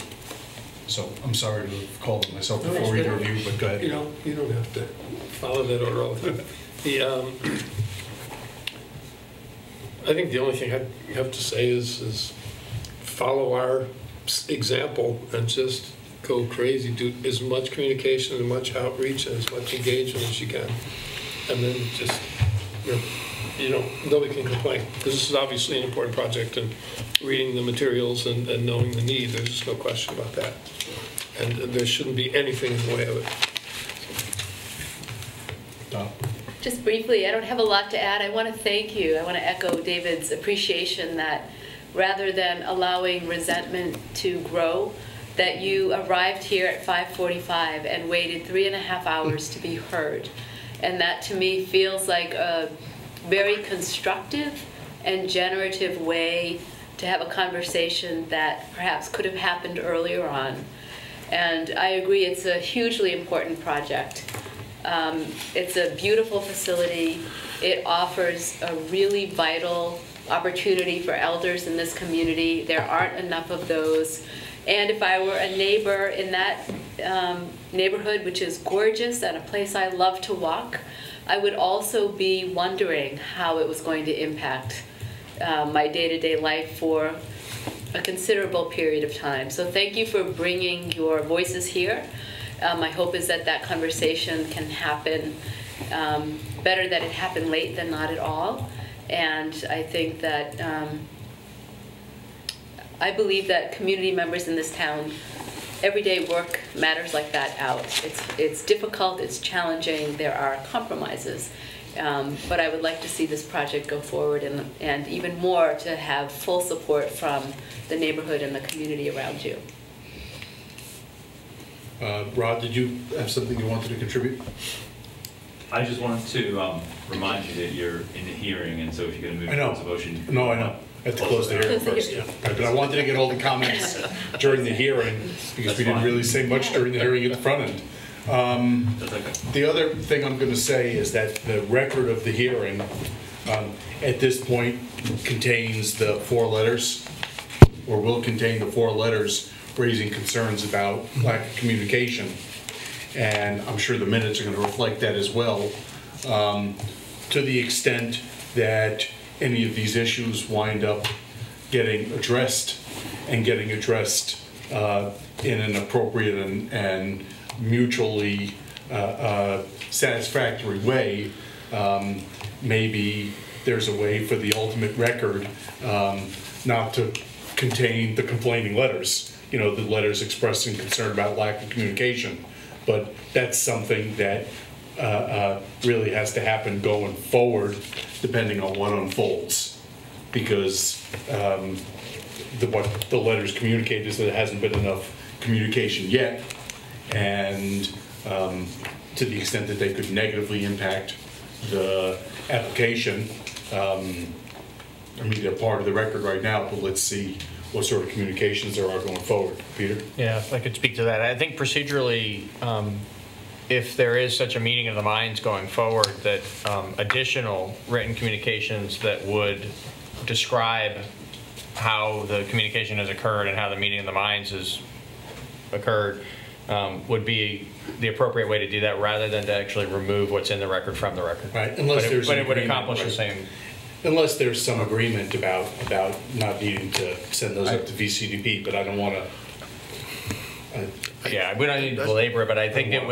So I'm sorry to have called on myself before either of you, but go ahead. You don't have to follow that order all the time. I think the only thing I have to say is follow our example and just go crazy. Do as much communication, as much outreach, and as much engagement as you can, and then just nobody can complain, because this is obviously an important project, and reading the materials and knowing the need, there's just no question about that, and there shouldn't be anything in the way of it. Just briefly, I don't have a lot to add. I want to thank you. I want to echo David's appreciation that rather than allowing resentment to grow, that you arrived here at 5:45 and waited 3.5 hours to be heard. And that to me feels like a very constructive and generative way to have a conversation that perhaps could have happened earlier on. And I agree, it's a hugely important project. It's a beautiful facility. It offers a really vital opportunity for elders in this community. There aren't enough of those. And if I were a neighbor in that neighborhood, which is gorgeous and a place I love to walk, I would also be wondering how it was going to impact my day-to-day life for a considerable period of time. So thank you for bringing your voices here. My hope is that that conversation can happen better that it happened late than not at all. And I think that I believe that community members in this town, everyday work matters like that out. It's difficult, it's challenging, there are compromises. But I would like to see this project go forward and even more to have full support from the neighborhood and the community around you. Rod, did you have something you wanted to contribute? I just wanted to remind you that you're in the hearing, and so if you're going to move towards a motion. No, I know. I have to close the hearing first. Right, but I wanted to get all the comments during the hearing because we didn't really say much during the hearing at the front end. The other thing I'm going to say is that the record of the hearing at this point contains the 4 letters, or will contain the 4 letters raising concerns about lack of communication. And I'm sure the minutes are going to reflect that as well. To the extent that any of these issues wind up getting addressed and getting addressed in an appropriate and mutually satisfactory way, maybe there's a way for the ultimate record not to contain the complaining letters, the letters expressing concern about lack of communication. But that's something that really has to happen going forward, depending on what unfolds, because what the letters communicate is that there hasn't been enough communication yet, and to the extent that they could negatively impact the application, I mean, they're part of the record right now, but let's see what sort of communications there are going forward. Peter? Yeah, if I could speak to that. I think procedurally, if there is such a meeting of the minds going forward, that additional written communications that would describe how the communication has occurred and how the meeting of the minds has occurred would be the appropriate way to do that, rather than to actually remove what's in the record from the record. Right, unless there's but it would accomplish the same. Unless there's some agreement about not needing to send those up to VCDP, but I don't want to. Yeah, we don't need to belabor it, but I think it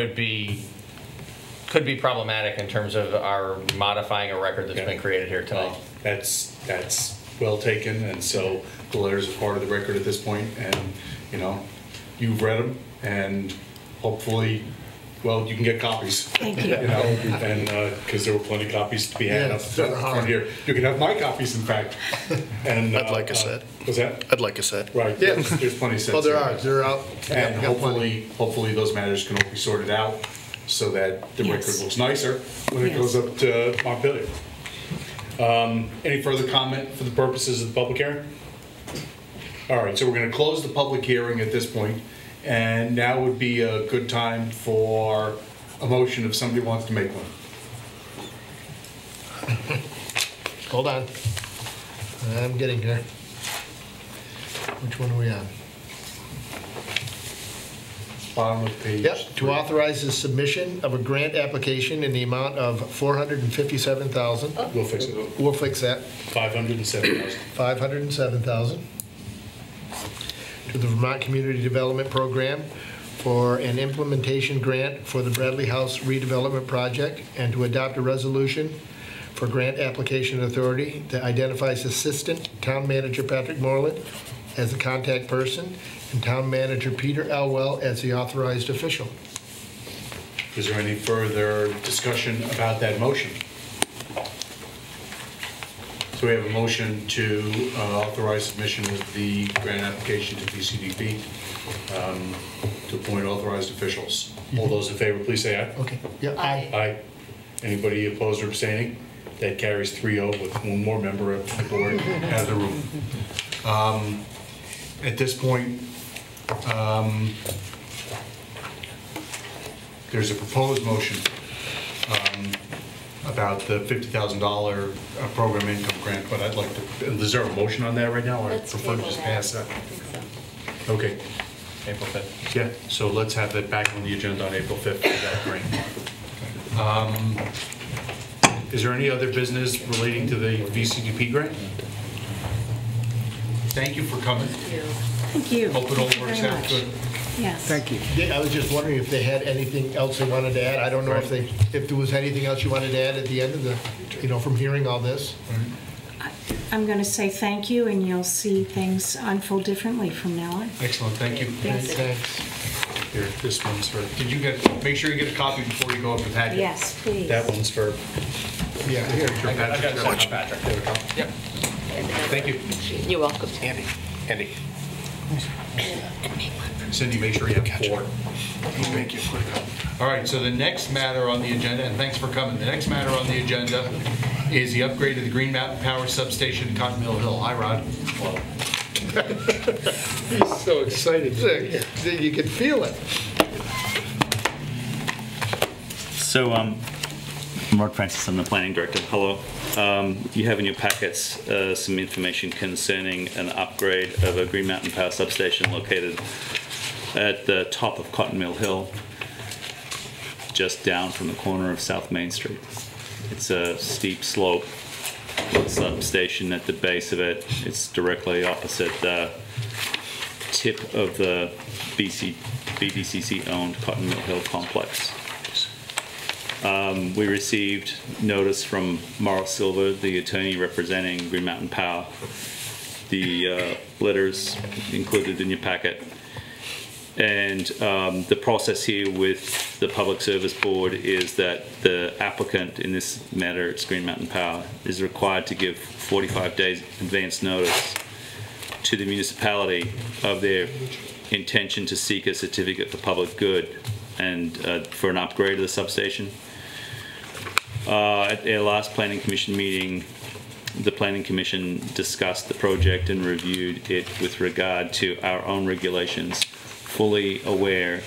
could be problematic in terms of our modifying a record that's been created here tonight. That's well taken, and so the letters are part of the record at this point, and you've read them, and hopefully, well, you can get copies. Thank you. And because there were plenty of copies to be had up front here. You can have my copies, in fact. And I'd like a set. Was that? I'd like a set. Right. Yeah. There's plenty of sets. Well, there are. They're out. And hopefully those matters can all be sorted out so that the record looks nicer when it goes up to Montpelier. Any further comment for the purposes of the public hearing? All right, so we're going to close the public hearing at this point. And now would be a good time for a motion if somebody wants to make one. Hold on. I'm getting here. Which one are we on? Bottom of page. Yep, to authorize the submission of a grant application in the amount of $457,000. We'll fix it. We'll fix that. $507,000. $507,000. To the Vermont Community Development Program for an implementation grant for the Bradley House redevelopment project, and to adopt a resolution for grant application authority that identifies Assistant Town Manager Patrick Moreland as the contact person and Town Manager Peter Elwell as the authorized official. Is there any further discussion about that motion? So we have a motion to authorize submission of the grant application to VCDP to appoint authorized officials. All those in favor, please say aye. Okay. Yeah. Aye. Aye. Anybody opposed or abstaining? That carries 3-0 with one more member of the board out of the room. At this point, there's a proposed motion about the $50,000 program income grant, but I'd like to, is there a motion on that right now, or I'd prefer to just pass that? I think so. Okay. April 5th. Yeah, so let's have that back on the agenda on April 5th for that grant. Is there any other business relating to the VCDP grant? Thank you for coming. Thank you. Hope it all Thank you works very out much. good. Yes. Thank you. I was just wondering if they had anything else they wanted to add. I don't know if there was anything else you wanted to add at the end of the, from hearing all this. I'm going to say thank you, and you'll see things unfold differently from now on. Excellent, thank you. Yes. Thanks. Here, this one's for, did you make sure you get a copy before you go up to Patrick? Yes, please. That one's for, yeah, here. I got it sent to Patrick. Yep. Thank you. You're welcome. Andy. Cindy, make sure you have 4. Thank you. All right, so the next matter on the agenda, and thanks for coming, the next matter on the agenda is the upgrade of the Green Mountain Power Substation at Cotton Mill Hill. Hi, Rod. He's so excited. You can feel it. So, I'm Rod Francis, I'm the planning director. Hello. You have in your packets some information concerning an upgrade of a Green Mountain Power Substation located at the top of Cotton Mill Hill, just down from the corner of South Main Street. It's a steep slope substation at the base of it. It's directly opposite the tip of the BDCC-owned Cotton Mill Hill complex. We received notice from Morris Silver, the attorney representing Green Mountain Power. The letters included in your packet. And the process here with the Public Service Board is that the applicant in this matter, it's Green Mountain Power, is required to give 45 days advance notice to the municipality of their intention to seek a certificate for public good and for an upgrade of the substation. At their last Planning Commission meeting, the Planning Commission discussed the project and reviewed it with regard to our own regulations, fully aware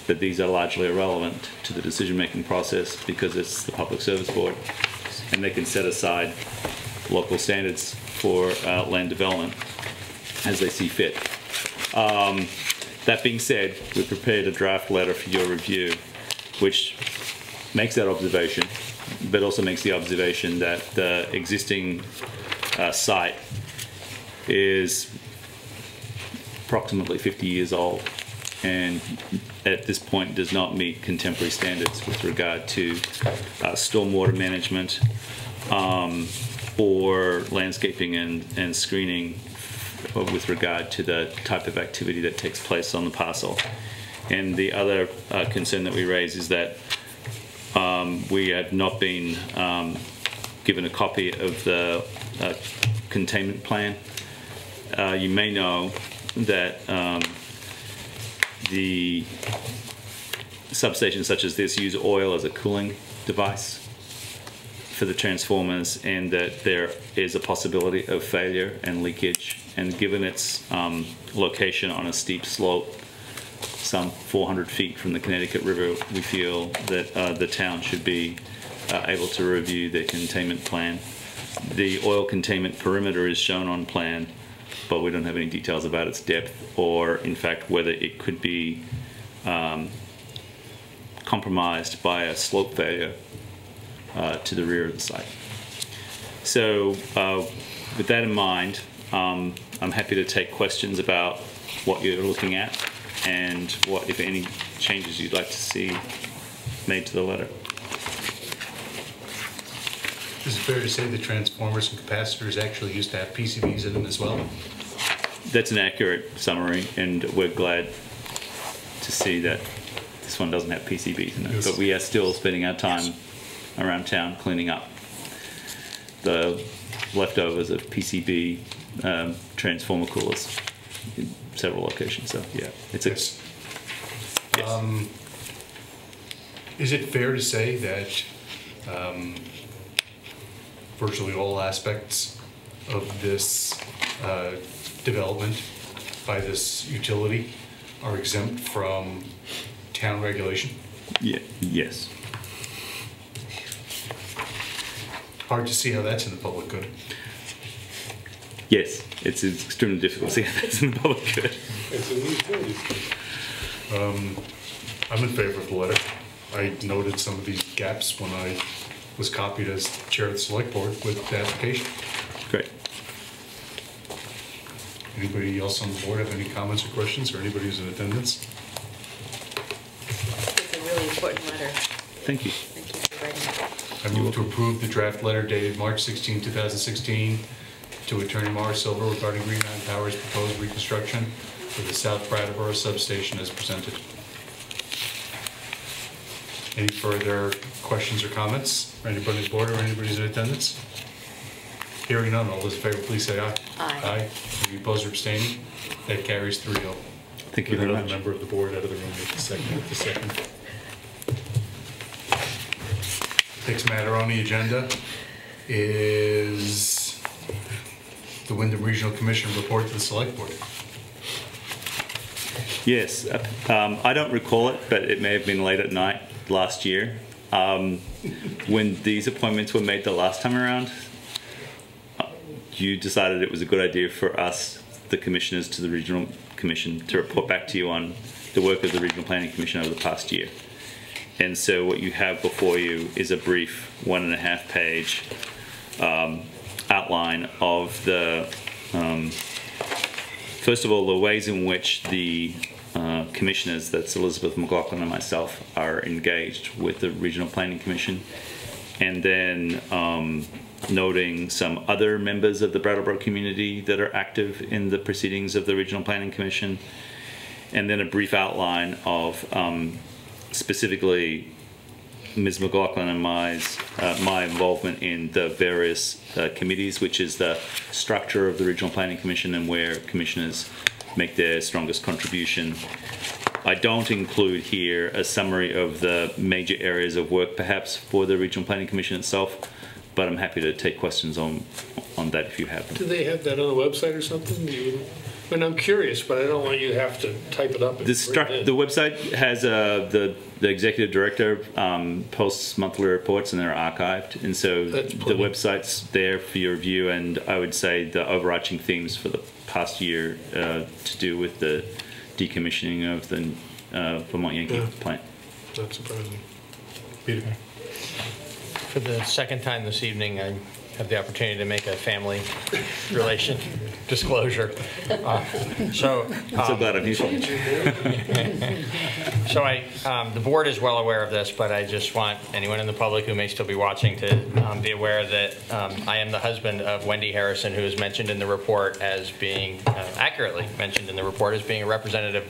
that these are largely irrelevant to the decision-making process because it's the Public Service Board and they can set aside local standards for land development as they see fit. That being said, we prepared a draft letter for your review which makes that observation, but also makes the observation that the existing site is approximately 50 years old and at this point does not meet contemporary standards with regard to stormwater management or landscaping and screening with regard to the type of activity that takes place on the parcel. And the other concern that we raise is that we have not been given a copy of the containment plan. You may know that the substations such as this use oil as a cooling device for the transformers and that there is a possibility of failure and leakage, and given its location on a steep slope some 400 feet from the Connecticut River, we feel that the town should be able to review the containment plan. The oil containment perimeter is shown on plan, but we don't have any details about its depth or, in fact, whether it could be compromised by a slope failure to the rear of the site. So with that in mind, I'm happy to take questions about what you're looking at and what, if any, changes you'd like to see made to the letter. Is it fair to say the transformers and capacitors actually used to have PCBs in them as well? That's an accurate summary, and we're glad to see that this one doesn't have PCBs in it. Yes. But we are still spending our time around town cleaning up the leftovers of PCB transformer coolers in several locations. So yeah, it's yes. Is it fair to say that virtually all aspects of this development by this utility are exempt from town regulation? Yeah. Yes. Hard to see how that's in the public good. Yes, it's extremely difficult to see how that's in the public good. It's a utility. I'm in favor of the letter. I noted some of these gaps when I was copied as chair of the select board with the application. Great. Anybody else on the board have any comments or questions, or anybody who's in attendance? It's a really important letter. Thank you. Thank you for writing it. I move to approve the draft letter dated March 16, 2016 to Attorney Mara Silver regarding Green Mountain Power's proposed reconstruction for the South Brattleboro Substation as presented. Any further questions or comments? Anybody on the board or anybody who's in attendance? Hearing none, all those in favor, please say aye. Aye. Any opposed or abstaining? That carries 3-0. Thank you very much. Another member of the board out of the room at the second. Next matter on the agenda is the Windham Regional Commission report to the Select Board. Yes, I don't recall it, but it may have been late at night last year. When these appointments were made the last time around, you decided it was a good idea for us, the commissioners to the Regional Commission, to report back to you on the work of the Regional Planning Commission over the past year. And so what you have before you is a brief 1.5 page outline of the, first of all, the ways in which the commissioners, that's Elizabeth McLaughlin and myself, are engaged with the Regional Planning Commission. And then noting some other members of the Brattleboro community that are active in the proceedings of the Regional Planning Commission. And then a brief outline of specifically Ms. McLaughlin and my involvement in the various committees, which is the structure of the Regional Planning Commission and where commissioners make their strongest contribution. I don't include here a summary of the major areas of work perhaps for the Regional Planning Commission itself, but I'm happy to take questions on that if you have them. Do they have that on the website or something? I mean, I'm curious, but I don't want you to have to type it up. The website has the executive director posts monthly reports and they're archived, and so the website's there for your review. And I would say the overarching themes for the past year to do with the decommissioning of the Vermont Yankee plant. Not surprising. Peter. For the second time this evening, I have the opportunity to make a family relation disclosure. I'm so glad I'm here. So the board is well aware of this, but I just want anyone in the public who may still be watching to be aware that I am the husband of Wendy Harrison, who is mentioned in the report as being, accurately mentioned in the report as being a representative,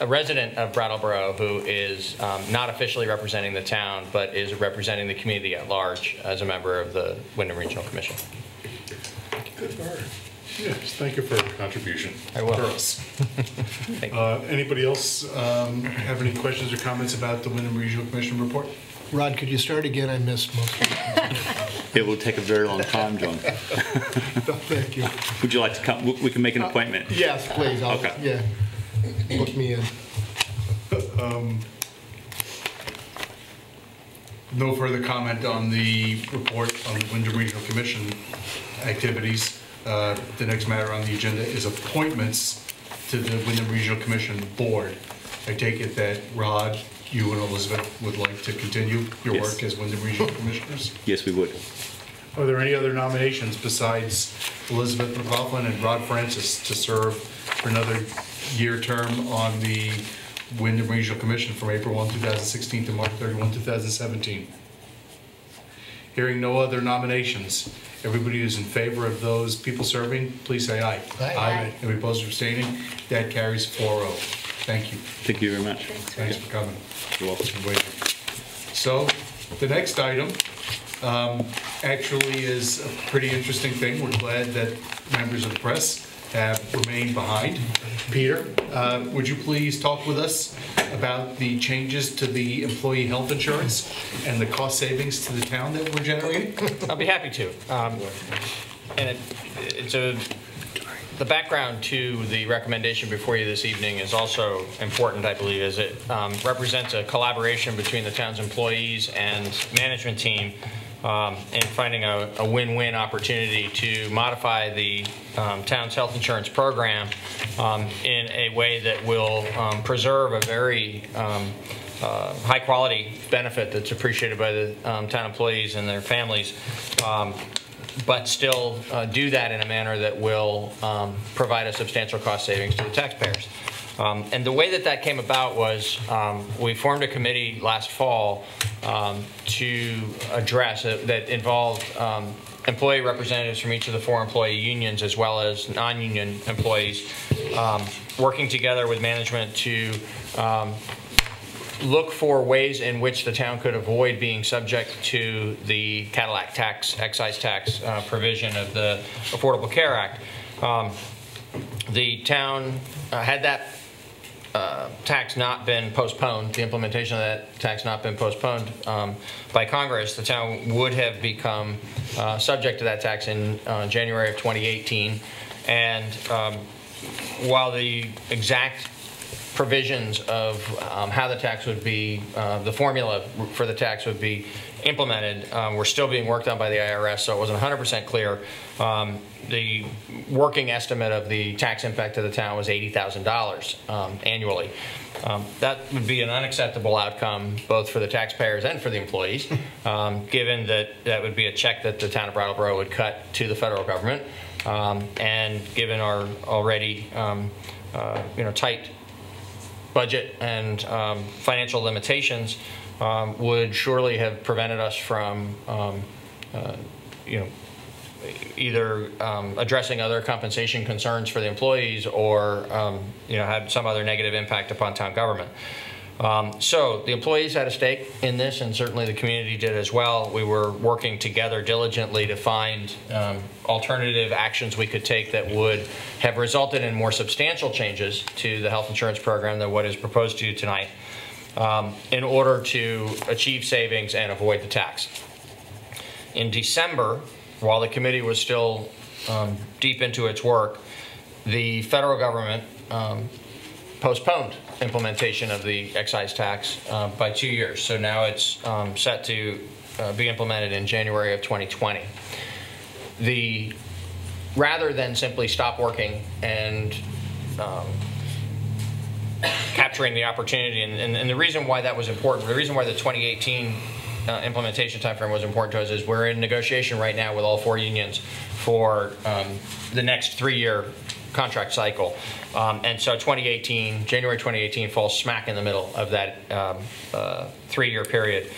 a resident of Brattleboro who is not officially representing the town, but is representing the community at large as a member of the Windham Regional Commission. Good for her. Yes, thank you for your contribution. I will. For us. Anybody else have any questions or comments about the Windham Regional Commission report? Rod, could you start again? I missed most of it. It will take a very long time, John. Thank you. Would you like to come? We can make an appointment. Yes, please. Okay. Yeah. Book me in. No further comment on the report on the Windham Regional Commission activities. The next matter on the agenda is appointments to the Windham Regional Commission board. I take it that Rod, you and Elizabeth would like to continue your work as Windham Regional Commissioners? Yes, we would. Are there any other nominations besides Elizabeth McLaughlin and Rod Francis to serve for another year term on the Windham Regional Commission from April 1, 2016 to March 31, 2017? Hearing no other nominations, everybody who's in favor of those people serving, please say aye. Aye. Anybody opposed or abstaining? That carries 4-0. Thank you. Thank you very much. Thanks for coming. You're welcome. So the next item actually is a pretty interesting thing. We're glad that members of the press have remained behind. Peter, would you please talk with us about the changes to the employee health insurance and the cost savings to the town that we're generating? I'll be happy to. And the background to the recommendation before you this evening is also important, I believe, as it represents a collaboration between the town's employees and management team in finding a win-win opportunity to modify the town's health insurance program in a way that will preserve a very high-quality benefit that's appreciated by the town employees and their families, but still do that in a manner that will provide a substantial cost savings to the taxpayers. And the way that that came about was we formed a committee last fall to address that involved employee representatives from each of the 4 employee unions as well as non-union employees working together with management to look for ways in which the town could avoid being subject to the Cadillac tax, excise tax provision of the Affordable Care Act. The town had that tax not been postponed, the implementation of that tax not been postponed by Congress, the town would have become subject to that tax in January of 2018. And while the exact provisions of how the tax would be, the formula for the tax would be implemented, were still being worked on by the IRS, so it wasn't 100% clear. The working estimate of the tax impact to the town was $80,000 annually. That would be an unacceptable outcome both for the taxpayers and for the employees, given that that would be a check that the town of Brattleboro would cut to the federal government, and given our already tight budget and financial limitations, would surely have prevented us from either addressing other compensation concerns for the employees or had some other negative impact upon town government. So the employees had a stake in this, and certainly the community did as well. We were working together diligently to find alternative actions we could take that would have resulted in more substantial changes to the health insurance program than what is proposed to you tonight, in order to achieve savings and avoid the tax. In December, while the committee was still deep into its work, the federal government postponed implementation of the excise tax by 2 years. So now it's set to be implemented in January of 2020. Rather than simply stop working and capturing the opportunity, and the reason why that was important, the reason why the 2018 implementation timeframe was important to us is we're in negotiation right now with all 4 unions for the next 3-year contract cycle. And so January 2018 falls smack in the middle of that 3-year period.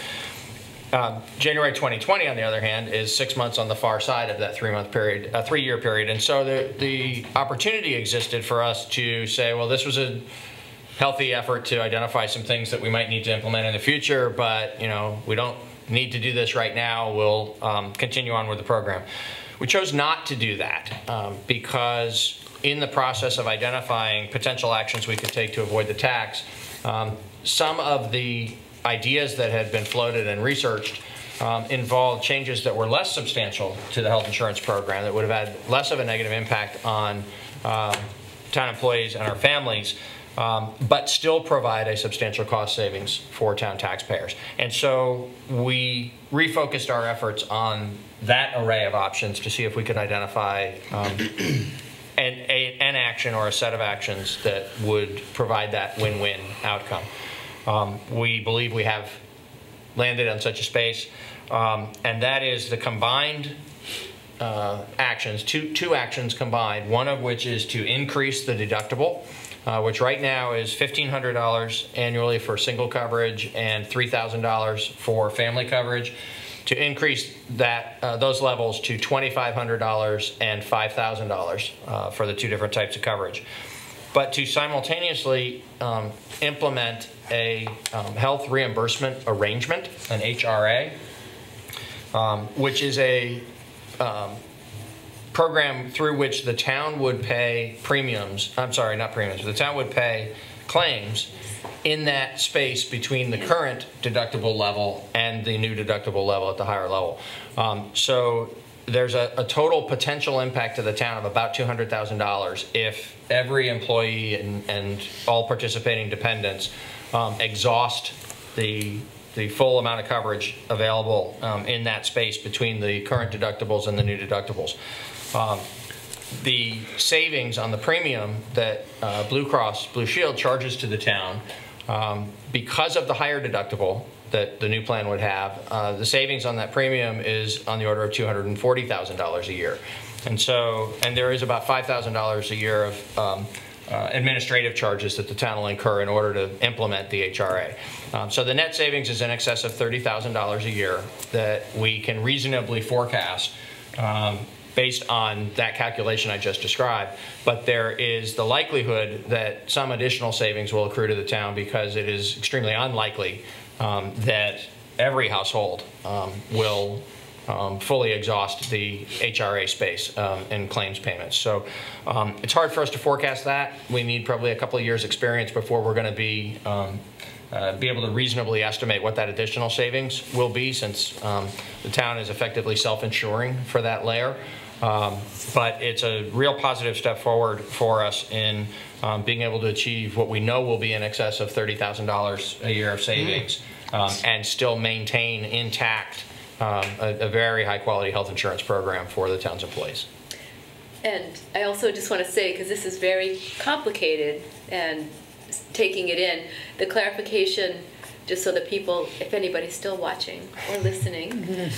January 2020, on the other hand, is 6 months on the far side of that 3-year period. And so the opportunity existed for us to say, well, this was a healthy effort to identify some things that we might need to implement in the future, but we don't need to do this right now. We'll continue on with the program. We chose not to do that because in the process of identifying potential actions we could take to avoid the tax, some of the ideas that had been floated and researched involved changes that were less substantial to the health insurance program, that would have had less of a negative impact on town employees and our families, but still provide a substantial cost savings for town taxpayers. And so we refocused our efforts on that array of options to see if we could identify an action or a set of actions that would provide that win-win outcome. We believe we have landed on such a space, and that is the combined actions, two actions combined, one of which is to increase the deductible, which right now is $1,500 annually for single coverage and $3,000 for family coverage, to increase that those levels to $2,500 and $5,000 for the 2 different types of coverage. But to simultaneously implement a health reimbursement arrangement, an HRA, which is a program through which the town would pay premiums, I'm sorry, not premiums, the town would pay claims in that space between the current deductible level and the new deductible level at the higher level. So there's a total potential impact to the town of about $200,000 if every employee and all participating dependents exhaust the full amount of coverage available in that space between the current deductibles and the new deductibles. The savings on the premium that Blue Cross Blue Shield charges to the town Because of the higher deductible that the new plan would have, the savings on that premium is on the order of $240,000 a year. And so, and there is about $5,000 a year of administrative charges that the town will incur in order to implement the HRA. So the net savings is in excess of $30,000 a year that we can reasonably forecast based on that calculation I just described. But there is the likelihood that some additional savings will accrue to the town because it is extremely unlikely that every household will fully exhaust the HRA space in claims payments. So it's hard for us to forecast that. We need probably a couple of years experience before we're going to be able to reasonably estimate what that additional savings will be, since the town is effectively self-insuring for that layer. But it's a real positive step forward for us in being able to achieve what we know will be in excess of $30,000 a year of savings and still maintain intact a very high quality health insurance program for the town's employees. And I also just want to say, because this is very complicated and taking it in, the clarification, just so that people, if anybody's still watching or listening,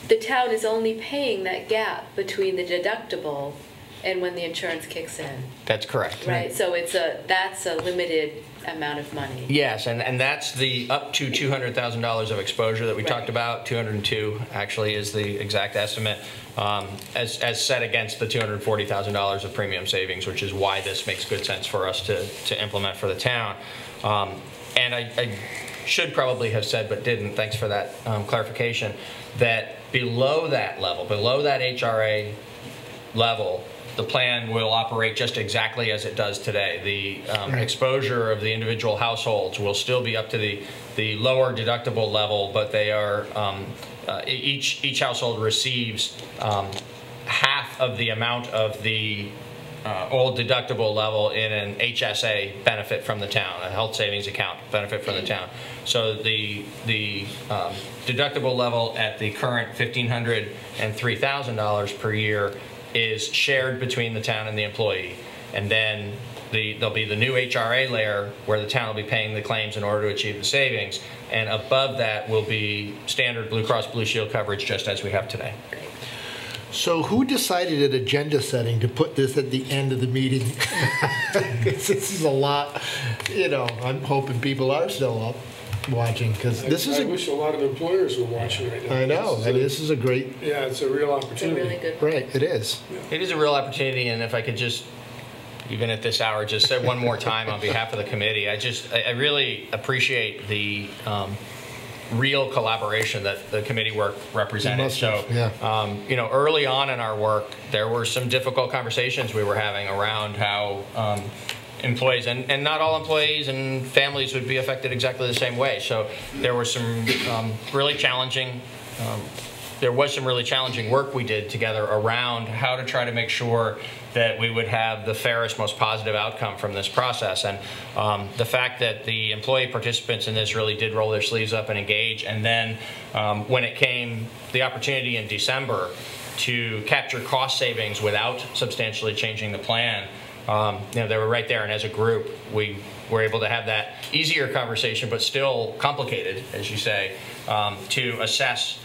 the town is only paying that gap between the deductible and when the insurance kicks in. That's correct. Right, so that's a limited amount of money. Yes, and that's the up to $200,000 of exposure that we talked about. 202 actually is the exact estimate, as set against the $240,000 of premium savings, which is why this makes good sense for us to implement for the town. And I should probably have said, but didn't, thanks for that clarification, that below that level, below that HRA level, the plan will operate just exactly as it does today. The exposure of the individual households will still be up to the lower deductible level, but they are each household receives half of the amount of the old deductible level in an HSA benefit from the town, a health savings account benefit from the town. So the deductible level at the current $1,500 and $3,000 per year is shared between the town and the employee. And then there'll be the new HRA layer where the town will be paying the claims in order to achieve the savings. And above that will be standard Blue Cross Blue Shield coverage, just as we have today. So who decided at agenda setting to put this at the end of the meeting? This is a lot, you know, I'm hoping people are still up watching, because this is I wish a lot of employers were watching right now. I know, and this is a great... Yeah, it's a real opportunity. It's a really good Right, it is. Yeah. It is a real opportunity, and if I could just, even at this hour, just say one more time on behalf of the committee, I really appreciate the real collaboration that the committee work represented. So, you know, early on in our work, there were some difficult conversations we were having around how employees, and not all employees and families would be affected exactly the same way. So there were some really challenging, there was some really challenging work we did together around how to try to make sure that we would have the fairest, most positive outcome from this process. And the fact that the employee participants in this really did roll their sleeves up and engage. And then when it came the opportunity in December to capture cost savings without substantially changing the plan, you know, they were right there, and as a group, we were able to have that easier conversation, but still complicated, as you say, to assess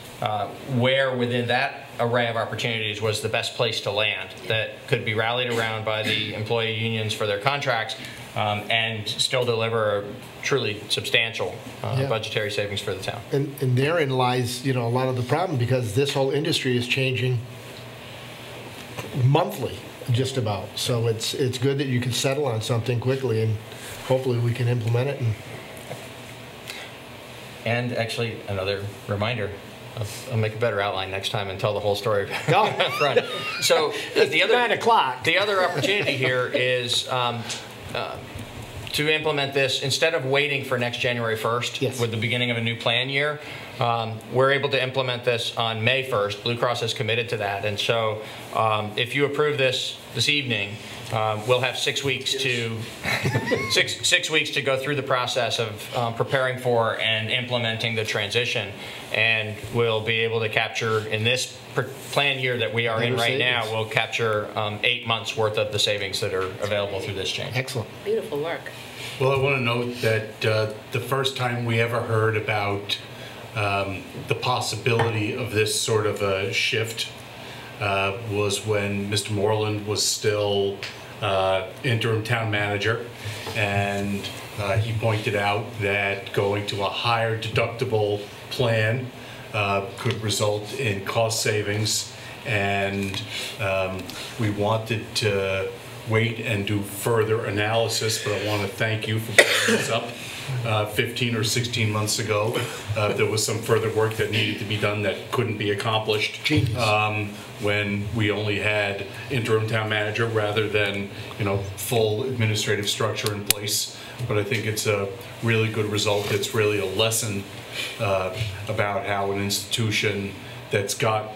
where within that array of opportunities was the best place to land that could be rallied around by the employee unions for their contracts and still deliver a truly substantial budgetary savings for the town. And therein lies, you know, a lot of the problem, because this whole industry is changing monthly. Just about. So it's good that you can settle on something quickly, and hopefully we can implement it. And actually, another reminder, I'll make a better outline next time and tell the whole story up front. So the other 9 o'clock. The other opportunity here is to implement this instead of waiting for next January 1st with the beginning of a new plan year. We're able to implement this on May 1st. Blue Cross is committed to that. And so if you approve this evening, we'll have 6 weeks to 6 weeks to go through the process of preparing for and implementing the transition, and we'll be able to capture in this plan year that we are in right now. We'll capture 8 months worth of the savings that are available through this change. Excellent. Beautiful work. Well, I want to note that the first time we ever heard about the possibility of this sort of a shift was when Mr. Moreland was still interim town manager, and he pointed out that going to a higher deductible plan could result in cost savings, and we wanted to wait and do further analysis, but I want to thank you for bringing this up. 15 or 16 months ago, there was some further work that needed to be done that couldn't be accomplished when we only had interim town manager rather than, you know, full administrative structure in place. But I think it's a really good result. It's really a lesson about how an institution that's got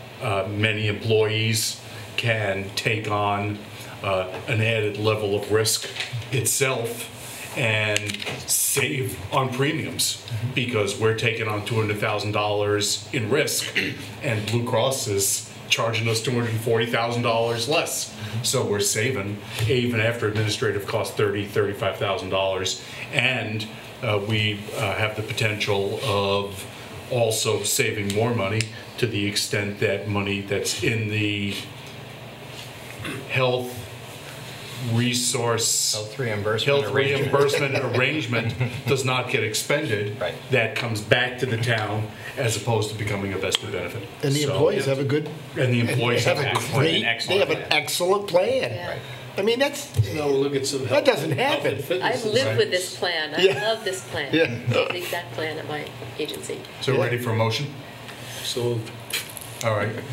many employees can take on an added level of risk itself and save on premiums, because we're taking on $200,000 in risk and Blue Cross is charging us $240,000 less. So we're saving, even after administrative costs, $35,000. And we have the potential of also saving more money to the extent that money that's in the health reimbursement arrangement does not get expended. Right. That comes back to the town as opposed to becoming a vested benefit. And the employees have a good. And the employees have a great. They have an excellent plan. Yeah. Right. I mean, that's. Now we'll look at some that doesn't happen. I've lived with this plan. I love this plan. Yeah. It's the exact plan at my agency. So ready for a motion? So, all right.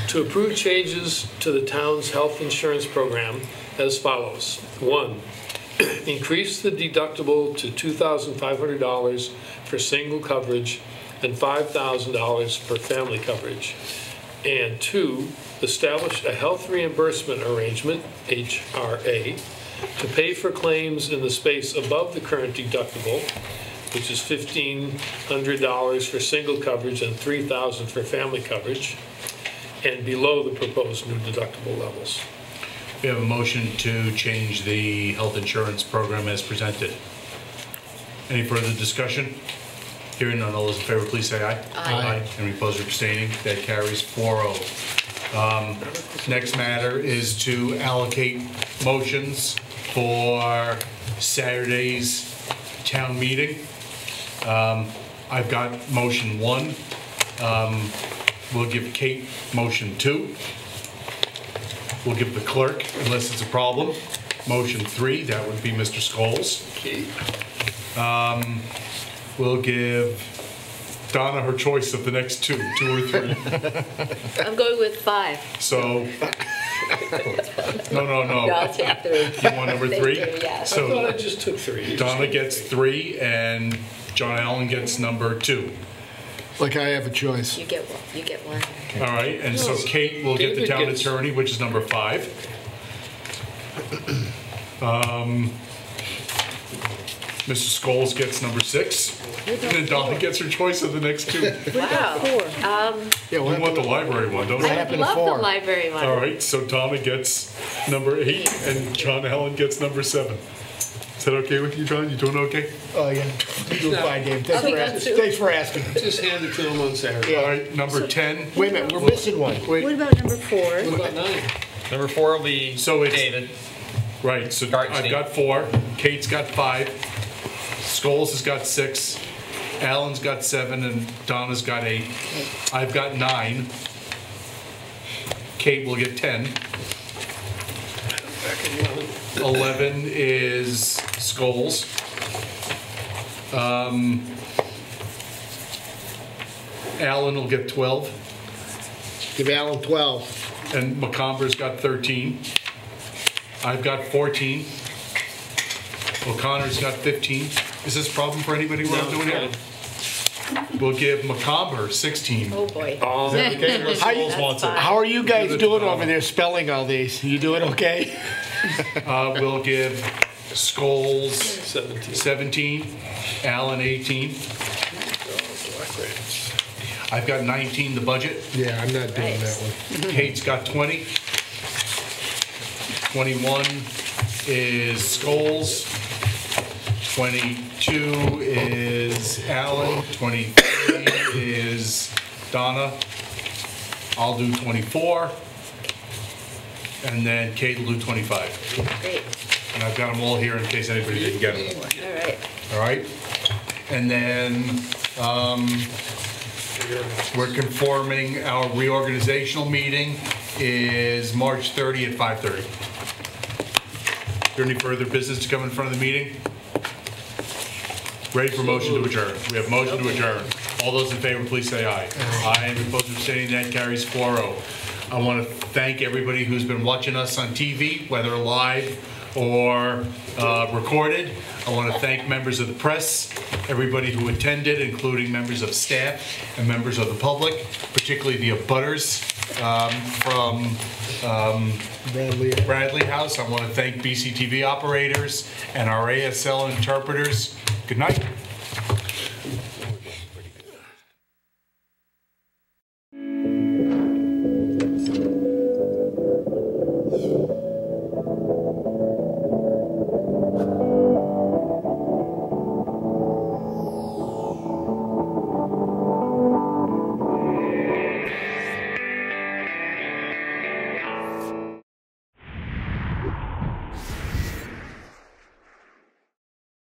To approve changes to the town's health insurance program as follows. 1, increase the deductible to $2,500 for single coverage and $5,000 for family coverage. And 2, establish a health reimbursement arrangement, HRA, to pay for claims in the space above the current deductible, which is $1,500 for single coverage and $3,000 for family coverage, and below the proposed new deductible levels. We have a motion to change the health insurance program as presented. Any further discussion? Hearing none, all those in favor, please say aye. Aye. Any opposed or abstaining? That carries 4-0. Next matter is to allocate motions for Saturday's town meeting. I've got motion 1. We'll give Kate motion 2. We'll give the clerk, unless it's a problem, motion 3. That would be Mr. Scholes. We'll give Donna her choice of the next 2 or 3. I'm going with 5. So, no. No, I'll take 3. You want number 3? Yeah. So I thought I just took 3. Donna gets 3 and John Allen gets number 2. Like I have a choice. You get 1. You get 1. All right, and so Kate will get the town attorney, which is number 5. Mr. Scholes gets number 6. And then Donna gets her choice of the next 2. Wow. We want the library one, don't we? I love the library one. All right, so Donna gets number 8 and John Allen gets number 7. Is that okay with you, John? You doing okay? Oh, yeah. You're doing fine, Dave. Thanks for asking. Just hand it to him on Saturday. All right, number 10. Wait a minute, we're missing one. Wait. What about number 4? What about 9? Number 4 will be David. Right, so I've got 4. Kate's got 5. Scholes has got 6. Alan's got 7 and Donna's got 8. I've got 9. Kate will get 10. 11 is Scholes. Alan will get 12. Give Alan 12. And McComber's got 13. I've got 14. O'Connor's got 15. Is this a problem for anybody what I'm doing here? We'll give Macomber 16. Oh, boy. Is that okay? Or Schools wants it. How are you guys doing over there spelling all these? You doing okay? We'll give Scholes 17, Allen 18. I've got 19, the budget. Yeah, I'm not doing that one. Kate's got 20. 21 is Scholes. 22 is Allen. 23 is Donna. I'll do 24. And then Kate will do 25. Great. And I've got them all here in case anybody didn't get them. All right. All right? And then we're conforming, our reorganizational meeting is March 30 at 5:30. Is there any further business to come in front of the meeting? Ready for motion to adjourn. We have motion to adjourn. All those in favor, please say aye. Aye. And opposed or abstaining, that carries 4-0. I want to thank everybody who's been watching us on TV, whether live or recorded. I want to thank members of the press, everybody who attended, including members of staff and members of the public, particularly the abutters from Bradley House. I want to thank BCTV operators and our ASL interpreters. Good night.